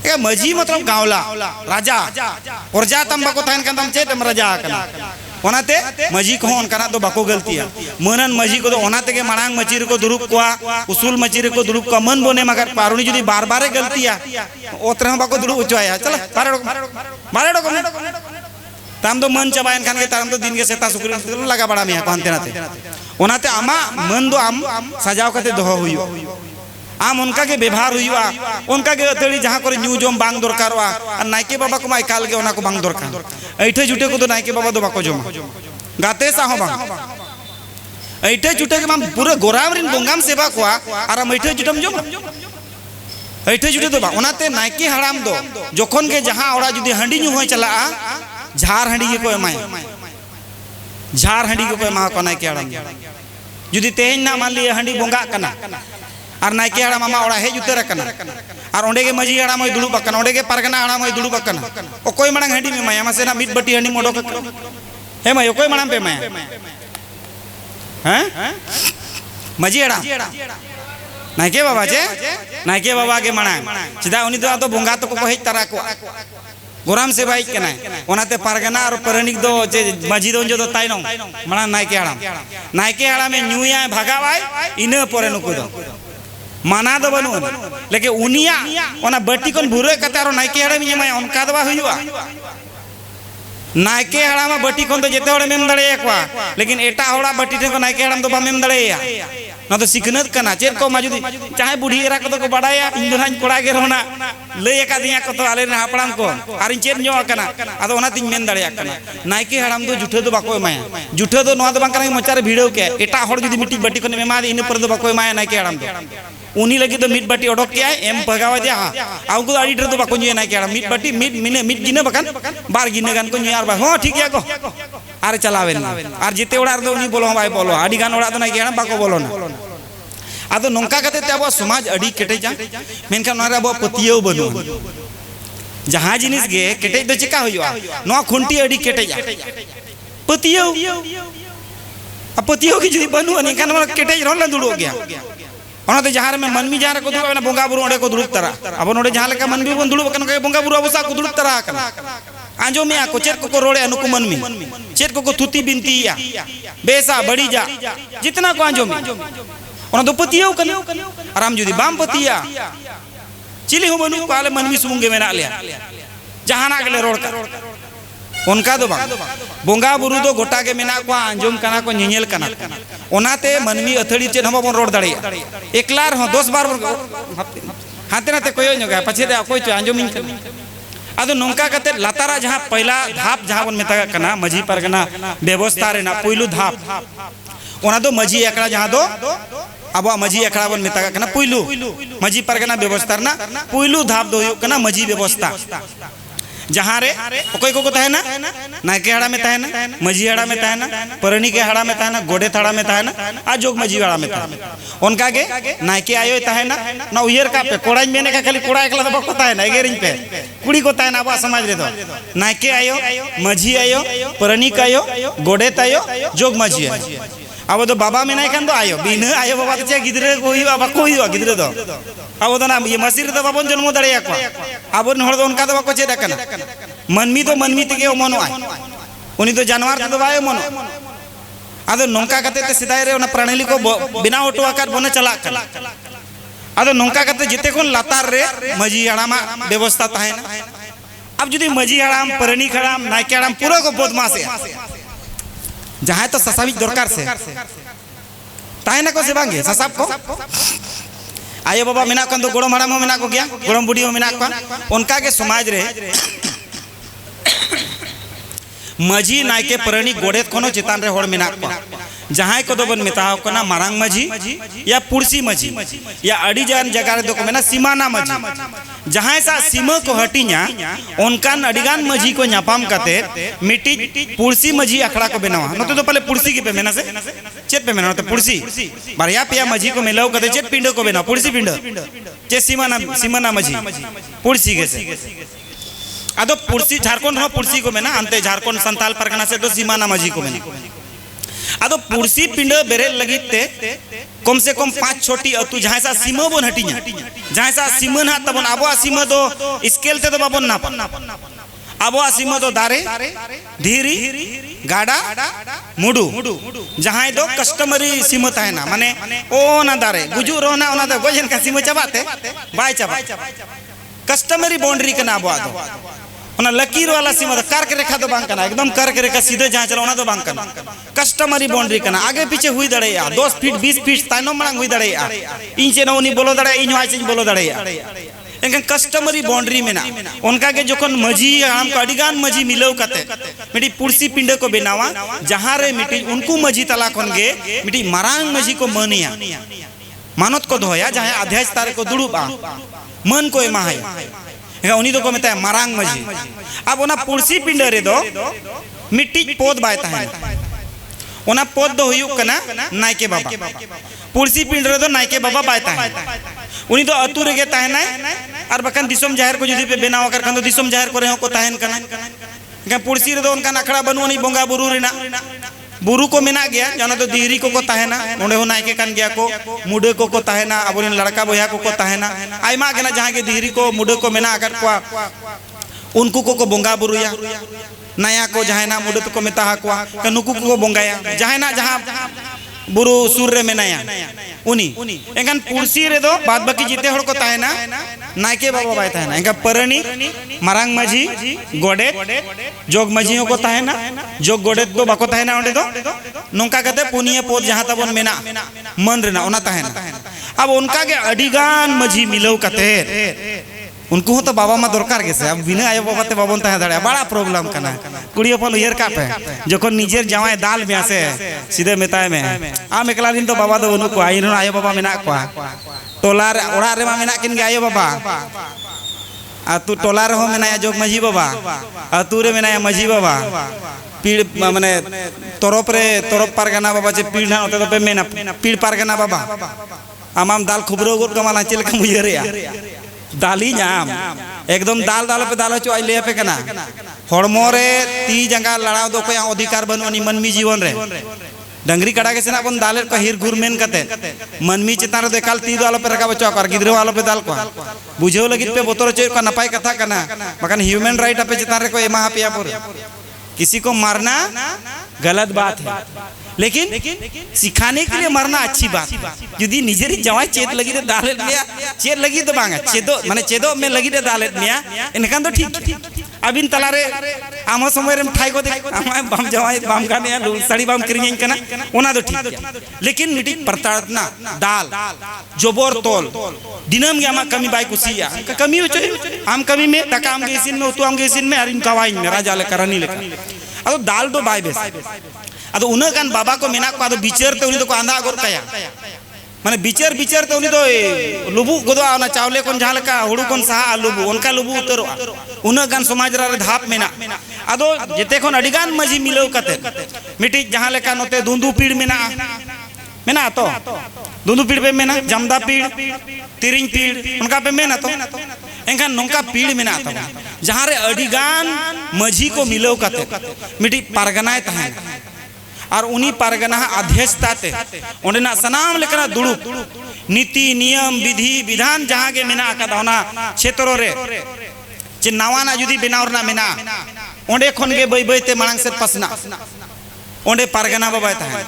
ए मजी मतलब गावला राजा प्रजा तम बाको थान कदम चेत राजा कना ओनाते मजी को उनका तो बाको गलती है मनन मजी को तो ओनाते के मांग मचीर को दुरुप कोआ उसूल मचीर को दुरुप का मन बोने मगर पारुनी जुदी बार बार गलती है ओतरा बाको दुरुप उचवाया चल मारे डो ताम तो मन चबायन खान के ताम तो दिन के सेता सुकरी लगा बड़ा मिया कोनते नाते ओनाते आमा मन दो आम सजाव करते दोह हुइयो आम उनका के व्यवहार हुआ उनका के अतड़ी जहां करे न्यू जोम बांग दरकारवा और नायके बाबा को माय काल के ओना को बांग दरकार ऐठे जुटे को तो नायके बाबा दो बाको जोम गाते सा हो बांग ऐठे जुटे के माम पूरे गोरामरिन बोंगाम सेवा कोआ और हम ऐठे जुटम जोम ऐठे जुटे तो बा ओनाते नायके हराम दो जोखन के जहां ओड़ा जुदी हंडी न्यू होय चला झार हंडी के को एमाय झार हंडी को एमा को नायके हराम जुदी तेहन ना मान लिए हंडी बोंगा कना और नायके हड़ा मामा ओड़ा हेज उतर कना और ओंडे के मजी हड़ा मय दुड़ुब कना ओंडे के परगना हड़ा मय दुड़ुब कना ओ कोई मणंग हंडी में माया मसे ना मिट बटी हंडी मोडो हे मय कोई मणंग पे माया हैं मजी हड़ा नायके बाबा के मणंग चिदा उनी तो बोंगा तो को हेज तरा को गोराम से बाइक के ओनाते परगना और परनिक दो जे मजी दो जो ताइनो मणा नायके हड़ा में न्यूया भागावाय इने परे नुको दो माना दो बनू लेकिन उनिया ओना बटी कोन भुरे कतारो नायके हड़ा में माय उनका दवा हुआ नायके हड़ा में बटी कोन तो जेते हड़ा मेम दड़े एकवा लेकिन एटा हड़ा बटी टे को नायके हड़ा तो बा मेम दड़े या ना तो सिखनत कना चेर को माजुदी चाहे बुढ़ी एरा को तो बड़ाया इन दोहान कोड़ा के रोना लय का दिया को तो आले हापड़ाम को आर इन चेर न्यो कना आदो ओना तिन मेन दड़े कना नायके हड़ाम दो जुठे दो बाको माया जुठे दो नोआ दो बां कना मोचारे भिड़ो के एटा हड़ जुदी मिट्टी बटी को मेमा इन पर दो बाको माया नायके हड़ाम दो उनी लगी तो मिट बटी ओडक के एम भगावा दिया आउ को आडी डर दो बाको न्यो नायके हड़ाम मिट बटी मिट गिने बकन बार गिने गान को न्यो आर बा हो ठीक है को आर चलावे आर जिते ओड़ा दो उनी बोलो भाई बोलो आडी गान ओड़ा तो नायके हड़ाम बाको बोलो ना आदो नोंका कते ते अब समाज अडी केटेजा मेनका नोरा अब पतियो बनु जहां जिनिस गे केटे दो चिका होयुआ नो खुंटी अडी केटेजा पतियो अब पतियो की जुदी बनु नि कान केटेज रोन दुड़ो गया ओना तो जहां में मनमी जहां को दुड़ो बोंगा बुरु ओडे को दुड़ुक तरा अब नोडे जहां लेका मनमी बन दुड़ो कन के बोंगा बुरु अबसा को दुड़ुक तरा कन आंजो में को चेत को रोड़े अनुकु मनमी चेत को थुती बिनतीया बेसा बड़ी जा जितना को आंजो में ओना दो पतियो कन आराम जुदी बाम पतिया चिली हो बनु काले मनमी सुमुंगे मेना लिया जहाना गले रोड का उनका दो बा बोंगा बुरु दो गोटा के मेना को आंजोम कना को निनेल कना ओनाते मनमी अथड़ी चेन हम रोड दड़े एकलार हो 10 बार हाते नाते कोयो नगा पछे दे कोई तो आंजोमिन आदो नोंका कते लातारा जहां पहला धाप जहां बन मेता कना मजी परगना व्यवस्था रे ना पहिलु धाप ओना दो मजी एकड़ा जहां दो अब मजी एकड़ा बन मेता कना पहिलु मजी परगना व्यवस्था ना पहिलु धाप दो कना मजी व्यवस्था जहां रे कोई को तहे ना नायके हड़ा में तहे ना मजी हड़ा में तहे ना परनी के हड़ा में तहे ना गोडे थाड़ा में तहे ना आ जोग मजी हड़ा में तहे उनका के नायके आयो तहे ना उयर का पे कोड़ा मेने का खाली कोड़ा एकला तो तहे ना एगेरिन पे कुड़ी को तहे ना अब समाज रे तो नायके आयो मजी आयो परनी का आयो गोडे तायो जोग मजी अब तो बाबा में नाय खान दो आयो बिना आयो बाबा तो चे गिदरे को हुई बाबा को हुई गिदरे दो अब तो ना ये मसीर तो बाबन जन्म दड़े को अब हड़ दो उनका तो बाको चे दकना मनमी तो मनमी ते के मनो आय उनी तो जानवर तो बाय मनो आदो नौका कते ते सिदाय रे ओना प्रणाली को बिना ऑटो आकार बने चला कना आदो नौका कते जिते कोन लातार रे मजी हड़ामा व्यवस्था ताहेना अब जुदी मजी हड़ाम परणी खड़ाम नायके हड़ाम पूरा को बदमाश है जहां तो ससाबी दरकार से ताहेना को से बांगे ससाब को आयो बाबा मेना कन तो गोड़म हड़ाम हो मेना को गया गोड़म बुढ़ी हो मेना को उनका के समाज रे मजी नायके परणी गोडेत कोनो चितान रे होड़ मेना को जहां को बन मेताव कना मारांग मजी या पुरसी मजी या अड़ीजान जगह रे को मेना सीमाना मजी जहां सा सीमा को हटिया उनकान अड़ीगान मजी को न्यापाम कते मिट्टी पुरसी मजी अखड़ा को बनावा न तो पहले पुरसी की पे मेना से चेत पे मेना तो पुरसी बारया पिया मजी को मिलाओ कते चेत पिंड को बना पुरसी पिंड चे सीमाना मजी पुरसी के से अदो पुरसी झारखंड हो पुरसी को मेना अंते झारखंड संताल परगना से तो सीमाना मजी को मेना आदो पुरसी पिंड बेरे लगिते कम से कम 5 छोटी अतु जहां सा सीमा बन हटिया जहां सा सीमा ना तबन आबो सीमा दो स्केल ते तो बाबन ना आबो सीमा दो दारे धीरी गाड़ा मुडू जहां दो कस्टमरी सीमा ताहेना माने ओ ना दारे गुजु रोना ओना दो गोजन का सीमा चबाते बाय चबा कस्टमरी बाउंड्री कना आबो आदो ओना लकीर वाला सीमा तो कर्क रेखा तो बांग कना एकदम कर्क रेखा सीधे जहां चला ओना तो बांग कना कस्टमरी बाउंड्री कना आगे पीछे हुई दड़ेया 10 फीट 20 फीट तानो मांग हुई दड़ेया इन से उनी बोलो दड़ेया इन वाइस बोलो दड़ेया एंगन कस्टमरी बाउंड्री में ना उनका के जोकन मजी हम को अडिगान मजी मिलो कते मिटी पुरसी पिंड को बनावा जहां रे मिटी उनको मजी तला कोन गे मिटी मारांग मजी को मनिया मानत को दोया जहां अध्याय तारे को दुड़ुबा मन को एमा है उनी तो को मेता मारांग मजी अब ओना पुरसी पिंड रे दो मिट्टी पोद बाय ताहे ओना पोद दो हुयु कना नायके बाबा पुरसी पिंड रे दो नायके बाबा बाय ताहे उनी तो अतु रे गे ताहे ना और बकन दिसम जाहिर को जुदी पे बनाव कर कन तो दिसम जाहिर को रे को ताहेन कना के पुरसी रे दो उनका नखड़ा बनवनी बोंगा बुरु रेना बुरु को मेना गया जाना तो दिहरी को ताहेना ओंडे हो नायके कान गया को मुडे को ताहेना अबोन लड़का बोया को ताहेना आयमा गना जहां के दिहरी को मुडे को मेना अगर को उनको को बोंगा बुरुया नया को जहां मुडे को मेता को नुकु को बोंगाया जहां जहां बुरु सुर रे मेनाया उनी एंगन पुरसी रे दो बाद बाकी जिते हड़ को ताहेना नायके बाबा बाय ताहेना एंगा परणी मारांग मजी गोडे जोग मजी को ताहेना जोग गोडे दो बाको ताहेना ओंडे दो नोंका कते पुनिया पोद जहां तबन मेना मन रेना ओना ताहेना अब उनका के अडिगान मजी मिलो कते उनको तो बाबा मा दरकार के से अब बिना आयो बाबा ते बाबन ताहे दड़े बड़ा प्रॉब्लम कना कुड़ी अपन उयर का पे जखन निजेर जावाय दाल ब्यासे सीधे मेताय में आम एकला दिन तो बाबा दो उनको आइन आयो बाबा मेना को टोला रे ओड़ा रे मा मेना किन गे आयो बाबा आ तू टोला रे हो मेना जोग मजी बाबा आ तू रे मेना मजी बाबा पीड़ माने तरफ पारगाना बाबा जे पीड़ ना ओते तो पे मेना पीड़ पारगाना बाबा आमाम दाल खुबरो गोर कमाला चेल का मुयरेया दाली नाम एकदम दाल पे दाल चो ले पे कना हड़मो रे ती जंगा लड़ाव दो कोई अधिकार बनवनी मनमी जीवन रे डंगरी कड़ा के सेना बन दालेर को हिर घुर मेन कते मनमी चितान रे देखाल ती दाल पे रखा बच्चा कर गिद्रो वाला पे दाल को बुझेव लगित पे बोतरो चो का नपाई कथा कना बकन ह्यूमन राइट पे चितान रे को एमा पिया पुर किसी को मारना गलत बात है लेकिन सिखाने के लिए मरना अच्छी बात यदि निजेरी जवाई चेत लगी तो दालेट लिया चेत लगी तो बांगा चेदो माने चेदो में लगी तो दालेट लिया इनका तो ठीक अबिन तलारे आमो समय रे ठाई को देख आमा बम जवाई बम गाने या साड़ी बम किरिंग कना ओना तो ठीक लेकिन मिटी प्रताड़ना दाल जोबर तोल दिनम गे आमा कमी बाई कुसिया कमी हो चोय आम कमी में तका आम गेसिन में उतु आम गेसिन में अरिन कवाई में राजा ले करनी ले अदो दाल तो बाई बेस अदो उना गान बाबा को मेना को अदो बिचर ते उनी तो को आंधा गोर काया माने बिचर ते उनी तो लुबु गोदवा ओना चावले कोन जहां लका हुडू कोन सहा लुबु उनका लुबु उतरो उना गान समाज रे धाप मेना अदो जेते कोन अडिगान मजी मिलो कते मिटी जहां लका नोते दुंदू पीड़ मेना तो दुंदू पीड़ पे मेना जमदा पीड़ तिरिंग पीड़ उनका पे मेना तो एंखा नोंका पीड़ मेना तो जहां रे अडिगान मजी को मिलो कते मिटी पारगनाय तहां और उनी पारगना अध्यक्षताते ओंडेना सनाम लेकना दुड़ुप नीति नियम विधि विधान जहां के मेना का क्षेत्र रे चे नवाना जुदी बनावरना मेना ओंडे खन गे बै बैते मांग से पसना ओंडे पारगना बाबा तहन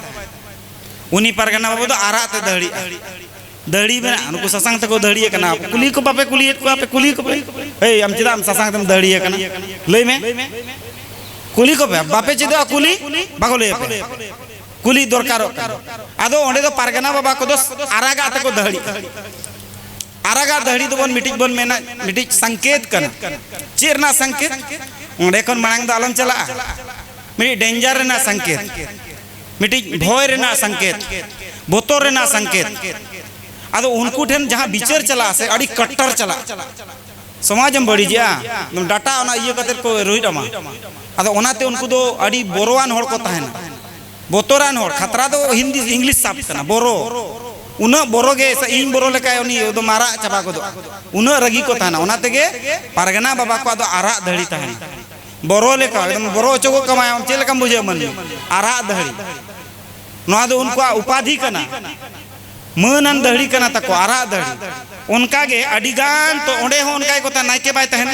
उनी पारगना बाबा तो आरा ते दहड़ी में उनको ससांग तक दहड़ी कना कुली को बापे कुली को बापे कुली को ए हम चिदा हम ससांग तम दहड़ी कना लई में कुली को बापे चिदा कुली बागो ले पे कुली दरकार आदो ओंडे तो पारगना बाबा को दो आरागा तक दहड़ी आरागा दहड़ी तो बन मिटिक बन मेना मिटिक संकेत कना चेरना संकेत ओंडे खन मांग द आलम चला मिटी डेंजर रेना संकेत मिटिक भय रेना संकेत बोतर रेना संकेत आदो उनको ठेन जहां विचार चला से अड़ी कट्टर चला समाज में बड़ी जा डाटा ओना इयो कते को रोहिडमा आदो ओनाते उनको दो अड़ी बोरोवान होड़ को तहना बोतरान होड़ खतरा दो हिंदी इंग्लिश साफ कना बोरो उन बोरो गे इन बोरो लेका उनी दो मारा चाबा को दो उन रगी को तहना ओनाते गे पारगना बाबा को आदो आरा दहड़ी तहना बोरो लेका एकदम बोरो चोको कमाया हम चेल कम बुझे मन आरा दहड़ी नोआ दो उनको उपाधि कना मनन दहड़ी कना तको आरा दहड़ी उनका गे अडिगान तो ओंडे हो उनका को ता नाइके बाय तहन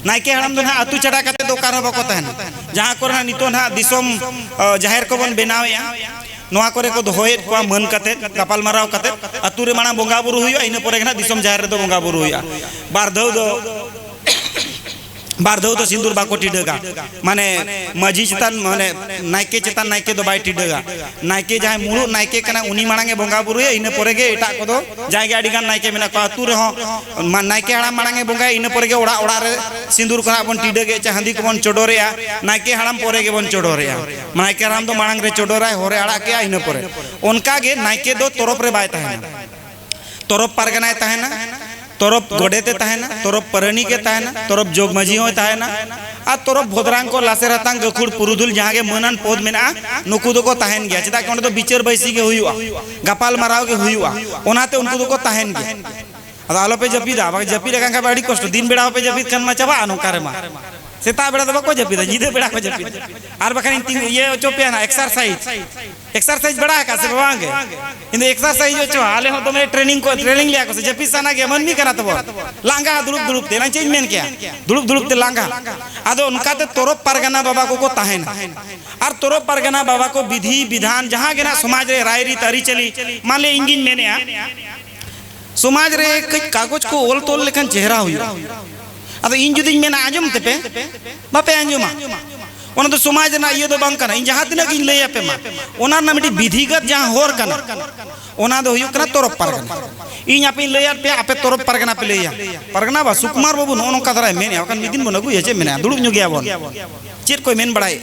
नाइके हड़म दो ना अतु चढ़ा कते दो कार बको तहन जहां को ना नितो ना दिसोम जाहिर को बन बनावेया नोआ करे को दोहेत को मन कते कपाल माराव कते अतु रे माना बोंगा बुरु हुयो इन परे ना दिसोम जाहिर रे दो बोंगा बुरु हुया बार दो तो सिंदूर बाको टिडगा माने मजी चितान माने नाइके चितान नाइके दो बाय टिडगा नाइके जहां मुरु नाइके कना उनी मांगे बोंगा बुरु इन परे गे एटा को दो जायगा अडिगान नाइके मेना को अतु रे हो नाइके हड़ा मांगे बोंगा इन परे गे ओड़ा ओड़ा रे सिंदूर करा बन टिडगे चांदी को बन चोडोरेया नाइके हड़ाम परे गे बन चोडोरेया नाइके हड़ाम दो मांग रे चोडोराय होरे आड़ा के इन परे उनका गे नाइके दो तोरप रे बाय तहना तोरप पारगनाय तहना तोरप गोडेते तहना तोरप परणी के तहना तोरप जोग मजी हो तहना आ तोरप भोदरांग को लासे रतांग गखुड़ पुरुदुल जहां के मनन पद मेना नुकु दो को तहन गया चदा के तो बिचर बैसी के हुआ गपाल माराव के हुआ ओनाते उनको दो को तहन गया अदा आलो पे जपीदा बाकी जपी रे का बड़ी कष्ट दिन बेड़ा पे जपीद कन मा चबा अनु करे मा सेता बेड़ा तो बको जपीदा जिदे बेड़ा को जपीद आर बखन ये चोपे ना एक्सरसाइज बड़ा है का से बांगे इन एक्सरसाइज जो चो हाले हो तो मैं ट्रेनिंग लिया को से जपी साना के मन नहीं करा तो लांगा दुरुप देना चेंज मेन क्या दुरुप ते लांगा आदो उनका ते तोरप पारगना बाबा को तहन और तोरप पारगना बाबा को विधि विधान जहां के ना समाज रे राय रीत अरी चली मान ले इंगिन मेने समाज रे कागज को ओल तोल लेखन चेहरा हुई अब इन जुदी मेना आजम तेपे बापे आजमा ओना तो समाज ना ये तो बांग कना इन जहां तिना इन लय पे मा ओना ना मिटी विधिगत जहां होर कना ओना दो हुयो कना तोरप पारगना इन आपे लय पे आपे तोरप पारगना पे लय पारगना बा सुकुमार बाबू नो नो कदरा मेन या कन मिदिन बन अगु ये मेना दुड़ुब नु गया बोन चेत कोई मेन बड़ाई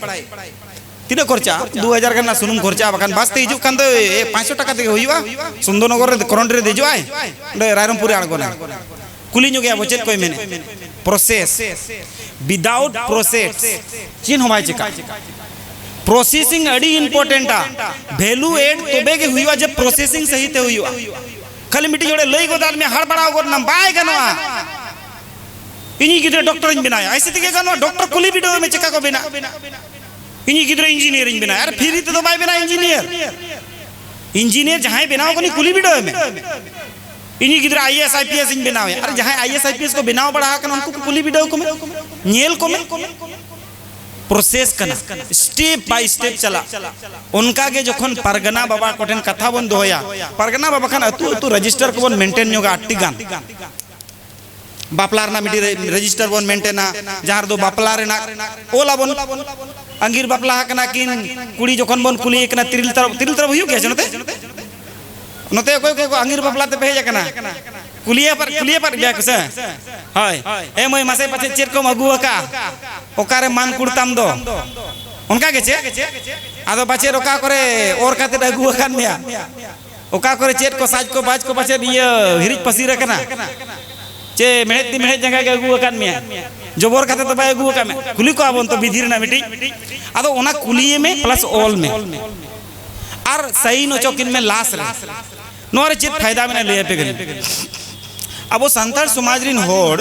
तीन खर्चा 2000 गना सुनुम खर्चा बकान बास्ते हिजु कान दो 500 टाका ते हुइवा सुंदरनगर रे करंट रे देजो आय रायरमपुर आड़गोना कुली नु गया बचेत कोई मेने प्रोसेस विदाउट प्रोसेस चिन होमाय चिका प्रोसेसिंग अड़ी इंपोर्टेंट आ वैल्यू एड तोबे के हुइवा जब प्रोसेसिंग सही ते हुइवा खाली मिटी जोड़े लई गोदाल में हड़ बड़ाओ गोर नम बाय गनवा इनी गिदरे डॉक्टर इन बनाया ऐसे तिके गनवा डॉक्टर कुली वीडियो में चिका को बिना इनी गिदरे इंजीनियरिंग बनाया अरे फ्री ते तो बाय बिना इंजीनियर जहां बनाओ कोनी कुली वीडियो में इनी गिदरा आईएएस आईपीएस इन बनावे अरे जहां आईएएस आईपीएस को बनाव बड़ा कन उनको कुली वीडियो को नेल को प्रोसेस करना स्टेप बाय स्टेप चला उनका के जोखन परगना बाबा कोठन कथा बन दोया परगना बाबा खान अतु रजिस्टर को बन मेंटेन योगा अट्टी गान बापलार ना मिटी रजिस्टर बन मेंटेन जहां दो बापलार ना ओला बन अंगीर बापला कना किन कुड़ी जोखन बन कुली एकना तिरिल तरफ हुयो के जनते नते कोई कोई अंगीर बापला ते भेज कना कुलिया पर गया कुछ हाय ए मई मासे पछे चेर को अगु का ओकारे मान कुड़ताम दो उनका के चे आदो बचे रोका करे और काते अगु कान मिया ओका करे चेर को साज को बाज को पछे ये हिरिज पसी रखना चे मेहनत जगह के अगु कान मिया जोबर काते तो बाय अगु का में कुली को आबन तो विधि ना मिटी आदो ओना कुलिये में प्लस ऑल में और सही नो चौकिन में लास रे नोरे चित फायदा में ले पे गन अब वो संताल समाज रिन होड़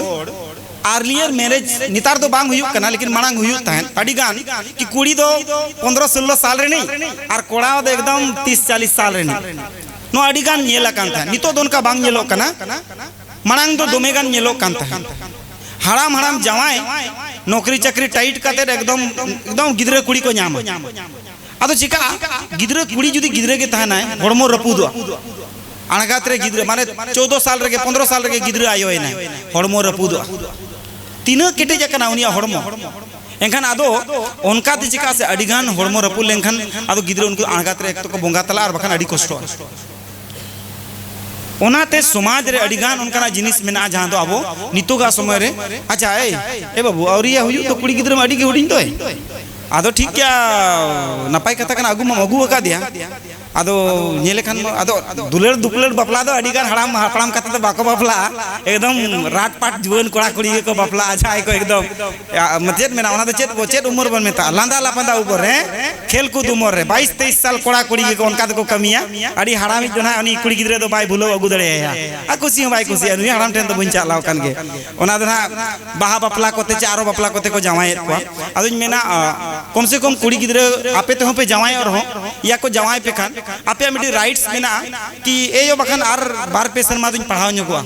आर्लियर मैरिज नितार तो बांग हुयुक कना लेकिन मांग हुयुक तहन अडी गान कि कुड़ी दो 15-16 साल रे नहीं और कोड़ा दो एकदम 30-40 साल रे नहीं नो अडी गान नेला कान था नितो दोन का बांग नेलो कना मांग दो दोमे गान नेलो कान था हराम हराम जवाय नौकरी चाकरी टाइट काते एकदम एकदम गिद्रे कुड़ी को नाम आदो चिका गिद्रे कुड़ी जुदी गिद्रे के तहना है हड़मो रपूदो अणगात रे गिद्रे माने 14 साल रे 15 साल रे गिद्रे आयो है ना हड़मो रपूदो तीना केटे जकना उनिया हड़मो एनखान आदो उनका ती चिका से अडिगान हड़मो रपू लेनखान आदो गिद्रे उनको अणगात रे एक तो को बोंगा तला और बखान अडी कष्ट ओनाते समाज रे अडिगान उनका जिनिस मेना जहां दो आबो नितोगा समय रे अच्छा ए बाबू औरिया हुयु तो कुड़ी गिद्रे अडी के हुडिन तो आदो ठीक क्या नपाय कथा कना अगु मा अगु का दिया आदो नेले खान आदो दुलेर दुपलेर बापला दो अडिगान हड़ाम हड़ाम कथा तो बाको बापला एकदम रात पाट जीवन कोड़ा कुड़ी को बापला अच्छा को एकदम मचेत मेना ओना तो चेत उम्र बन मेता लांदा लापंदा ऊपर है खेल कूद उम्र रे 22 23 साल कोड़ा कुड़ी को उनका तो कमिया अडी हड़ाम जो ना उनी कुड़ी गिद्रे तो बाय भूलो अगु दड़े आ खुशी बाय खुशी उनी हड़ाम ठेन तो बन चालाव कान के ओना तो ना बाहा बापला कोते चारो बापला कोते को जावाय को आदो मेना कम से कम कुड़ी गिद्रे आपे तो पे जावाय और हो या को जावाय पे खान आपे मिडी राइट्स मेना कि ए यो बखान आर बार पे शर्मा दुन पढ़ाव नुगवा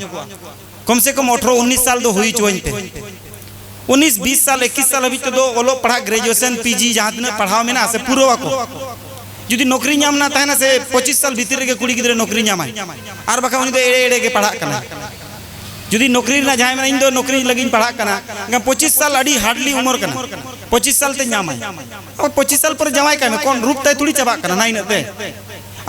कम से कम 18 19 साल दो हुई चोइन पे 19 20 साल 21 साल अभी तो ओलो पढ़ा ग्रेजुएशन पीजी जहां तने पढ़ाव मेना से पूरो को जुदी नौकरी नाम ना ताहे ना से 25 साल भीतर के कुड़ी गिद्रे नौकरी नामाय आर बखा उनी तो एड़े एड़े के पढ़ा कना जुदी नौकरी ना जाय में इन दो नौकरी लगिन पढ़ा कना 25 साल अड़ी हार्डली उम्र कना 25 साल ते नामाय और 25 साल पर जवाय का में कौन रूप तय थोड़ी चबा कना नाइन ते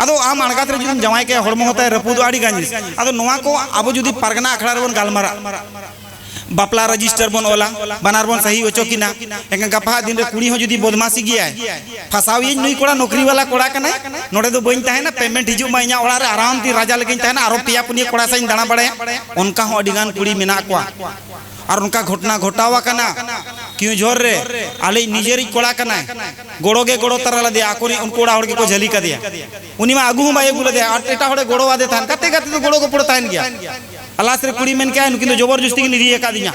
आदो आम अणगात रे जुदी जवाय के हड़मो होता है रपूदो आड़ी गांजिस आदो नोवा को आबो जुदी परगना अखड़ा रे बन गालमारा बापला रजिस्टर बन ओला बनार बन सही ओचो किना एका गपा दिन रे कुड़ी हो जुदी बदमाशी गिया फसावी नुई कोड़ा नौकरी वाला कोड़ा कना नोडे दो बइन ताहे ना पेमेंट हिजु मा इया ओड़ा रे आराम ती राजा लेकिन ताहे ना आरो पिया पुनिया कोड़ा साइन दाना बड़े उनका हो अडिगान कुड़ी मेना को और उनका घटना घटावा कना क्यों जोर रे आले निजेरी कोड़ा कना गोड़ो गे गोड़ो तरला दे आकोनी उनको ओड़ा हड़ के को झली का दिया उनी मा आगु बाय गुले दे और एटा हड़े गोड़ो वादे थान कते कते तो गोड़ो को पड़ता है गया अलास रे कुड़ी मेन क्या है किंतु जबरदस्ती की निरिए का दिया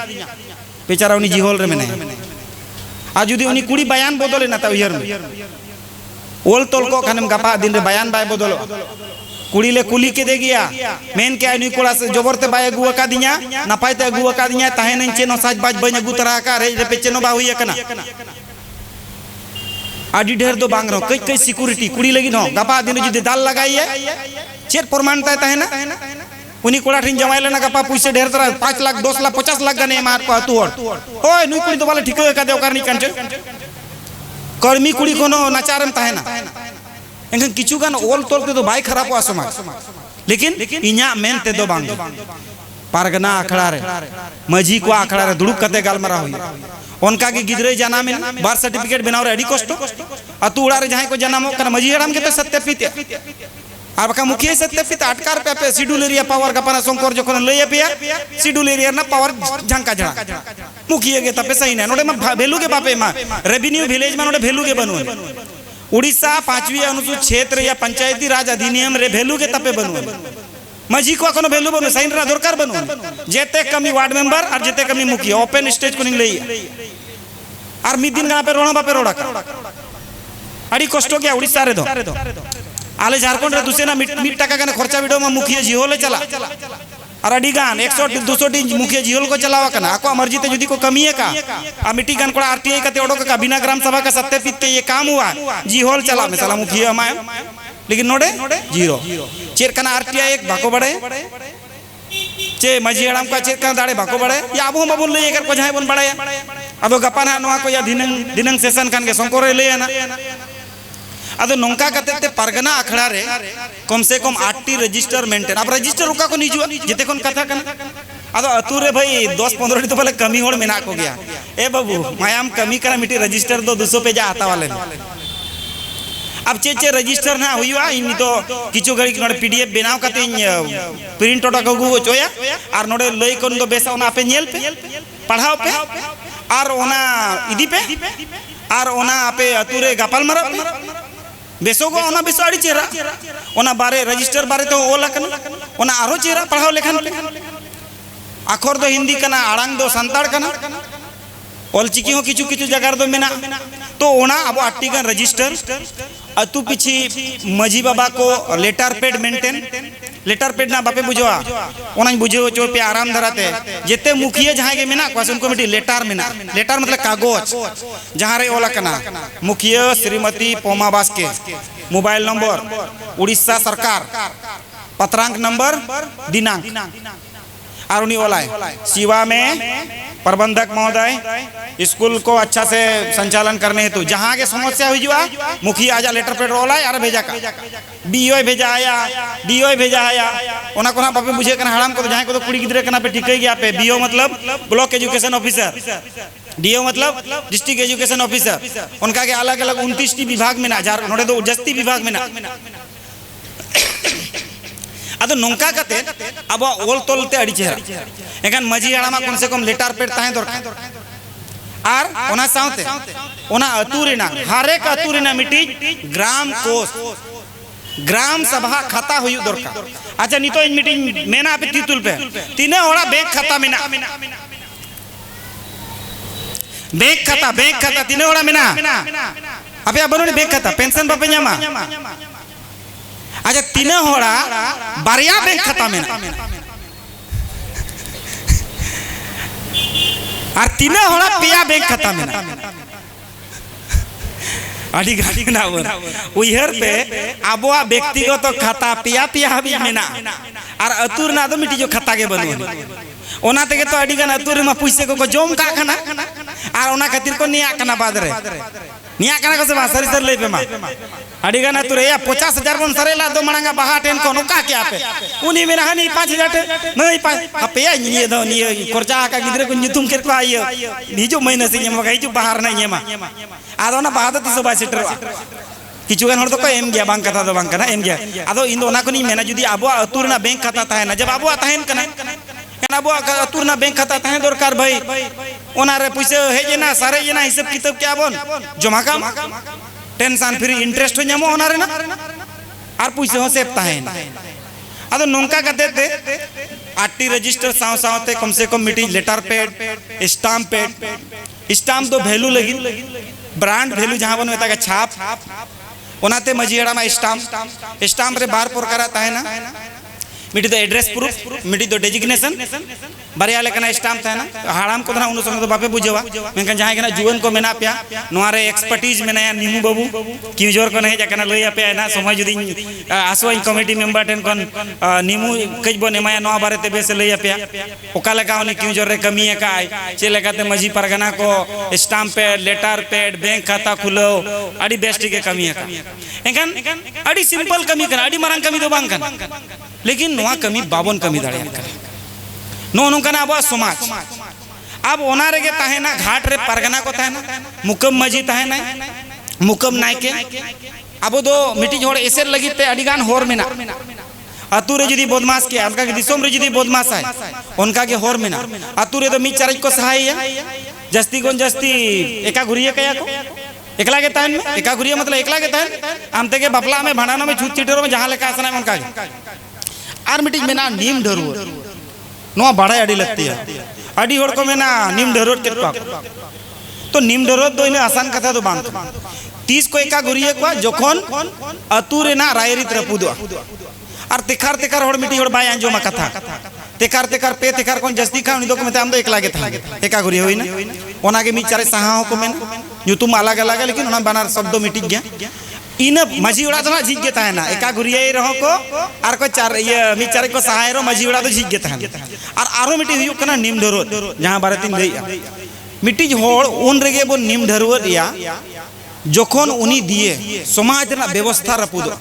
बेचारा उनी जीहोल रे मेने आज जुदी उनी कुड़ी बयान बदले ना ता उयर में ओल तोल को खानम गपा दिन रे बयान बाय बदलो कुड़ी ले कुली के दे गया मेन क्या नुई कोड़ा से जबरते बाय अगुआ का दिया नपायते अगुआ का दिया ताहे नन चेनो साज बाज बन अगु तरह का रे पे चेनो बा हुई कना आडी ढेर दो बांग रो कई कई सिक्योरिटी कुड़ी लगी न गपा दिन जुदी दाल लगाई है चेत प्रमाणता ताहे ना उनी कोड़ा ठिन जमाई लेना गपा पैसे ढेर तरह 5 लाख 10 लाख 50 लाख गने मार को तू ओए नुई कुड़ी तो वाला ठीक का देव करनी कंचे कर्मी कुड़ी कोनो नाचारम ताहे ना एंगन किछु गान ओल तोल के तो बाय खराब हुआ समाज लेकिन इन्या मेन ते दो बांग पारगना अखड़ा रे मजी को अखड़ा रे दुड़ुक कते गालमारा हुई उनका के गिदरे जाना में बर्थ सर्टिफिकेट बनाव रे अडी कष्ट अतु उड़ा रे जहां को जन्म कना मजी हराम के तो सत्यापित আর বাকা মুখিয়ে সত্যপিত আটকার পেপে শিডিউল এরিয়া পাওয়ার কাপানা শঙ্কর যখন লইয়া পিয়া শিডিউল এরিয়া না পাওয়ার ঝাঙ্কা ঝড়া মুখিয়ে গে তপে সही না নডে মা ভ্যালू के बापे मा रेवेन्यू विलेज मा नडे वैल्यू के बनवे उड़ीसा 5वीं अनुसूचित क्षेत्र या पंचायती राज अधिनियम रे वैल्यू के तपे बनवे मजी को कोनो वैल्यू बनवे साइन रा दरकार बनवे जेते कमी वार्ड मेंबर और जेते कमी मुखिया ओपन स्टेज को निले और मिद दिन गा पे रोणा बापे रोड़ा अड़ी कष्ट गया उड़ीसा रे दो आले झारखंड रे दुसेना मिट टाका गने खर्चा वीडियो में मुखिया जिहोले चला और अडी गान 100 200 टी मुखिया जिहोल को चलावा कना आको मर्जी ते जुदी को कमी है का आ मिट्टी गान कोड़ा आरटीआई कते ओडो का बिना ग्राम सभा का सत्यापित के ये काम हुआ जिहोल चला में साला मुखिया माय लेकिन नोडे जीरो चेर कना आरटीआई एक बाको बड़े चे मजी हड़ाम का चेर कना दाड़े बाको बड़े या आबो मबुन ले एकर को जाय बन बड़े अदो गपाना नोआ को या दिनंग सेशन खान के शंकर ले ना अदो नोंका कते परगना अखड़ा रे कम से कम 8टी रजिस्टर मेंटेन अब रजिस्टर उका को निजुआ जेते कोन कथा कना अदो अतु रे भाई 10 15 टी तो पहले कमी होड़ मेना को गया ए बाबू मायाम कमी करा मिटी रजिस्टर दो 200 पे जा आता वाले अब चे रजिस्टर ना हुआ इन तो किछु घड़ी नोडे पीडीएफ बनाव कते प्रिंट ओटा को चोया और नोडे लई कोन दो बेसा ओना पे नेल पे पढ़ाओ पे और ओना इदी पे और ओना पे अतु रे गपाल मारा बेसो को ओना बेसो आड़ी चेहरा ओना बारे रजिस्टर बारे तो ओला कन ओना आरो चेहरा पढ़ाओ लेखन अखर दो हिंदी कना आड़ांग दो संताड़ कना ऑल चिकी हो किछु किछु जगह दो मेना तो ओना अब 8टी गान रजिस्टर अतु पिछी मजी बाबा को letter pad maintain letter pad ना बापे बुझवा ओनाñ बुझो चो पे आराम धराते जेते मुखिया जहां के मेना क्वेश्चन को मिटी लेटर मेना लेटर मतलब कागज जहां रे ओला कना मुखिया श्रीमती पोमा बास्के मोबाइल नंबर उड़ीसा सरकार पत्रांक नंबर दिनांक और उन्हीं ओला शिवा में प्रबंधक महोदय स्कूल को अच्छा से संचालन करने हेतु जहाँ के समस्या हुई जुआ मुखिया आजा लेटर पेड रोला यार भेजा का बीओ भेजा आया डीओ भेजा आया ओना कोना बापे बुझे कना हराम को जहाँ को तो कुड़ी गिदरे कना पे ठीक गया पे बीओ मतलब ब्लॉक एजुकेशन ऑफिसर डीओ मतलब डिस्ट्रिक्ट एजुकेशन ऑफिसर उनका के अलग अलग 29 टी विभाग में ना जार नोडे तो जस्ती विभाग में ना अदो नोंका कते अब ओल तोलते अड़ी चेहरा एखान मजी हाड़ामा कम से कम लेटर पेड ताहे दरकार आर ओना साउते ओना अतुरेना हरेक अतुरेना मिटी ग्राम कोष ग्राम सभा खाता हुई दरकार अच्छा नितो इन मीटिंग मेना पे तितुल पे तीने होड़ा बैंक खाता मेना बैंक खाता तीने होड़ा मेना अबे abano बैंक खाता पेंशन बापे न्यामा अच्छा तीने होड़ा बारिया बैंक खाता मेना और तीने होड़ा पिया बैंक खाता मेना अड़ी गाड़ी ना उहर पे आबोआ व्यक्तिगत खाता पिया पिया हबी मेना और अतुर ना तो मिटी जो खाता के बनु ओना तेगे तो अड़ी गान अतुर मा पुइसे को जोम का खाना और ओना खातिर को निया कना बाद रे निया कना को से सरी सर ले पे मा अड़ी गान अतुर या 50,000 बन सरेला दो मणंगा बहा टेन को नुका क्या पे उनी मेना हनी 5,000 नहीं पे या नि दो नि खर्चा का गिदरे को नुतुम के आयो हिजो महीने से यम हिजो बाहर ना यमा आदो ना बाहा तो 322 सीटर किचुगान हर तो को एम गया बैंक खाता दो बैंक ना एम गया आदो इन दो ना को नि मेना जुदी आबो अतुर ना बैंक खाता ताहे ना जब आबो ताहेन कना कना आबो अतुर ना बैंक खाता ताहे दरकार भाई ओना रे पैसे हे ना सारे ना हिसाब किताब क्या बन जमा काम टेंशन फ्री इंटरेस्ट हो ᱧᱟᱢᱚᱜ ओना रे ना और पैसे हो सेफ ताहेन आदो नोंका कते ते आरटी रजिस्टर साव सावते कम से कम मिटी लेटर पेड स्टाम्प दो वैल्यू लगी ब्रांड वैल्यू जहां बन मेता का छाप ओनाते मजीड़ा में स्टाम्प रे बार प्रकार ताहे ना मिटी तो एड्रेस प्रूफ मिटी तो डेजिग्नेशन बारिया लेकना स्टाम्प ताहे ना हाड़ाम को ना उन संग तो बापे बुझवा मेनकन जहां केना जुवन को मेना पिया नोरे एक्सपर्टीज मेना निमु बाबू किजोर को नहीं जाकना लइया पे ना समय जुदी आसवाई कमिटी मेंबर टेन कोन निमु कजबो नेमाया नो बारे ते बेस लइया पे ओका लगा उनी किजोर रे कमी का चे लगाते मजी परगना को stamp pad letter pad bank खाता खुलो अड़ी बेस्ट के कमी का एनकन अड़ी सिंपल कमी कर अड़ी मारंग कमी तो बांग कन लेकिन नोआ कमी बाबन कमी दाड़े नो नोकना अब समाज अब ओना रे के ताहे ना घाट रे परगना को ताहे ना मुकम मजी ताहे ना मुकम नायके अब दो मिटी जोड़ ऐसे लगी ते अडिगान होर मेना अतु रे जुदी बदमाश के उनका के दिसोम रे जुदी बदमाश है उनका के होर मेना अतु रे तो मी चारज को सहाय जस्ती कोन जस्ती एका घुरिए कया को एकला के ताहन में एका घुरिए मतलब एकला के ताहन आमते के बपला में भांडाना में छूत चिटरो में जहां लेका आसना में उनका आर मिटी मेना नीम ढरुर नो बड़ा अड़ी लगती है अड़ी होड़ को मेना नीम ढरुर के तो नीम ढरुर दो इने आसान कथा तो बांध 30 को एका गुरिए को जोखन अतुरे ना रायरित रपुदो और तेखार तेखार होड़ मिटी होड़ बाय अंजो मा कथा तेखार तेखार पे तेखार कोन जस्ती खा उनी दो को मेते आम दो एकला के था एका गुरिए होई ना ओना के मी चारे सहा को मेना युतुम अलग अलग लेकिन ओना बनार शब्द मिटी गया इन मजी उड़ा तो झीक गेता है ना एका गुरिया रहो को आर को चार ये मी चार को सहाय रो मजी उड़ा तो झीक गेता है और आरो मिटी हुई कना नीम ढरोद जहां बारे तीन लइया मिटी होड़ उन रेगे बो नीम ढरोद या जोखन उनी दिए समाज रे व्यवस्था रपुदो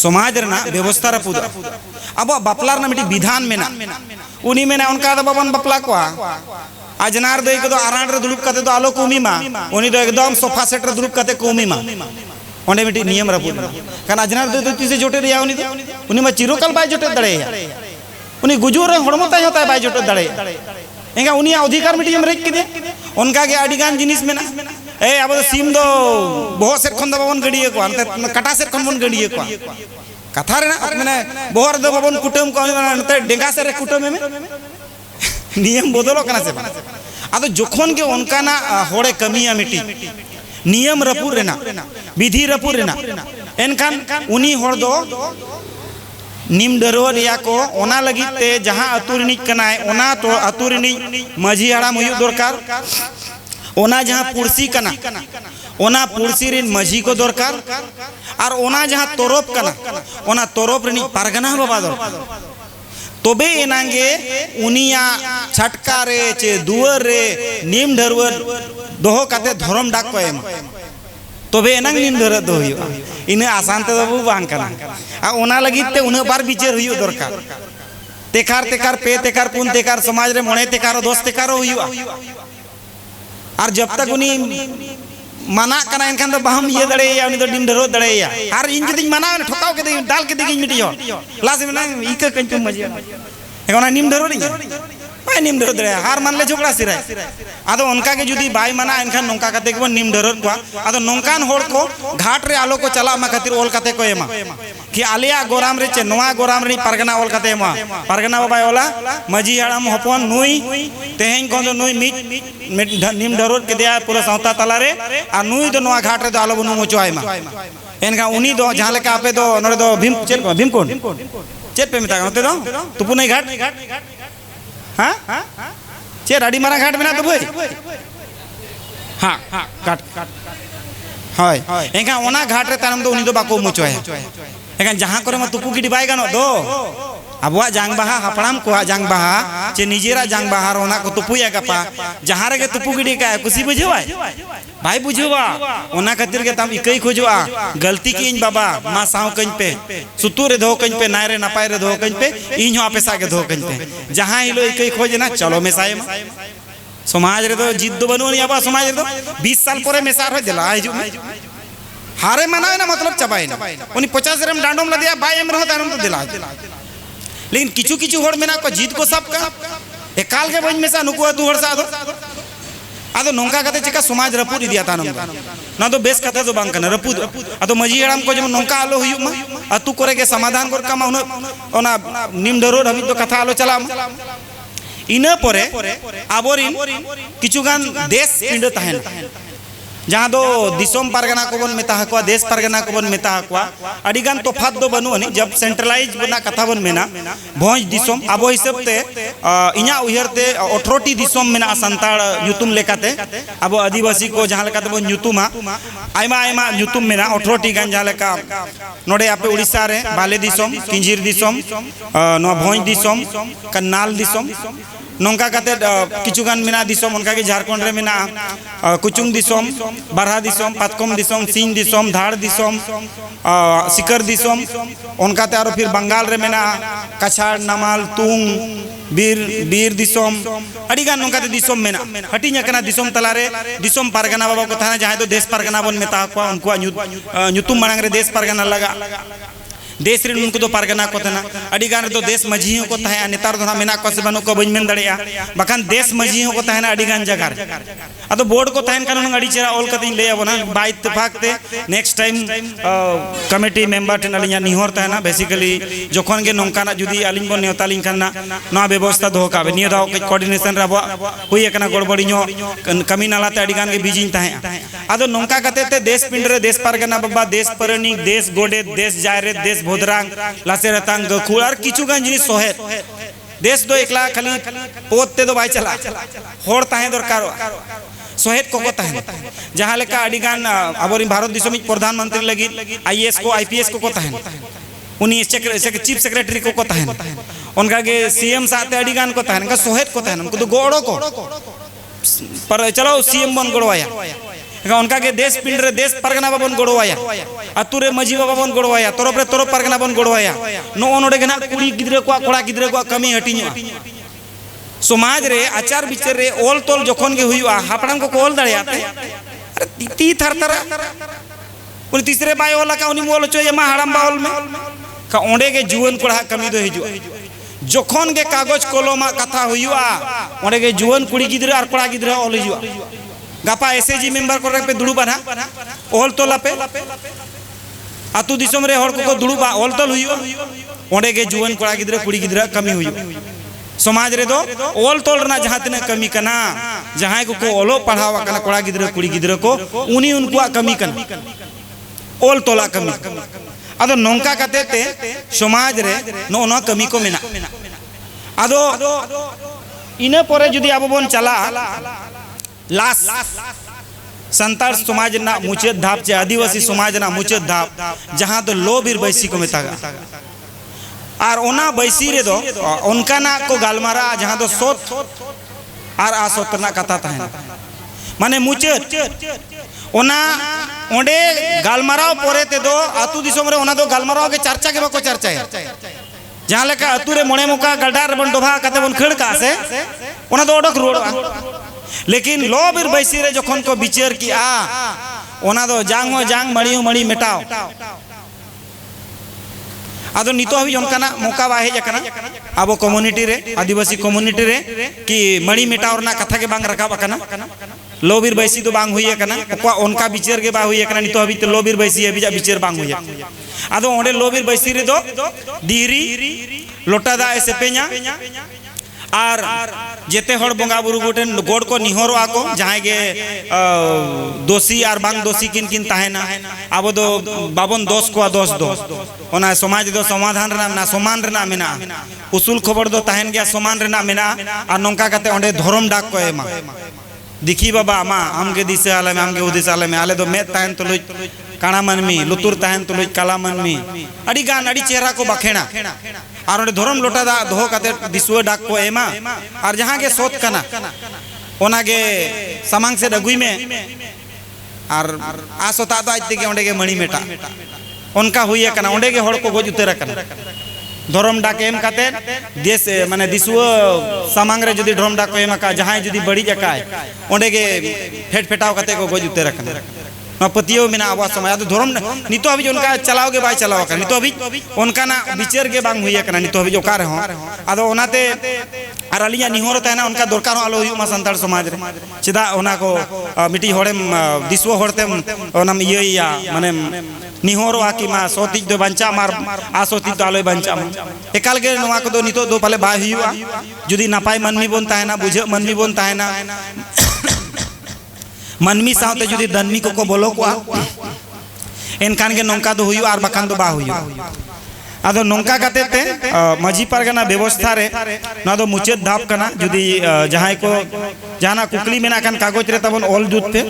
समाज रे व्यवस्था रपुदो अब बापलार ना मिटी विधान मेना उनी मेना उनका तो बाबन बापला को आजनार दई को आराण रे दुलुप कते तो आलो कुमी मा उनी तो एकदम सोफा सेट रे दुलुप कते कुमी मा ओंडे मिटी नियम रपु कान आजनार दई तो तिसे जोटे रिया उनी मा चिरोकाल बाय जोटे दड़े उनी गुजुर रे हड़मो ताय होता बाय जोटे दड़े एंगा उनी अधिकार मिटी हम रेक के दे उनका के आडिगान जिनिस मेना ए अब तो सीम दो बहुत सेट खन दो बन गड़िए को अंते कटा सेट खन बन गड़िए को कथा रे ना माने बोहर दो बन कुटम को अंते डेंगा से रे कुटम में नियम बदलो कना से आदो जोखन के उनका ना होड़े कमिया मिटी नियम रपुर रेना विधि रपुर रेना एनखान उनी होड़ दो निम डरो रिया को ओना लगित ते जहां अतु रिनिज कनाय ओना तो अतु रिनिज माझी हाड़ाम हुयु दरकार ओना जहां पुरसी कना ओना पुरसी रिन माझी को दरकार और ओना जहां तोरप कना ओना तोरप रिनिज पारगना बाबा दरकार तबे एनांगे उनिया छटका रे चे दुआर रे निम डरवर दोहो काते धर्म डाक को एम तबे एनांग निम डर दो हुयु इने आसान ते दो बांग कना आ ओना लगित ते उन बार विचार हुयु दरकार तेकार तेकार पे तेकार पुन तेकार समाज रे मोणे तेकार दोस्त तेकार हुयु और जब तक उनी माना कना एनखान दो बाहम ये दड़ेया उनी दो निम डरो दड़ेया और इन जदी माना ठोकाव के दे डाल के दिगिन मिटियो लास्ट में ना इका कंचो मजिया एकोना निम डरो नहीं बाय निम डरो दड़े हार मान ले झगड़ा सिराय आदो उनका के जुदी बाय माना एनखान नोंका कते के निम डरो को आदो नोंकान होड़ को घाट रे आलो को चला मा खातिर ओल कते को एमा कि आलिया गोराम रे चे नोआ गोराम रे पारगना ओल कते एमा पारगना बाबा ओला मजी हड़ाम हपन नुई तेहें को दो नुई मिट निम डरो के दिया पूरा सावता तला रे आ नुई दो नोआ घाट रे दो आलो बनु मोचो आयमा एनका उनी दो जहां लेका आपे दो नोरे दो भीमकोन चेत पे मिता होते दो तुपु नहीं घाट हां चेत अड़ी मारा घाट मेना तो भाई हां घाट हाय एनका ओना घाट रे तारम दो उनी दो बाको मोचो है एनका जहां करे मा तुपु गिडी बाय गानो दो अबुआ जांग बाहा हापड़ाम को जांग बाहा चे निजेरा जांग बाहा रोना को तुपुया गपा जहां रे के तुपु गिडी का खुशी बुझवा भाई बुझवा ओना खातिर के तम इकई खोजवा गलती की इन बाबा मा साव कइन पे सुतु रे धो कइन पे नाय रे नपाय रे धो कइन पे इन हो आपेसा के धो कइन पे जहां हिलो इकई खोजना चलो मेसाय समाज रे दो जिद दो बनु आबा समाज रे दो 20 साल परे मेसार हो देला हिजु हारे मनाय ना मतलब चबाय ना उनी 50 रेम डांडोम ला दिया बाय एम रहो तारम तो दिला लेकिन किचु किचु होड़ मेना को जीत को सब का एकाल के बज में सा नुकुआ तू होड़ सा आदो नोंका कते चिका समाज रपुद दिया तानम ना तो बेस कथा तो बांग कना रपुद आदो मजी हड़ाम को जम नोंका आलो हुयु मा अतु करे के समाधान कर का मा ओना निम डरो हबि तो कथा आलो चलाम इना परे आबोरिन किचु गान देश पिंड ताहेन जहाँ दो दिसोम पारगना को बन मेता हकवा देश पारगना को बन मेता हकवा अडिगान तोफात दो बनु अनि जब सेंट्रलाइज बना कथा बन मेना भोज दिसोम आबो हिसाब ते इना उहर ते 18टी दिसोम मेना संताड़ युतुम लेकाते आबो आदिवासी को जहाँ लेकाते बन युतुमा आयमा आयमा युतुम मेना 18टी गान जहाँ लेका नोडे आपे उड़ीसा रे बाले दिसोम किंजीर दिसोम नो भोज दिसोम कन्नाल दिसोम नोंका कते किचु गान मेना दिसोम उनका के झारखंड रे मेना कुचुंग दिसोम बारहा दिसोम पातकोम दिसोम सिंह दिसोम धाड़ दिसोम सिकर दिसोम उनका ते आरो फिर बंगाल रे मेना कछाड़ नमाल तुंग बीर दिसोम अडिगान नोंका ते दिसोम मेना हटी नकना दिसोम तलारे दिसोम पारगना बाबा को थाना जहां तो देश पारगना बन मेता को उनको न्यूतुम मांग रे देश पारगना लगा देश रे उनको तो पारगना को तना अडिगान रे तो देश मझियों को तहे नेतार दोना मेना को से बनो को बन मेन दड़िया बखान देश मझियों को तहे ना अडिगान जगह अतो बोर्ड को तहन कानून अडी चेरा ऑल कतिन ले आबो ना बाय इत्तेफाक ते next time committee member ten अलिया निहोर तहना बेसिकली जोखन गे नोंकाना जुदी अलिन बन नेवता लिन खाना ना व्यवस्था दो काबे नियो दाव कोऑर्डिनेशन रबो हुई एकना गड़बड़ी नो कमी नाला ते अडिगान के बीजिन तहे अदो नोंका कते ते देश पिंड रे देश पारगना बाबा देश परनिक देश गोडे देश जायरे देश भोदरांग लासे रतांग गखुड़ और किचु गान जिनिस सोहेत देश दो एकला खाली पोते दो बाय चला होड़ ताहे दरकार सोहेत को ताहे जहां लेका अडिगान आबोरी भारत दिसोमिक प्रधानमंत्री लगी आईएएस को आईपीएस को ताहे उनी चीफ सेक्रेटरी को ताहे उनका के सीएम साथे अडिगान को ताहे का सोहेत को ताहे उनको तो गोड़ो को पर चलो सीएम बन गोड़वाया उनका के देश पिंड रे देश पारगना बाबन गोड़वाया अतु रे मजी बाबा बन गोड़वाया तोरप रे तोरप पारगना बन गोड़वाया नो ओनोडे गना कुड़ी गिद्रे को कोड़ा गिद्रे को कमी हटिnya समाज रे आचार विचार रे ओल तोल जोखन के हुआ हापड़ाम को ओल दड़ियाते अरे ती थर थर उन तीसरे बाय ओला का उनी मोल चो यमा हड़ाम बाउल में का ओंडे के जुवन कोड़ा कमी दो हिजु जोखन के कागज कलमा कथा हुआ ओंडे के जुवन कुड़ी गिद्रे और कोड़ा गिद्रे ओल हिजु गापा एसएजी मेंबर को पे दुड़ुबा ना ओल तोला पे आतु दिसोम रे हर को दुड़ुबा ओल तोल हुइयो ओंडे के जुवन कोड़ा गिद्रे कुड़ी गिद्रे कमी हुइयो समाज रे दो ओल तोल रना जहां तने कमी कना जहां को ओलो पढ़ावा कना कोड़ा गिद्रा कुड़ी गिद्रा को उनी उनकुआ कमी कना ओल तोला कमी अदो नोंका कते ते समाज रे नो नो कमी को मेना अदो इने परे जुदी आबो बोन चला लास संताल समाज ना मुचाद धाप चे आदिवासी समाज ना मुचाद धाप जहां दो लो बीर बैसी को मेतागा और ओना बैसी रे दो उनका ना को गालमारा जहां दो सोत और आसोतना कथा ताहेन माने मुचाद ओना ओंडे गालमाराव पोरे ते दो आतु दिसोम रे ओना दो गालमाराव के चर्चा के बको चर्चा है जहां लेका आतु रे मोणे मुका गलडार बन डोभा कते बन खड़ का से ओना दो ओडक रोडवा लेकिन लो बीर बैसी रे जखन को विचार की आ ओना दो जांगो जांग मड़ियो मड़ी मेटाओ आदो नितो हबी ओनकाना मौका बा हेज कना आबो कम्युनिटी रे आदिवासी कम्युनिटी रे कि मड़ी मेटाओ रना कथा के बांग रकाब कना लो बीर बैसी तो बांग हुई कना ओका ओनका विचार के बा हुई कना नितो हबी तो लो बीर बैसी हबी जा विचार बांग हुई आदो ओंडे लो बीर बैसी रे दो दीरी लोटा दा ऐसे पेña और जेते हड़ बंगा बुरु गोटेन गोड़ को निहोरो आको जहां के दोषी और बांग दोषी किन किन ताहेना आबो दो बाबन दोष को दोष दो ओना समाज दो समाधान रना ना समान रना मेना उसूल खबर दो ताहेन गया समान रना मेना और नोंका कते ओंडे धर्म डाक को एमा दिखी बाबा मा हमके दिसे आले में हमके उदिस आले में आले दो में ताहेन तो लुई काना मनमी लुतुर ताहेन तो लुई काला मनमी अड़ी गान अड़ी चेहरा को बखेना और ओंडे धर्म लोटा दा दोह कते दिसुआ डाक को एमा और जहां के सोत कना ओना के समांग से दगुई में और आसोता दो आइते के ओंडे के मणि मेटा उनका हुई कना ओंडे के हड़ को गोज उतेरा कना धर्म डाक एम कते देश माने दिसुआ समांग रे जदी धर्म डाक को एमा का जहां जदी बड़ी जकाय ओंडे के फेट फेटाव कते को गोज उतेरा कना पतियो में आवाज समय धर्म नितो अभी उनका चलाओ के बाय चलाओ कर नितो अभी उनका ना विचार के बांग हुई करना नितो अभी जो कार हो आदो ओनाते और अलिया निहोर ताहेना उनका दरकार आलो हुई मा संताल समाज रे चिदा ओना को मिटी होड़े दिसवो होड़ते ओना इया माने निहोर आकी मा सोति दो बंचा मार आसोति तो आलो बंचा एकाल के नोवा को दो नितो दो पले बाय हुआ जुदी नापाय मनमी बोन ताहेना बुझे मनमी बोन ताहेना मनमी सावते जुदी दनमी को बोलो को एनखान के नौका दो हुई और बखान दो बा हुई आदो नौका कते ते मजी परगना व्यवस्था रे ना दो मुचेद धाप कना जुदी जहां को जहाना कुकली मेना कन कागज रे तबन ऑल जुत पे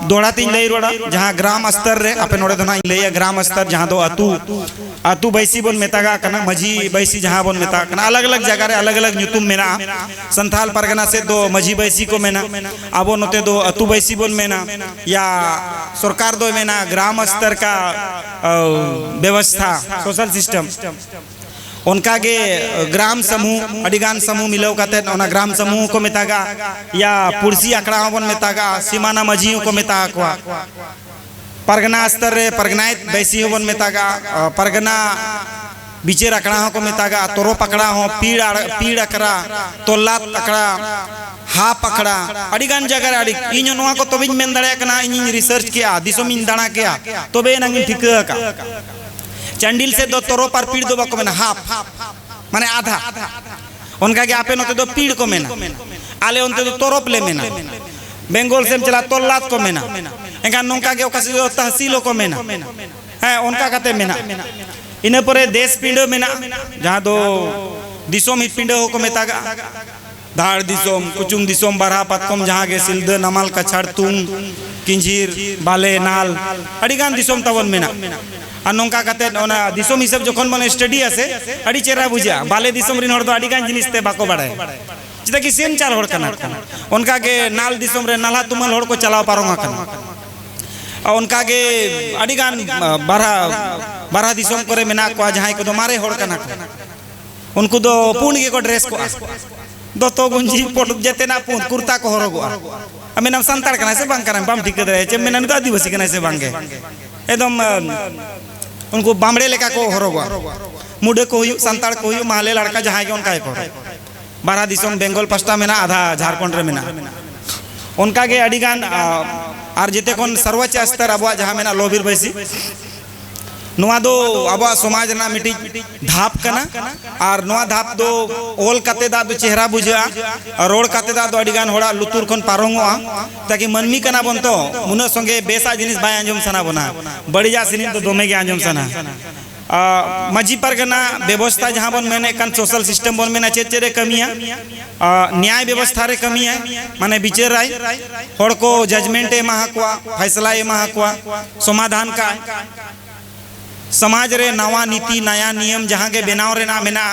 दोड़ा तीन लई रोड़ा जहां ग्राम स्तर रे अपे नोड़े दना लई ग्राम स्तर जहां दो अतु बैसी बोन मेतागा कना मजी बैसी जहां बोन मेता कना अलग अलग जगह रे अलग अलग न्युतुम मेना संथाल परगना से दो मजी बैसी को मेना आबो नोते दो अतु बैसी बोन मेना या सरकार दो मेना ग्राम स्तर का व्यवस्था सोशल सिस्टम उनका के ग्राम समूह अडिगान समूह मिलो कते ओना ग्राम समूह को मेतागा या पुरसी आकड़ा बन मेतागा सीमाना मझियों को मेता को परगना स्तर रे परगनायत बैसी बन मेतागा परगना बिचे रखड़ा को मेतागा तोरो पकड़ा हो पीड़ अकड़ा तोला पकड़ा हा पकड़ा अडिगान जगह अड़ी इन नोआ को तबिन मेन दड़े कना इन रिसर्च किया दिसोम इन दाना किया तबे नंग ठिका का चंडिल से दो तोरो पर पीड़ दो बको मेना हाफ माने आधा उनका के आपे नते दो पीड़ को मेना आले उनते दो तोरोप ले मेना बेंगल से चला तोल्लात को मेना एंगा नोंका के ओकासी दो तहसील को मेना है उनका कते मेना इने परे देश पिंड मेना जहां दो दिसोम ही पिंड हो को मेतागा धाड़ दिसोम कुचुंग दिसोम बरहा पतकम जहां के सिलद नमाल कछाड़ तुंग किंजीर बाले नाल अडिगान दिसोम तवन मेना और नौका कते ओना दिसोम हिसाब जखन मन स्टडी आसे अड़ी चेहरा बुझा बाले दिसोम रिन हड़ दो अडिगान जिनिस ते बाको बाड़े चिता कि सेम चाल हड़ कना उनका के नाल दिसोम रे नाला तुमल हड़ को चलाव पारोंगा कना और उनका के अडिगान बारहा दिसोम करे मेना को जहां को दो मारे हड़ कना उनको दो पूर्ण के को ड्रेस को दो तो गुंजी पोट जेते ना पूर्ण कुर्ता को हरगो अमेनम संताल कना से बांग कना बाम ठीक करे चे मेनन तो आदिवासी कना से बांगे एकदम उनको बामड़े लेका को हरगो मुडे को हुई संताल को हुई माले लड़का जहां के उनका को बारहा दिसोम बेंगल पास्टा मेना आधा झारखंड रे मेना उनका के अडिगान और जेते कोन सर्वोच्च स्तर अब जहां मेना लोबीर बैसी नोआ दो आबा समाज ना मिटी धाप कना और नोआ धाप दो ओल काते दा दो चेहरा बुझा और रोड काते दा दो अडिगान होड़ा लुतुर खन पारोंगोआ ताकि मनमी कना बन तो मुना संगे बेसा जिनिस बाय आंजम सना बना बड़िया सिनिन तो दोमे के आंजम सना मजी परगना व्यवस्था जहाँ बन मैंने कन सोशल सिस्टम बन मैंने चेत चेरे कमिया न्याय व्यवस्था रे कमी है माने बिचेर राय होड़ को जजमेंट ए महा कुआ फैसला ए महा कुआ समाधान का समाज रे नवा नीति नया नियम जहाँ के बेनाव रे ना मेना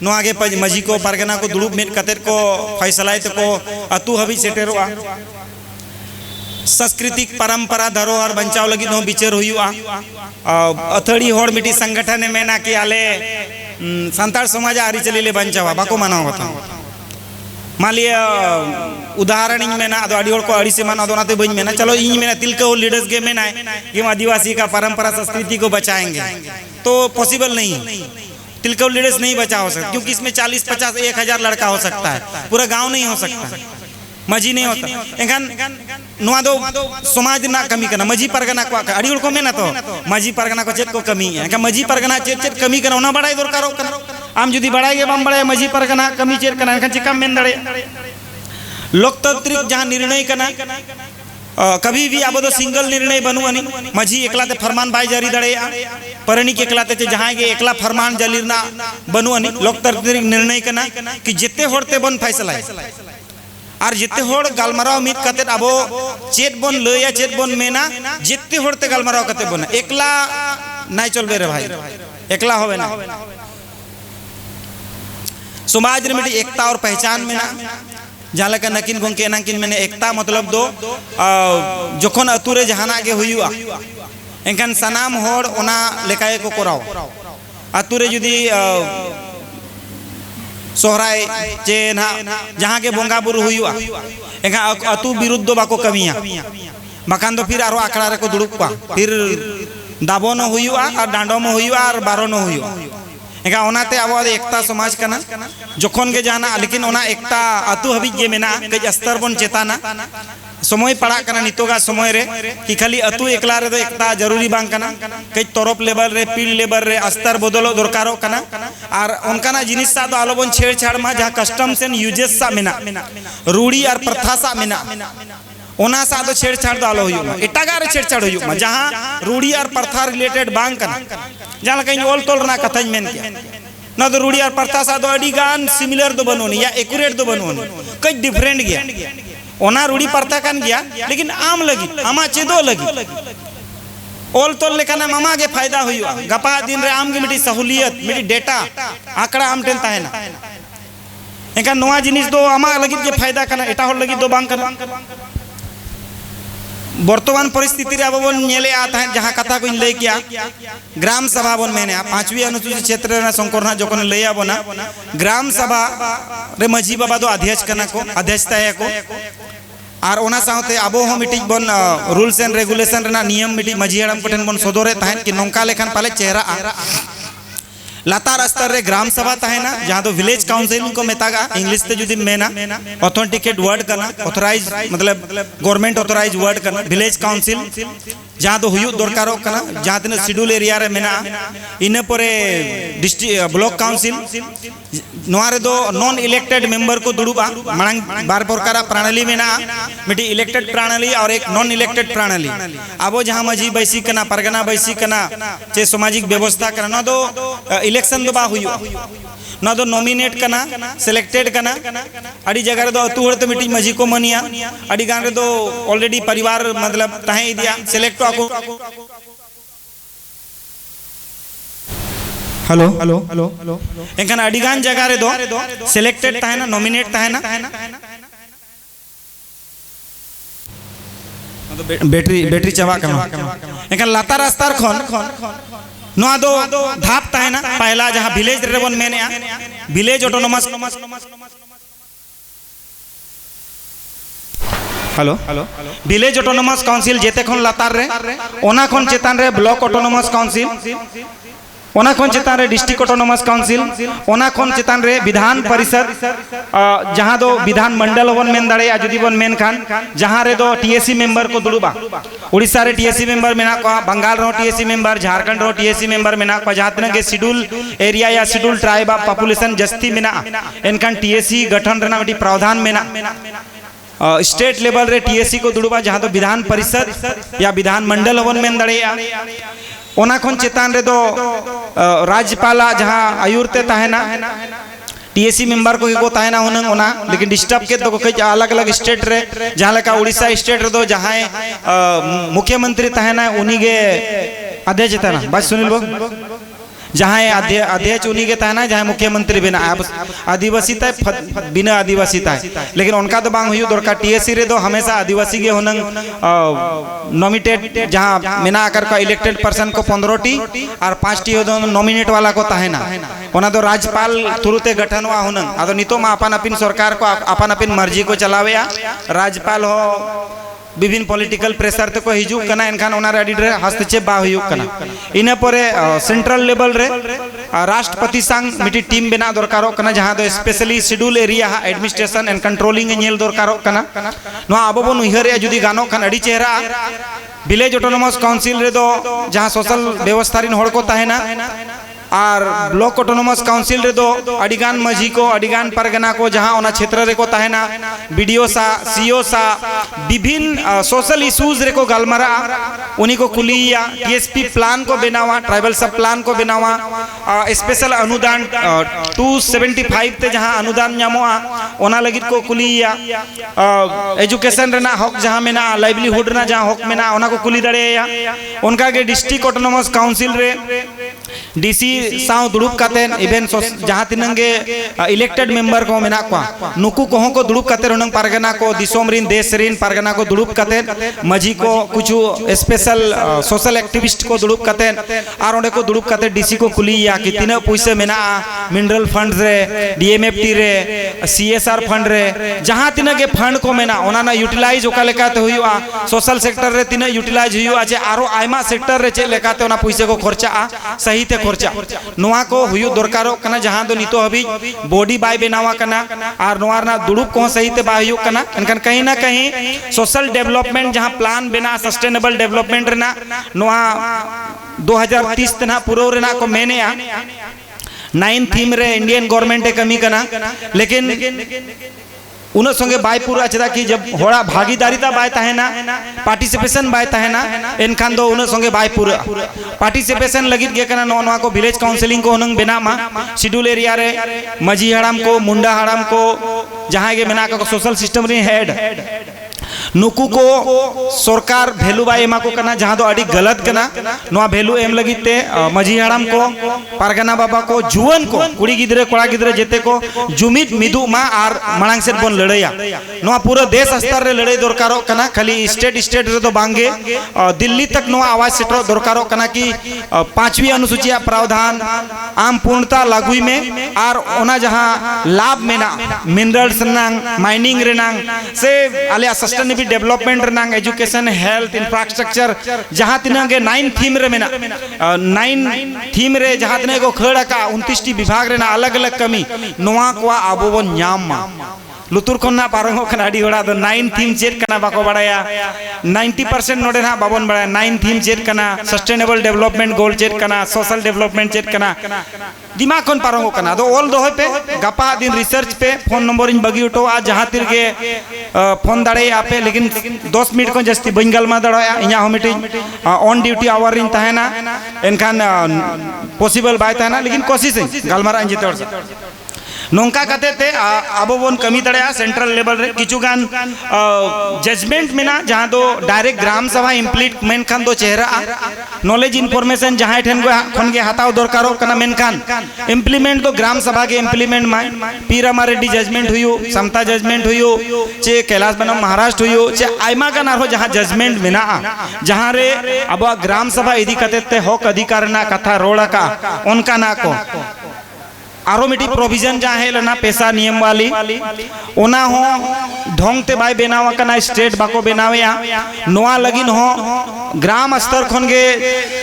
नोआ के मजी को परगना को दुड़ुब मेट कतेर को फैसला को अतु हबी सेटेरोआ सांस्कृतिक परंपरा धरोहर बचाव लगी नो बिचेर हुआ अथड़ी होड़ मिटी संगठन मेना कि आले संताल समाज आरी चली ले बचावा बाको माना होता मालिय उदाहरण इन मेना अदो अड़ी होड़ को अड़ी से माना अदो नाते बइन मेना चलो इन मेना तिलका लीडर्स के मेना कि हम आदिवासी का परंपरा संस्कृति को बचाएंगे तो पॉसिबल नहीं तिलका लीडर्स नहीं बचा हो सकता क्योंकि इसमें 40-50 1000 लड़का हो सकता है पूरा गांव नहीं हो सकता मजी नहीं होता एखान नोआ दो समाज ना कमी करना मजी परगना को अड़ी होड़ को मेना तो मजी परगना को चेत को कमी है एखान मजी परगना चेत चेत कमी करना ना बड़ाई दरकारो करना आम जुदी बड़ाई बाम बड़ाई मजी परगना कमी चेत करना एखान चिकम मेन दड़े लोकतांत्रिक जहाँ निर्णय करना कभी भी अब तो सिंगल निर्णय बनू अनी मजी एकलाते फरमान बाई जारी दड़े परणी के एकलाते जहाँ के एकला फरमान जलीरना बनू अनी लोकतांत्रिक निर्णय करना कि जिते होड़ते बन फैसला और जिते होड़ गालमाराव मित कते अबो चेत बन लया चेत बन मेना जिते होड़ते गालमाराव कते बन एकला नाई चलबे रे भाई एकला होवे ना समाज रे मिटी एकता और पहचान मेना जहाँ लगा नकिन गोंके नकिन मैंने एकता मतलब दो जोखन अतुरे जहाना के हुआ एनखान सनाम होड़ ओना लेकाए को कराओ अतुरे जुदी सोहराय चे ना जहाँ के बोंगा बुरु हुआ एखा अतु विरुद्ध बाको कमिया बाकान दो फिर आरो आखड़ा रे को दुड़ुबा फिर दाबो न हुआ और डांडो में हुआ और बारो न हुआ एका ओनाते अब एकता समाज कना जोखन के जाना लेकिन ओना एकता अतु हबी के मेना कई स्तर बन चेताना समय पड़ा कना नितोगा समय रे कि खाली अतु एकला रे तो एकता जरूरी बांग कना कई तोरप लेवल रे पीढ़ लेवल रे स्तर बदलो दरकारो कना और उनकाना जिनिस सा तो आलोबन छेड़छाड़ मा जहाँ कस्टम्स एंड यूजेस सा मेना रूढ़ी और प्रथा सा मेना ओना सा तो छेड़छाड़ तो आलो हुआ इटागा रे छेड़छाड़ हुआ जहाँ रूढ़ी और प्रथा रिलेटेड बांग कना जहाँ कहीं ओल तोल ना कथा मेन किया ना तो रूढ़ी और प्रथा सा तो अड़ी गान सिमिलर तो बनोनी या एक्यूरेट तो बनोनी कई डिफरेंट गया ओना रूढ़ी प्रथा कान गया लेकिन आम लगी आमा चेदो लगी ओल तोल लेकाना मामा के फायदा हुआ गपा दिन रे आम के मिटी सहूलियत मिटी डेटा आंकड़ा आम टेन ताहेना एका नोआ जिनिस दो आमा लगी के फायदा कना एटा होड़ लगी दो बांग कना वर्तमान परिस्थिति रे अब बन नेले आता है जहाँ कथा को लय किया ग्राम सभा बन मैंने 5वीं अनुसूचित क्षेत्र ना संकोरना जोकन लया बना ग्राम सभा रे मजी बाबा दो अध्यक्ष कना को अध्यक्षता है को और ओना साथे अबो हम मिटी बन रूल्स एंड रेगुलेशन रेना नियम मिटी मजी हड़म कोठन बन सदोरे ताहेन कि नोंका लेखन पाले चेहरा लातार स्तर रे ग्राम सभा ताहेना जहाँ तो विलेज काउंसिल को मेतागा इंग्लिश ते जुदी मेना ऑथेंटिकेट वर्ड करना ऑथराइज मतलब गवर्नमेंट ऑथराइज वर्ड करना विलेज काउंसिल जहाँ तो हुयु दरकारो करना जहाँ तीन शेड्यूल एरिया रे मेना इन परे डिस्ट्रिक्ट ब्लॉक काउंसिल नोआरे दो नॉन इलेक्टेड मेंबर को दुड़ुबा मांग बार प्रकार प्रणाली मेना मिटी इलेक्टेड प्रणाली और एक नॉन इलेक्टेड प्रणाली अब जहाँ मजी बैसी कना परगना बैसी कना चे सामाजिक व्यवस्था करना ना दो इलेक्शन दो बा हुआ ना दो नॉमिनेट कना सिलेक्टेड कना अड़ी जगह दो अतु तो मिटी मजी को मनिया अड़ी गान रे दो ऑलरेडी परिवार मतलब ताहे दिया सिलेक्ट आको हेलो हेलो हेलो एखान अड़ीगान जगह रे दो सिलेक्टेड ताहे ना नॉमिनेट ताहे ना बैटरी चाबा कमा एखान लातार स्तर खन नोआ दो धाप ताहे ना पहला जहाँ विलेज रे बन मेने village autonomous hello hello village autonomous council जेते खन लातार रे ओना खन चेतान रे ब्लॉक ऑटोनोमस काउंसिल ओना खोन चितान रे डिस्ट्रिक्ट ऑटोनोमस काउंसिल ओना खोन चितान रे विधान परिषद जहां दो विधान मंडल बन मेन दाड़े जुदी बन मेन खान जहां रे दो टीएससी मेंबर को दुड़ुबा उड़ीसा रे टीएससी मेंबर मेना को बंगाल रो टीएससी मेंबर झारखंड रो टीएससी मेंबर मेना को जहां तने के शेड्यूल एरिया या शेड्यूल ट्राइब ऑफ पॉपुलेशन जस्ती मेना एनखान टीएससी गठन रेना मिटी प्रावधान मेना स्टेट लेवल रे टीएससी को दुड़ुबा जहां तो विधान परिषद या विधान मंडल बन मेन दाड़े ओना खोन चितान रे दो राज्यपाला जहां आयुरते तहना टीएससी मेंबर को तहना हुनंग ओना लेकिन डिस्टर्ब के तो कई अलग अलग स्टेट रे जहां लेका उड़ीसा स्टेट रे दो जहां मुख्यमंत्री तहना उनी गे अध्यक्ष तहना बात सुनिल बो जहां अध्यक्ष उनी के तहना जहां मुख्यमंत्री बिना आदिवासी तय बिना आदिवासी तय लेकिन उनका तो बांग हुई दरकार टीएससी रे दो हमेशा आदिवासी के हुनंग नॉमिनेटेड जहां मेना आकर का इलेक्टेड पर्सन को 15 टी और 5 टी नॉमिनेट वाला को तहना ओना तो राज्यपाल तुरते गठन हुआ हुनंग आदो नितो मा अपन अपन सरकार को अपन अपन मर्जी को चलावे राज्यपाल हो विभिन्न पॉलिटिकल प्रेशर ते को हिजू कना एनखान ओना रे रे हस्तक्षेप बा हुयु कना इने परे सेंट्रल लेवल रे राष्ट्रपति संग मिटी टीम बना दरकारो कना जहां दो specially schedule area administration and controlling नेल दरकारो कना नो आबो बन उहरे जुदी गानो खान अडी चेहरा विलेज ऑटोनोमस काउंसिल रे दो जहां सोशल व्यवस्था रिन होड़ को तहना और ब्लॉक ऑटोनोमस काउंसिल रे दो अडिगान मजी को अडिगान परगना को जहां ओना क्षेत्र रे को तहना बीडीओ सा सीओ सा विभिन्न सोशल इश्यूज रे को गलमरा उन्हीं को कुलिया टीएसपी प्लान को बनावा ट्राइबल सब प्लान को बनावा स्पेशल अनुदान 275 ते जहां अनुदान न्यामोआ ओना लगित को कुलिया एजुकेशन रेना हक जहां मेना लाइवलीहुड ना जहां हक मेना ओना को कुली दड़ेया उनका के डिस्ट्रिक्ट ऑटोनोमस काउंसिल रे डीसी साव दुड़ुब कातेन इवेन जहां तिनंगे इलेक्टेड मेंबर को मेना को नुकु कोहो को दुड़ुब काते रनंग पारगना को दिसोम रिन देश रिन पारगना को दुड़ुब काते मजी को कुछ स्पेशल सोशल एक्टिविस्ट को दुड़ुब काते आर ओंडे को दुड़ुब काते डीसी को कुलिया कि तिना पैसे मेना मिनरल फंड रे डीएमएफटी रे सीएसआर फंड रे जहां तिनगे फंड को मेना ओना ना यूटिलाइज ओका लेकाते हुआ सोशल सेक्टर रे तिना यूटिलाइज हुआ जे आरो आयमा सेक्टर रे चे लेकाते ओना पैसे को खर्चा सही ते खर्चा नोआ को हुयु दरकारो कना जहां दो नितो हबी बॉडी बाय बनावा कना और नोआ ना दुड़ुब को सही ते बा हुयु कना एनकन कहीं ना कहीं सोशल डेवलपमेंट जहां प्लान बना सस्टेनेबल डेवलपमेंट रेना नोआ 2030 तना पूरा रेना को मेने 9 थीम रे इंडियन गवर्नमेंट कमी कना लेकिन उन संगे बाय पूरा चदा कि जब होड़ा भागीदारिता बाय तहना पार्टिसिपेशन बाय तहना एनखान दो उन संगे बाय पूरा पार्टिसिपेशन लगित गे कना नोआ को विलेज काउंसिलिंग को हुनंग बेनामा शेड्यूल एरिया रे मजी हड़ाम को मुंडा हड़ाम को जहां गे मेना को सोशल सिस्टम रे हेड नुकु को सरकार भेलू बाय एमा को कना जहां दो अड़ी गलत कना नोआ भेलू एम लगिते मजी हड़ाम को पारगना बाबा को जुवन को कुड़ी गिदरे कोड़ा गिदरे जेते को जुमिद मिदु मा आर मणांग सेट बन लड़ैया नोआ पूरा देश स्तर रे लड़ाई दरकारो कना खाली स्टेट रे तो बांगे दिल्ली तक नोआ आवाज सेटरो दरकारो कना कि 5वीं अनुसूची प्रावधान आम पूर्णता लागुई में आर ओना जहां लाभ मेना मिनरल्स नांग माइनिंग रेनांग से आले सस्टेनेबल डेवलपमेंट रेनांग एजुकेशन हेल्थ इंफ्रास्ट्रक्चर जहां तिनगे 9 थीम रे मेना 9 थीम रे जहां तिने को खड़ा का 29 टी विभाग रेना अलग अलग कमी नोआ को आबो बन न्याम मा लुतुर खन्ना पारंगो खनाडी होड़ा दो 9 थीम चेक कना बाको बड़ाया 90% नोडे ना बाबन बड़ाया 9 थीम चेक कना सस्टेनेबल डेवलपमेंट गोल चेक कना सोशल डेवलपमेंट चेक कना दिमाग कोन पारंगो कना दो ऑल दो पे गपा दिन रिसर्च पे फोन नंबर इन बगी उठो आ जहां तिर के फोन दड़े आपे लेकिन 10 मिनट को जस्ती बंगाल मा दड़ाया इया हो मिटी ऑन ड्यूटी आवर इन तहना एनखान पॉसिबल बाय तहना लेकिन कोशिश गलमारा इंजितोर नोंका कते ते आबो बन कमी दड़या सेंट्रल लेवल रे किछु गान जजमेंट मेना जहां दो डायरेक्ट ग्राम सभा इम्प्लीमेंट खान दो चेहरा नॉलेज इन्फॉर्मेशन जहां ठन को खन के हताव दरकारो कना मेन खान इम्प्लीमेंट तो ग्राम सभा के इम्प्लीमेंट माय पीरामा रेड्डी जजमेंट हुयो समता जजमेंट हुयो चे कैलाश बनम महाराष्ट्र हुयो चे आइमा का नारो जहां जजमेंट मेना जहां रे अब ग्राम सभा इदी कते ते हक अधिकार ना कथा रोड़ा का उनका ना को आरो मिट्टी प्रोविजन जहाँ है लेना पैसा नियम वाली ओना हो ढोंग ते बाय बेनावा कना स्टेट बाको बेनावे नोआ लगिन हो ग्राम स्तर खन गे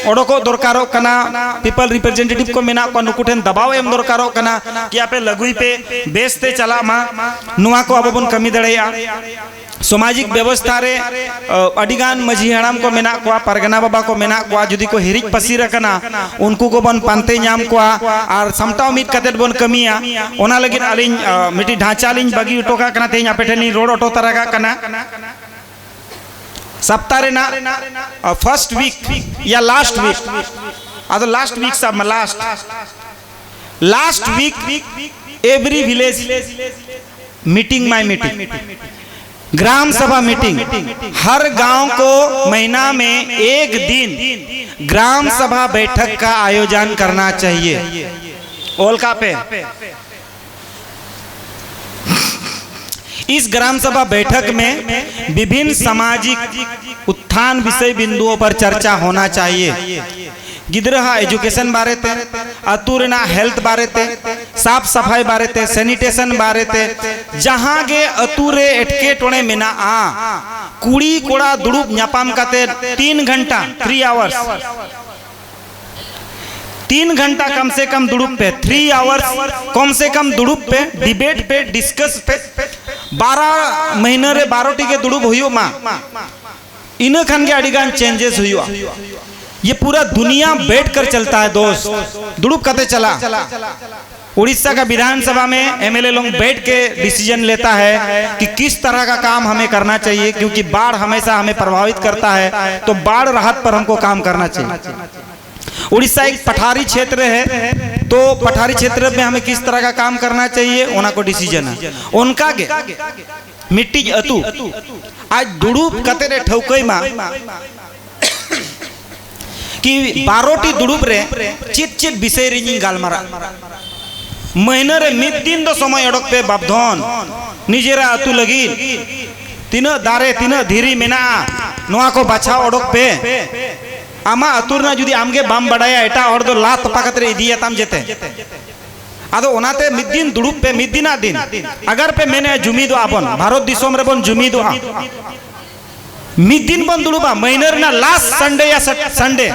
ओडको दरकारो कना पीपल रिप्रेजेंटेटिव को मेना को नुकुठेन दबाव एम दरकारो कना कि आपे लगुई पे बेसते चला मा नोआ को अब बन कमी दड़ेया सामाजिक व्यवस्था रे अडिगान मझी हड़ाम को मेना को परगना बाबा को मेना को जुदी को हिरिक पसी रखना उनको को बन पानते नाम को और समटाव मिट कतेट बन कमिया ओना लगिन अलिन मिटी ढांचा लिन बगी टोका कना तेज आपेठनी रोड ऑटो तरगा कना सप्ताह रे ना फर्स्ट वीक या लास्ट वीक आदो लास्ट वीक सब last week every village meeting माय मीटिंग ग्राम सभा मीटिंग हर गांव को महीना में एक दिन ग्राम सभा बैठक का आयोजन करना चाहिए। ओलका पे इस ग्राम सभा बैठक में विभिन्न सामाजिक उत्थान विषय बिंदुओं पर चर्चा होना चाहिए। गिद्रहा एजुकेशन बारे ते अतुरना हेल्थ बारे ते साफ सफाई बारे ते सैनिटेशन बारे ते जहां गे अतुरे एटके टोणे मेना कुड़ी कोड़ा दुड़ुब न्यापाम काते 3 घंटा 3 आवर्स 3 घंटा कम से कम दुड़ुब पे 3 आवर्स कम से कम दुड़ुब पे डिबेट पे डिस्कस पे 12 महीने रे 12 टी के दुड़ुब हुयो मा इन खान के अडिगान चेंजेस हुआ। ये पूरा दुनिया बैठकर चलता है दोस्त दुड़ुब कते चला। उड़ीसा का विधानसभा में एमएलए लोग बैठ के डिसीजन लेता है कि किस तरह का काम हमें करना चाहिए क्योंकि बाढ़ हमेशा हमें प्रभावित करता है तो बाढ़ राहत पर हमको काम करना चाहिए। उड़ीसा एक पठारी क्षेत्र है तो पठारी क्षेत्र में हमें किस तरह का काम करना चाहिए ओना को डिसीजन है उनका गे मिट्टी अतु आज दुड़ुब कते रे ठौकई मा कि 12टी दुड़ुब रे चित चित विषय रे गालमारा महीना रे मिद दिन दो समय अडक पे बाबधन निजेरा अतु लगी तीना दारे तीना धीरी मेना नोआ को बचाव अडक पे आमा अतुरना जुदी आमगे बाम बड़ाया एटा और दो लात पाकत रे इदिया ताम जेते आदो ओनाते मिद दिन दुड़ुब पे मिद दिना दिन अगर पे मैंने जुमी दो आपन भारत दिसोम रे बन जुमी दो मिद दिन बन दुड़ुबा महीनर ना लास्ट संडे या संडे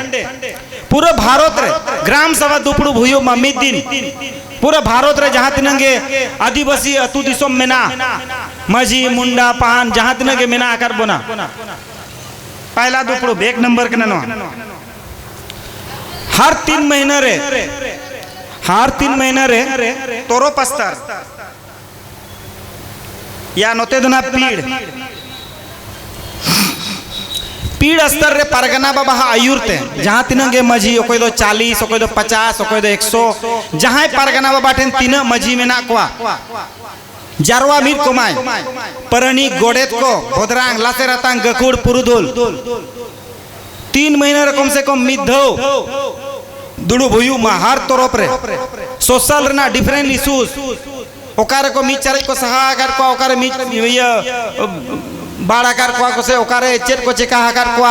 पूरा भारत रे ग्राम सभा दुपड़ू भुयो मा मिद दिन पूरा भारत रे जहाँ तिनंगे आदिवासी अतु दिसोम मेना मजी मुंडा पान जहाँ तिनंगे मेना आकर बोना पहला दुपड़ू एक नंबर के ननो हर 3 महीने रे तोरो पस्तर या नोते दना पीड़ स्तर रे परगना बाबा आयुरते जहाँ तिनंगे मझी ओकोय दो 40 ओकोय दो 50 ओकोय दो 100 जहाँ परगना बाबा ठेन तीन मझी में ना कुआ जारवा मीर कोमाय परनी गोडेत को भोदरांग लासे रतांग गकुड़ पुरुदुल 3 महीने रे कम से कम मिद्धो दुड़ु भुयु हर तरफ रे सोशल रे ना डिफरेंट इश्यूज ओकारे को मिच चारे को सहागर को ओकारे मिच बाड़ा कर को से ओकारे चेट को चेका कर को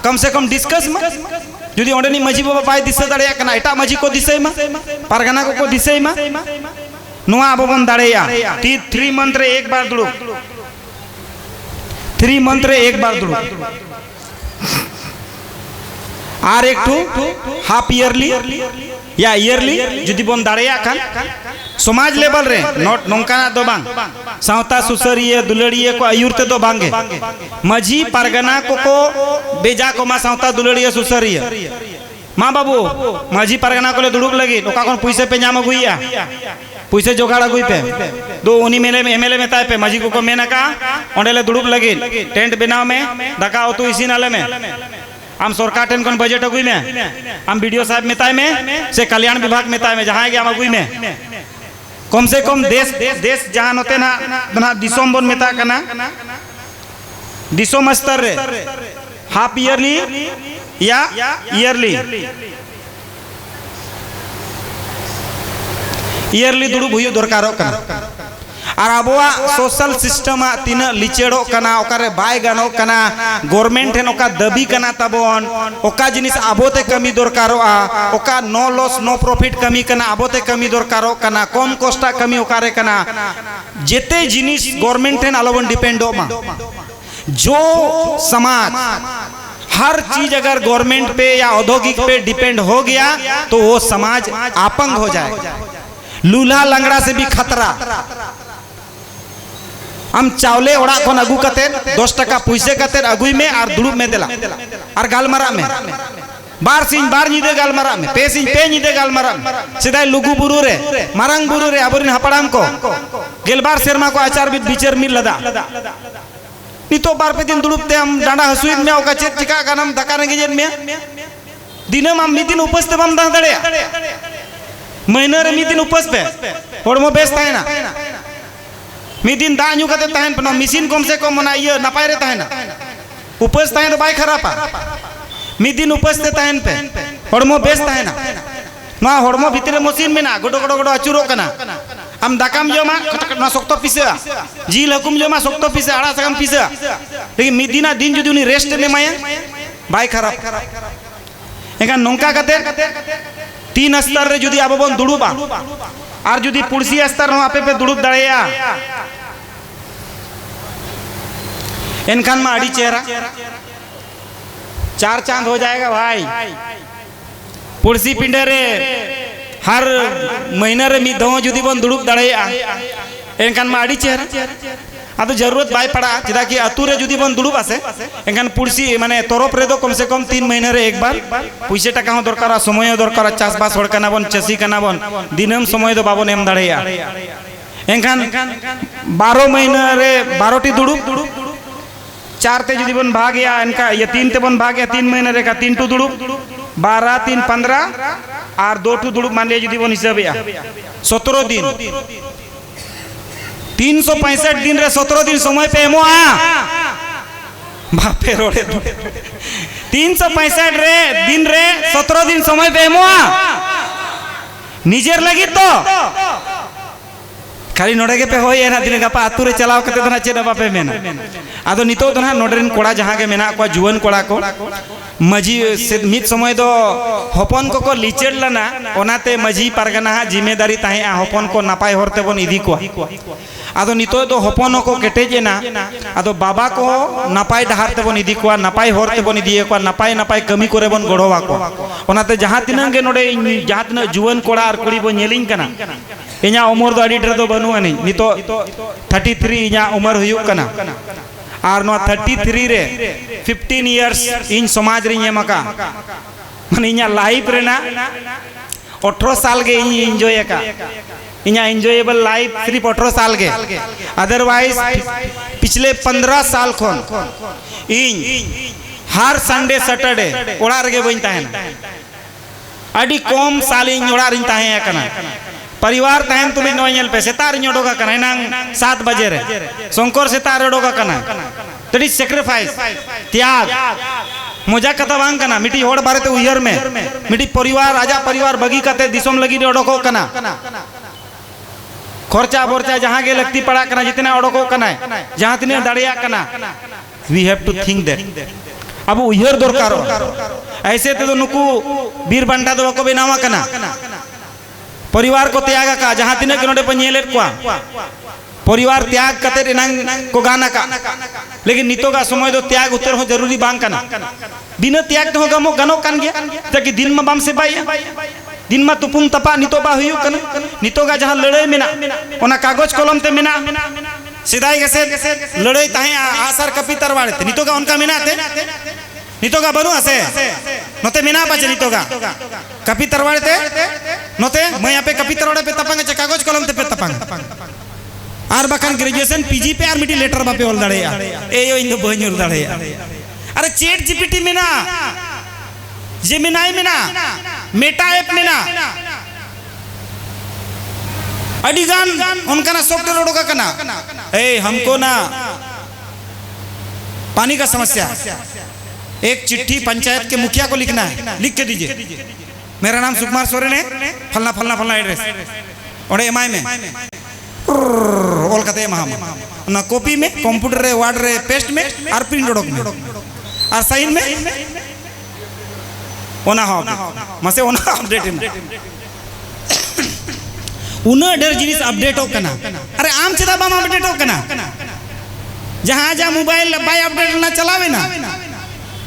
कम से कम डिस्कस में जुदी ओंडेनी मजी बाबा पाए दिसे दड़े कना एटा मजी को दिसे मा परगना को दिसे मा नुआ बबन दड़ेया 3 मंथ रे एक बार दुड़ु 3 मंथ रे एक बार दुड़ु आर एक टू हाफ ईयरली या ईयरली जुदी बन दड़ेया खान समाज लेवल रे नोट नोंकाना दो बांग सावता सुसरिये दुलड़िये को आयुरते दो बांगे मझी परगना को बेजा को मा सावता दुलड़िये सुसरिये माँ बाबू मझी परगना को ले दुड़ुब लगी ओका कोन पैसे पे नाम गुइया पैसे जोगाड़ गुई पे दो उनी मेले में एमएलए में ताय पे मझी को मेना का ओंडेले दुड़ुब लगी टेंट बनाव में दका तो इसी नाले में हम सरकार टेन कौन बजट अगुई में हम वीडियो साहब मेताय में से कल्याण विभाग मेताय में जहाँ गया अगुई में कम से कम देश जहाँ होते ना दिसोम बन मेता कना दिसोम स्तर रे हाफ ईयरली या ईयरली दुड़ुब हुई दरकार और अबोआ सोशल सिस्टम तीन लिचेड़ो कना ओकारे बाय गानो कना गवर्नमेंट हेन ओका दबी कना तबन ओका जिनिस आबोते कमी दरकारोआ ओका नो लॉस नो प्रॉफिट कमी कना आबोते कमी दरकारो कना कम कोस्टा कमी ओकारे कना जेते जिनिस गवर्नमेंट हेन आलोबन डिपेंडो मा जो समाज हर चीज अगर गवर्नमेंट पे या औद्योगिक पे डिपेंड हो गया तो वो समाज आपंग हो जाएगा। लूल्हा लंगड़ा से भी खतरा। हम चावले ओड़ा खन अगू कते 10 टका पुइसे कते अगुई में और दुड़ुब में देला और गालमारा में बार सिंह बार निदे गालमारा में पे सिंह पे निदे गालमारा में सिदाय लुगु बुरु रे मारंग बुरु रे आबरिन हपड़ाम को गेलबार शर्मा को आचार विचार मिल लदा नितो बार पे दिन दुड़ुबते हम डांडा हसुइत में ओका चेत चिका गानम दका रेंगेजन में दिनम हम मिदिन उपस ते बम दां दड़े महीना रे मिदिन उपस पे होड़मो बेस ताहेना मिदिन दा न्यू कते ताहेन पनो मशीन कम से कम मना इयो नपाय रे ताहेना उपस ताहेन तो बाय खरापा मिदिन उपस ते ताहेन पे होड़मो बेस ताहेना मा होड़मो भितरे मशीन में ना गोडो गोडो गोडो अचुरो कना हम दाकाम जोमा ना सोक्तो पिसे जील हुकुम जोमा सोक्तो पिसे आड़ा सगम पिसे लेकिन मिदिना दिन जुदी उनी रेस्ट में माया बाय खराब एका नोंका कते 3 स्तर रे जुदी आबो बन दुड़ुबा और जुदी पुरसी स्तर हो आपे पे दुड़ुब दड़ेया एनखान मा अड़ी चेहरा 4 चांद हो जाएगा भाई। पुरसी पिंडे रे हर महीना रे मिद जुदी बन दुड़ुब दड़ेया एनखान मा अड़ी चेहरा आदो जरूरत बाय पड़ा चेदा कि अतु रे जुदी बन दुड़ुब आसे एनखान पुरसी माने तरफ रे दो कम से कम 3 महीना रे एक बार पैसे टका हो दरकार समय दरकार चासबास होड़ कना बन चसी कना बन दिनम समय दो बाबन एम दड़ेया एनखान 12 महीना रे 12 टी दुड़ुब 4 ते जुदी बन भाग या इनका ये 3 ते बन भाग या 3 महीना रे का 3 टू दुड़ुब 12 3 15 और 2 टू दुड़ुब मान लिया जुदी बन हिसाब या 17 दिन 365 दिन रे 17 दिन समय पे एमो बापे रोड़े 365 रे दिन रे 17 दिन समय पे एमो निजेर लगी तो खाली नोड़े के पे होय ना दिन गपा आतु रे चलाव कते दना चेदा बापे मेना आदो नितो दना नोडरेन कोड़ा जहां के मेना को जुवन कोड़ा को मजी से मित समय दो हपन को लिचेड़ लना ओनाते मजी परगना जिम्मेदारी ताहे हपन को नापाय होरते बन इदी को आदो नितो दो हपन को केटेजेना आदो बाबा को नापाय डहार ते बन इदी को नापाय होरते बन इदी को नापाय नापाय कमी करे बन गड़ोवा को ओनाते जहां तिनंग के नोडे जहां तिना जुवन कोड़ा और कुड़ी बन नेलिंग कना इना उमर दो अडी ढेर दो बनु अनि नितो 33 इना उमर हुयुक कना और नो 33 रे 15 इयर्स इन समाज रे एमका माने इना लाइफ रेना 18 साल के इन एंजॉय का इना एंजॉयबल लाइफ सिर्फ 18 साल के अदरवाइज पिछले 15 साल खन इन हर संडे सैटरडे ओड़ा रे बइन ताहेन अडी कम साल इन ओड़ा रे ताहेन कना परिवार तहन तुम नोयल पे सेतार ओडोगा कना नांग 7 बजे रे शंकर सेतार ओडोगा कना तड़ी सैक्रिफाइस त्याग मजा कथा बांग कना मिटी होड़ बारे उहर में मिटी परिवार आजा परिवार बगी कते दिसम लगी ओडोको कना खर्चा बोरचा जहां के लगती पड़ा कना जितना ओडोको कना जहां तिने दड़िया कना we have to think that अब उहर दरकार ऐसे तो नुकु वीर बंटा दो को बेनावा कना परिवार को त्याग का जहां तिने के नोडे पनेलेट को परिवार त्याग कते रेनांग को गाना का लेकिन नितो का समय दो त्याग उतर हो जरूरी बांग कना बिना त्याग तो गमो गनो कान गया ताकि दिन में बम से बाई दिन में तुपुम तपा नितो बा हुयु कना नितो का जहां लड़ाई मेना ओना कागज कलम ते मेना सिदाई के से लड़ाई ताहे आसर कपी तरवाड़े नितो का उनका मेना थे नितो का बनु आसे नोते मेना पाचे नितो का कपी तरवाड़े ते नोते मैं यहाँ पे कपी तरवाड़े पे तपांगे चे कागज कलम ते पे तपांगे आर बखान ग्रेजुएशन पीजी पे आर मिटी लेटर बापे ओल दड़े या ए यो इंदो बहन्योर दड़े या अरे चैट जीपीटी में ना जेमिनाई में ना मेटा ऐप में ना अडिगान उनका ना सॉफ्टवेयर ओडोगा कना ए हमको ना पानी का समस्या एक चिट्ठी पंचायत के मुखिया को लिखना है लिख के दीजिए मेरा नाम सुकुमार सोरेन है फलना फलना फलना एड्रेस और एमआई में ऑल कते महाम ना कॉपी में कंप्यूटर रे वर्ड रे पेस्ट में और प्रिंट उडोक में और साइन में ओना हो मसे ओना अपडेट में उना डेर जिनिस अपडेट हो कना अरे आम चेदा बाम अपडेट हो कना जहां जा मोबाइल बाय अपडेट ना चलावे ना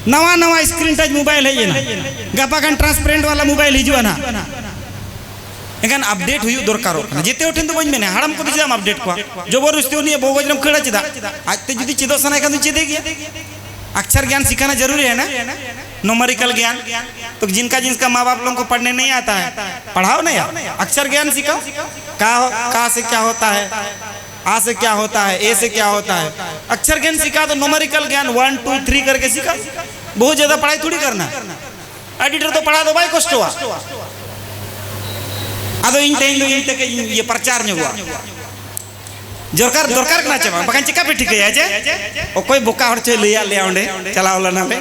नवा नवा स्क्रीन टच मोबाइल है ये ना गपा kan ट्रांसपेरेंट वाला मोबाइल हिजुआ ना एखान अपडेट हुई दरकारो जेते उठेन तो बन मेने हाड़म को दिजाम अपडेट को जबरदस्ती उनी बोगजरम खड़ा चिदा आज ते जुदी चिदो सना एखान चिदे गया अक्षर ज्ञान सिखाना जरूरी है ना न्यूमेरिकल ज्ञान तो जिनका माँ बाप लोगों को पढ़ने नहीं आता है पढ़ाओ ना यार अक्षर ज्ञान सिखाओ का से क्या होता है आ से क्या होता है ए से क्या होता है अक्षर ज्ञान सिखा तो न्यूमेरिकल ज्ञान 1 2 3 करके सिखा बहुत ज्यादा पढ़ाई थोड़ी करना एडिटर तो पढ़ा दो भाई कष्ट हुआ अदो इन तेन तक ये प्रचार नहीं हुआ दरकार दरकार ना चाबा बकान चिका पे ठीक है जे ओकोय बोका हर चे लिया ले ओंडे चलावला ना ले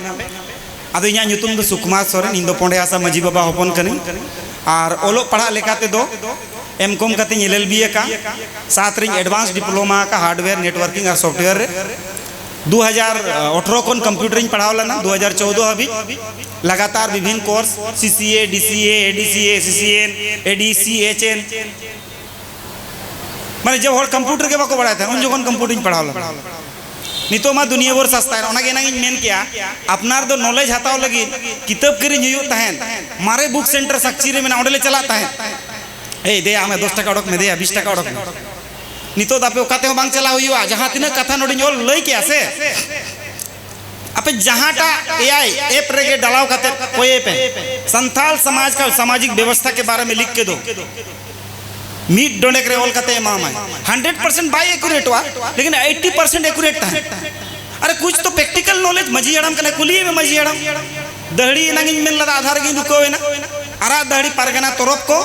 अदो इया nyutum दो सुकुमार सोरेन इन दो पोंडे आसा मजी बाबा होपन कनी और ओलो पढ़ा लेखाते दो एमकॉम कते एलएलबी का साथ रे एडवांस डिप्लोमा का हार्डवेयर नेटवर्किंग और सॉफ्टवेयर 2018 कोन कंप्यूटरिंग पढ़ावला ना 2014 अभी लगातार विभिन्न course CCA DCA ADCA CCN ADCHN माने जब हर कंप्यूटर के बाको पढ़ाया था उन जोन कंप्यूटिंग पढ़ावला नितो मा दुनिया भर सस्ता है ओना गेना मेन किया अपनार दो नॉलेज हताव लगी किताब किरिन हुई तहन मारे बुक सेंटर सक्ची रे में ओंडले चलाता है ए दे आमे 10 टका ओडक में दे 20 टका ओडक नितो दापे ओकाते हो बांग चला हुई जहां तिना कथा नोडी ओल लई के आसे अपे जहांटा एआई ऐप रे के डालाव खाते कोई पे संथाल समाज का सामाजिक व्यवस्था के बारे में लिख के दो मीट डोनेक रे ओल खाते मामा 100% बाय एक्यूरेट हुआ लेकिन 80% एक्यूरेट था अरे कुछ तो प्रैक्टिकल नॉलेज मजी हड़म कने कुलिए में मजी हड़म दहड़ी नंगिन में लदा आधार की दुको है ना अरा दहड़ी पारगना तरफ को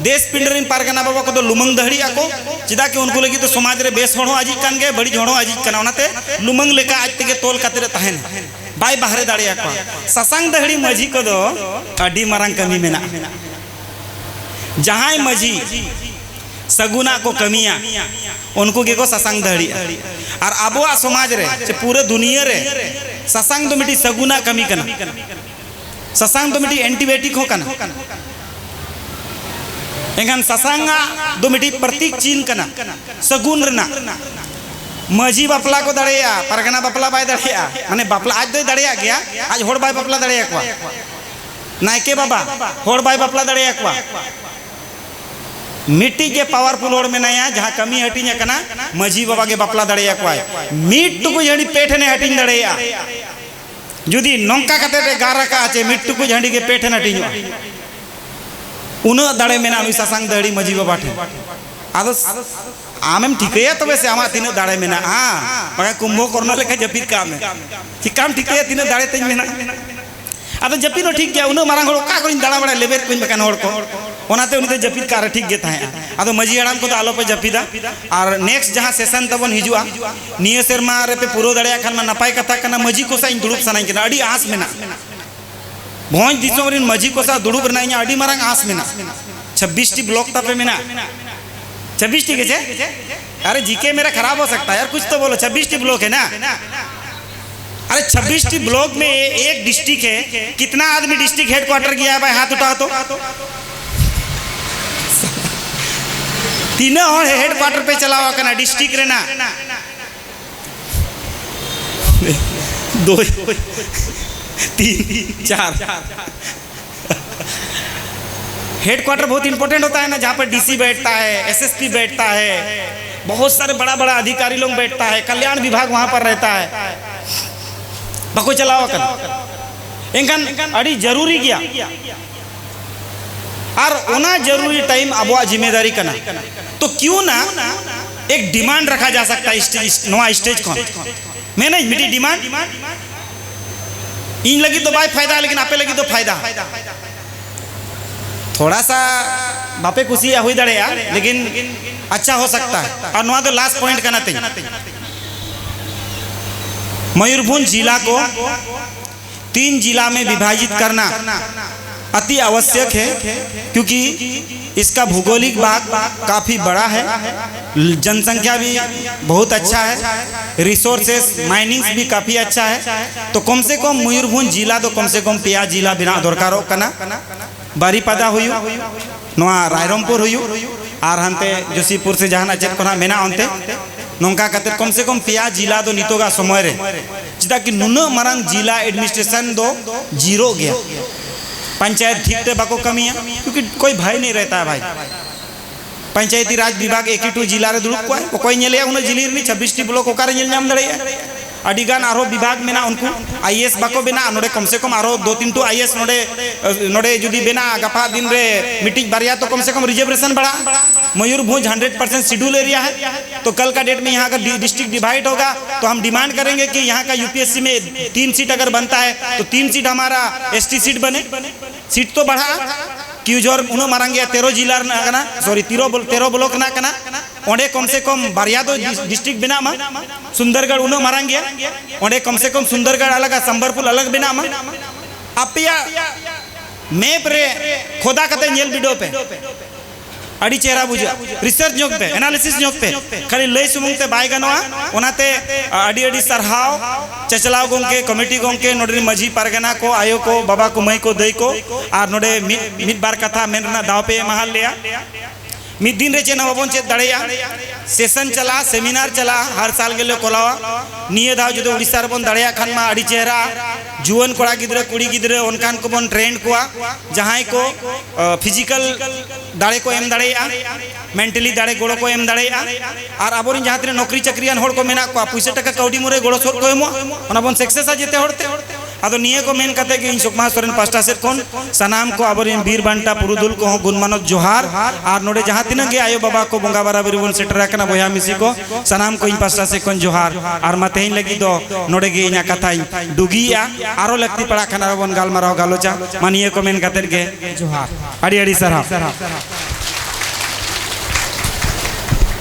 देश पिंडरिन पारगना बाबा को तो लुमंग दहड़ी आको चिदा के उनको लगी तो समाज रे बेस होड़ो आजी कान गे बड़ी होड़ो आजी कना ओनाते लुमंग लेका आज तक तोल काते तहन बाय बाहरे दाड़ी आको ससंग दहड़ी मजी को दो अडी मारंग कमी मेना जहां मजी सगुना को कमिया उनको के को ससंग दहड़ी और आबोआ समाज रे पूरे दुनिया रे ससंग तो मिटी सगुना कमी कना ससंग तो मिटी एंटीबायोटिक हो कना एंगन ससंगा दो मिटी प्रतीक चीन कना सगुन रना मजी बापला को दड़ेया परगना बापला बाय दड़ेया माने बापला आज दो दड़ेया गया आज होड़ बाय बापला दड़ेया को नायके बाबा होड़ बाय बापला दड़ेया को मिट्टी के पावरफुल होड़ में नया जहां कमी हटी कना मजी बाबा के बापला दड़ेया को मीट टुकु जड़ी पेट ने हटी दड़ेया जुदी नौका कते गारा का आचे मीट टुकु जड़ी के पेट ने हटी उन दाड़े में ना ससंग दड़ी मजी बाबा ठे आदो आमेम ठीकया तबे से आमा तीन दाड़े में ना हां बगा कुंभकर्ण लेके जपित काम है ठीक काम ठीकया तीन दाड़े तेज में ना आदो जपित नो ठीक गया उन मारंग होड़ का कोइन दाड़ा बड़ा लेबेर कोइन बकान होड़ को ओनाते उनी जपित कार ठीक गे थाहे आदो मजी हड़ाम को तो आलो पे जपिदा और नेक्स्ट जहां सेशन तबन हिजुआ निये शर्मा रे पे पूरो दड़या खान मा नपाय कथा कना मजी को साइन दुड़ुब सनाई केना अडी आस में ना भोज दिसोरिन मजी को सा दुड़ुब रना इया अडी मारंग आस में ना 26 टी ब्लॉक तपे में ना 26 टी के छे अरे जीके मेरा खराब हो सकता है यार कुछ तो बोलो 26 टी ब्लॉक है ना अरे 26 टी ब्लॉक में एक डिस्ट्रिक्ट है कितना आदमी डिस्ट्रिक्ट हेडक्वार्टर गया है भाई हाथ उठाओ तो तीनों हेडक्वार्टर पे चलावा करना डिस्ट्रिक्ट रे ना दो 3 4 हेडक्वार्टर बहुत इंपॉर्टेंट होता है ना जहाँ पर डीसी बैठता है एसएसपी बैठता है बहुत सारे बड़ा बड़ा अधिकारी लोग बैठता है कल्याण विभाग वहाँ पर रहता है बको चलावा कर एंकन अड़ी जरूरी गया और ओना जरूरी टाइम अबुआ जिम्मेदारी करना तो क्यों ना एक डिमांड रखा जा सकता है नवा स्टेज को मैंने मिटी डिमांड इन लगी तो भाई फायदा लेकिन आपे लगी तो फायदा थोड़ा सा बापे खुशी हुई दड़ेया लेकिन अच्छा हो सकता है और नवा तो लास्ट पॉइंट करना थे मयूरभंज जिला को 3 जिला में विभाजित करना अति आवश्यक है, क्योंकि इसका भौगोलिक भाग काफ़ी बड़ा है, जनसंख्या भी बहुत अच्छा है, रिसोर्सेस माइनिंग्स भी काफ़ी अच्छा है। तो कम से कम मयूरभंज जिला तो कम से कम पेया जिला बिना दरकारों कना बारीपादा हुयु नोआ रायरमपुर हुयु और हंते जोशीपुर से जहां चेक को मेना अंते नौका कते कम से कम पेया जिला दो नितोगा समय रे चिदा कि नुना मारंग जिला एडमिनिस्ट्रेशन दो जीरो गया, पंचायत ठीक ते बाको कमिया क्योंकि कोई भाई नहीं रहता है भाई। पंचायती राज विभाग 82 जिला रे दुड़ुब को कोई नेले उन जिले नी 26 ब्लॉक ओकारे नेल नाम दड़े अडिगान आरो विभाग मेना उनको आईएएस बाको बेना नोडे कम से कम आरो 2-3 टू आईएएस नोडे नोडे जुदी बेना गपा दिन रे मीटिंग बारिया तो कम से कम रिजर्वेशन बढ़ा। मयूरभंज 100% शेड्यूल एरिया है, तो कल का डेट में यहाँ का डिस्ट्रिक्ट डिवाइड होगा तो हम डिमांड करेंगे कि यहाँ का यूपीएससी में 3 सीट अगर बनता है तो 3 सीट हमारा एसटी सीट बने, सीट तो बढ़ा क्यूजोर उनो मारंगे 13 जिला ना सॉरी 13 ब्लॉक ना कना ओंडे कम से कम बारिया दो डिस्ट्रिक्ट बिना मा सुंदरगढ़ उनो मारंगे ओंडे कम से कम सुंदरगढ़ अलग संबरपुर अलग बिना मा अपिया मैप रे खोदा कते नेल वीडियो पे अड़ी चेहरा बुझा रिसर्च जोगते एनालिसिस जोगते खाली लय सुमुंगते बाय गनवा ओनाते अड़ी अड़ी सरहाव चचलाव गोंके कमिटी गोंके नोडरी मझी पारगना को आयो को बाबा को मई को दई को और नोडे मिड बार कथा मेनना दाव पे महल लिया मिद दिन रे चेना बाबन चेत दड़ेया सेशन चला सेमिनार चला हर साल गेले कोलावा निये दाव जो उड़ीसा बन दड़ेया खान मा अड़ी चेहरा जुवन कोड़ा गिद्रे कुड़ी गिद्रे उनकान को बन ट्रेंड कोआ जहां को फिजिकल दाड़े को एम दड़ेया मेंटली दाड़े गोड़ो को एम दड़ेया और आबोरिन जहां तने नौकरी चाकरियान होड़ को मेना को पैसा टका कौडी मोरे गोड़ो सोर को एमो ओना बन सक्सेस आ जेते होड़ते अदो निये को मेन कते कि सुकमा सोरेन पास्टा से कोन सनाम को आबोरिन वीर बांटा पुरुदुल को गुणमानत जोहार और नोडे जहां तिना गे आयो बाबा को बंगा बराबरी बन सेटर कना बया मिसी को सनाम को इन पास्टा से कोन जोहार और मतेन लगी दो नोडे गे इना कथा डुगिया आरो लगती पड़ा खाना बन गालमाराव गालोचा मानिए को मेन कते गे जोहार अड़ी अड़ी सरहा